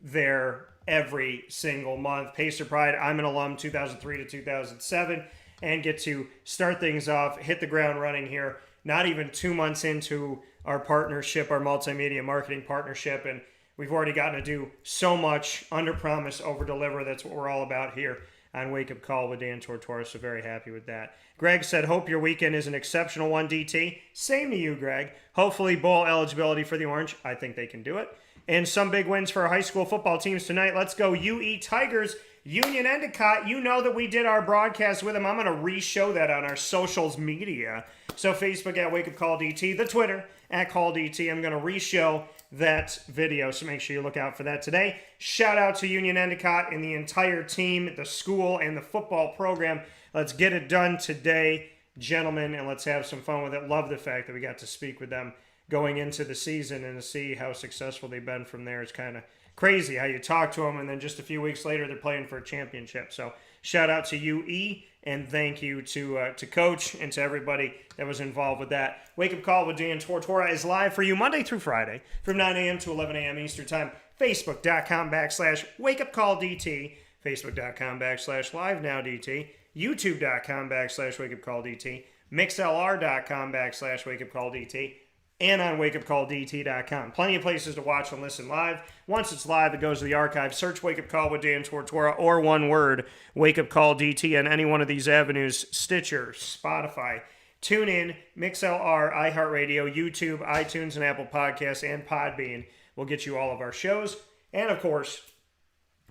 S1: there every single month. Pacer Pride, I'm an alum 2003 to 2007 and get to start things off, hit the ground running here, not even 2 months into our partnership, our multimedia marketing partnership, and we've already gotten to do so much, under promise, over deliver. That's what we're all about here on Wake Up Call with Dan Tortora, so very happy with that. Greg said, hope your weekend is an exceptional one, DT. Same to you, Greg. Hopefully bowl eligibility for the Orange. I think they can do it. And some big wins for our high school football teams tonight. Let's go UE Tigers, Union Endicott. You know that we did our broadcast with them. I'm going to re-show that on our socials media. So Facebook at Wake Up Call DT, the Twitter at Call DT. I'm going to re-show that video, so make sure you look out for that today. Shout out to Union Endicott and the entire team, the school, and the football program. Let's get it done today, gentlemen, and let's have some fun with it. Love the fact that we got to speak with them going into the season and to see how successful they've been from there. It's kind of crazy how you talk to them and then just a few weeks later they're playing for a championship. So shout out to UE and thank you to Coach and to everybody that was involved with that. Wake Up Call with Dan Tortora is live for you Monday through Friday from 9 a.m. to 11 a.m. Eastern Time. Facebook.com/WakeUpCallDT, Facebook.com/LiveNowDT, YouTube.com/WakeUpCallDT, MixLR.com/WakeUpCallDT, and on wakeupcalldt.com. Plenty of places to watch and listen live. Once it's live, it goes to the archive. Search Wake Up Call with Dan Tortora, or one word, Wake Up Call DT, on any one of these avenues: Stitcher, Spotify, TuneIn, MixLR, iHeartRadio, YouTube, iTunes, and Apple Podcasts, and Podbean will get you all of our shows. And, of course,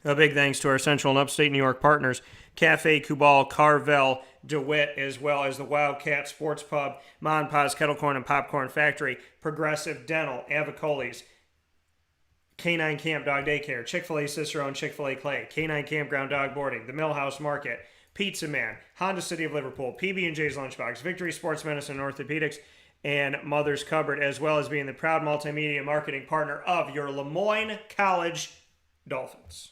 S1: a big thanks to our Central and Upstate New York partners, Cafe Kubal, Carvel DeWitt, as well as the Wildcat Sports Pub, Mon Pa's Kettle Corn and Popcorn Factory, Progressive Dental, Avicoli's, K9 Camp Dog Daycare, Chick-fil-A Cicero and Chick-fil-A Clay, K9 Kampground Dog Boarding, the Millhouse Market, Pizza Man, Honda City of Liverpool, PB&J's Lunchbox, Victory Sports Medicine and Orthopedics, and Mother's Cupboard, as well as being the proud multimedia marketing partner of your Lemoyne College Dolphins.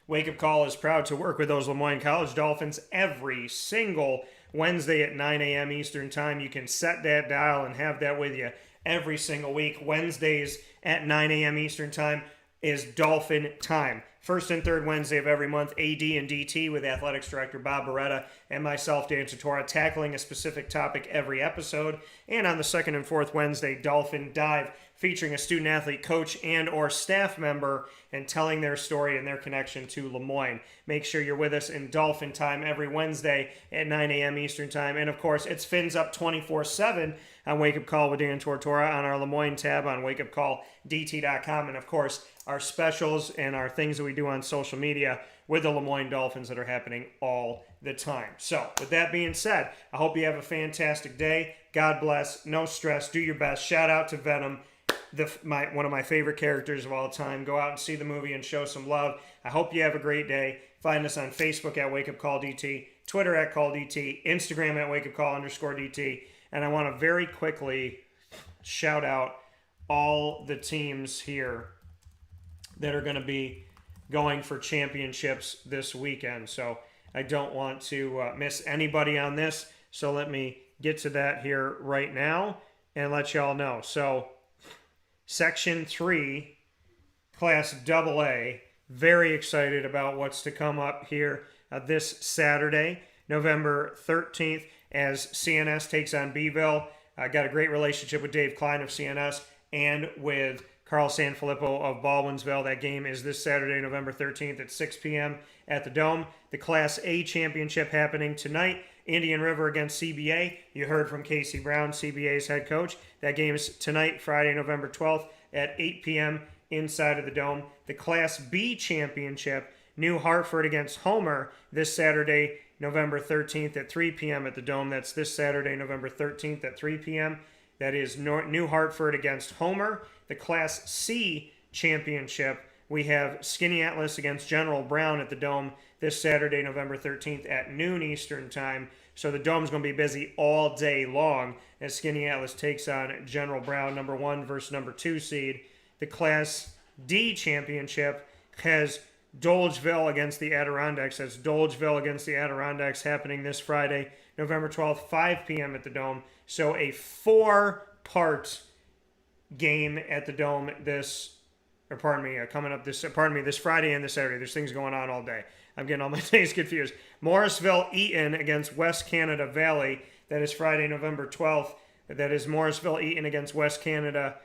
S1: Wake Up Call is proud to work with those Lemoyne College Dolphins every single Wednesday at 9 a.m. Eastern Time. You can set that dial and have that with you every single week. Wednesdays at 9 a.m. Eastern Time is Dolphin Time. First and third Wednesday of every month, AD and DT with Athletics Director Bob Beretta and myself, Dan Tortora, tackling a specific topic every episode. And on the second and fourth Wednesday, Dolphin Dive, featuring a student-athlete, coach, and or staff member and telling their story and their connection to Lemoyne. Make sure you're with us in Dolphin Time every Wednesday at 9 a.m. Eastern Time. And, of course, it's Fins Up 24/7 on Wake Up Call with Dan Tortora on our Lemoyne tab on wakeupcalldt.com. And, of course, our specials and our things that we do on social media with the Lemoyne Dolphins that are happening all the time. So, with that being said, I hope you have a fantastic day. God bless. No stress. Do your best. Shout out to Venom, one of my favorite characters of all time. Go out and see the movie and show some love. I hope you have a great day. Find us on Facebook at Wake Up Call DT, Twitter at Call DT, Instagram at Wake Up Call _DT. And I want to very quickly shout out all the teams here that are going to be going for championships this weekend. So I don't want to miss anybody on this. So let me get to that here right now and let y'all know. So Section 3, Class AA, very excited about what's to come up here this Saturday, November 13th, as CNS takes on Beeville. I got a great relationship with Dave Klein of CNS and with Carl Sanfilippo of Baldwinsville. That game is this Saturday, November 13th at 6 p.m. at the Dome. The Class A championship happening tonight. Indian River against CBA. You heard from Casey Brown, CBA's head coach. That game is tonight, Friday, November 12th at 8 p.m. inside of the Dome. The Class B championship, New Hartford against Homer, this Saturday, November 13th at 3 p.m. at the Dome. That's this Saturday, November 13th at 3 p.m. That is New Hartford against Homer. The Class C championship, we have Skinny Atlas against General Brown at the Dome this Saturday, November 13th at noon Eastern Time. So the Dome's going to be busy all day long as Skinny Atlas takes on General Brown, number 1 versus number 2 seed. The Class D championship has Dolgeville against the Adirondacks. That's Dolgeville against the Adirondacks happening this Friday, November 12th, 5 p.m. at the Dome. So a 4-part game at the Dome this Friday and this Saturday. There's things going on all day. I'm getting all my days confused. Morrisville Eaton against West Canada Valley. That is Friday, November 12th. That is Morrisville Eaton against West Canada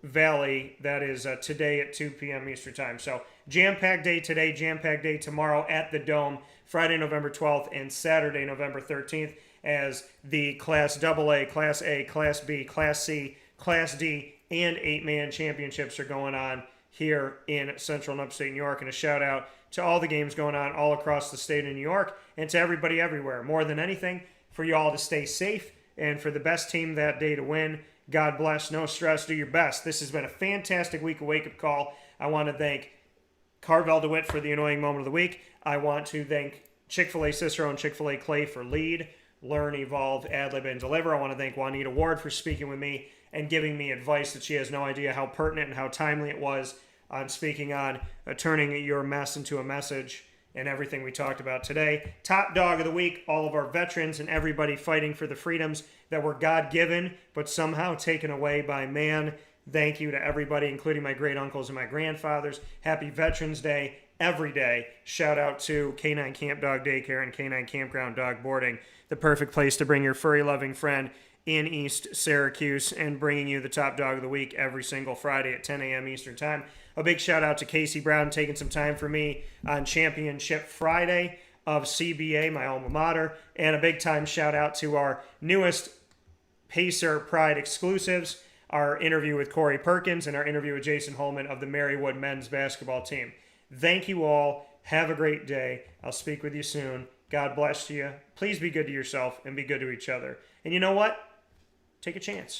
S1: Valley. That is today at 2 p.m. Eastern Time. So jam-packed day today, jam-packed day tomorrow at the Dome. Friday, November 12th and Saturday, November 13th as the Class AA, Class A, Class B, Class C, Class D, and 8-man championships are going on here in Central and Upstate New York. And a shout out to all the games going on all across the state of New York and to everybody everywhere. More than anything, for you all to stay safe and for the best team that day to win. God bless, no stress, do your best. This has been a fantastic week of Wake Up Call. I want to thank Carvel DeWitt for the annoying moment of the week. I want to thank Chick-fil-A Cicero and Chick-fil-A Clay for lead, learn, evolve, ad-lib, and deliver. I want to thank Juanita Ward for speaking with me and giving me advice that she has no idea how pertinent and how timely it was on speaking on turning your mess into a message and everything we talked about today. Top dog of the week, all of our veterans and everybody fighting for the freedoms that were God-given but somehow taken away by man. Thank you to everybody, including my great uncles and my grandfathers. Happy Veterans Day every day. Shout out to K9 Camp Dog Daycare and K9 Kampground Dog Boarding, the perfect place to bring your furry-loving friend in East Syracuse and bringing you the top dog of the week every single Friday at 10 a.m. Eastern Time. A big shout out to Casey Brown taking some time for me on Championship Friday of CBA, my alma mater. And a big time shout out to our newest Pacer Pride exclusives, our interview with Corey Perkins and our interview with Jason Holman of the Marywood men's basketball team. Thank you all. Have a great day. I'll speak with you soon. God bless you. Please be good to yourself and be good to each other. And you know what? Take a chance.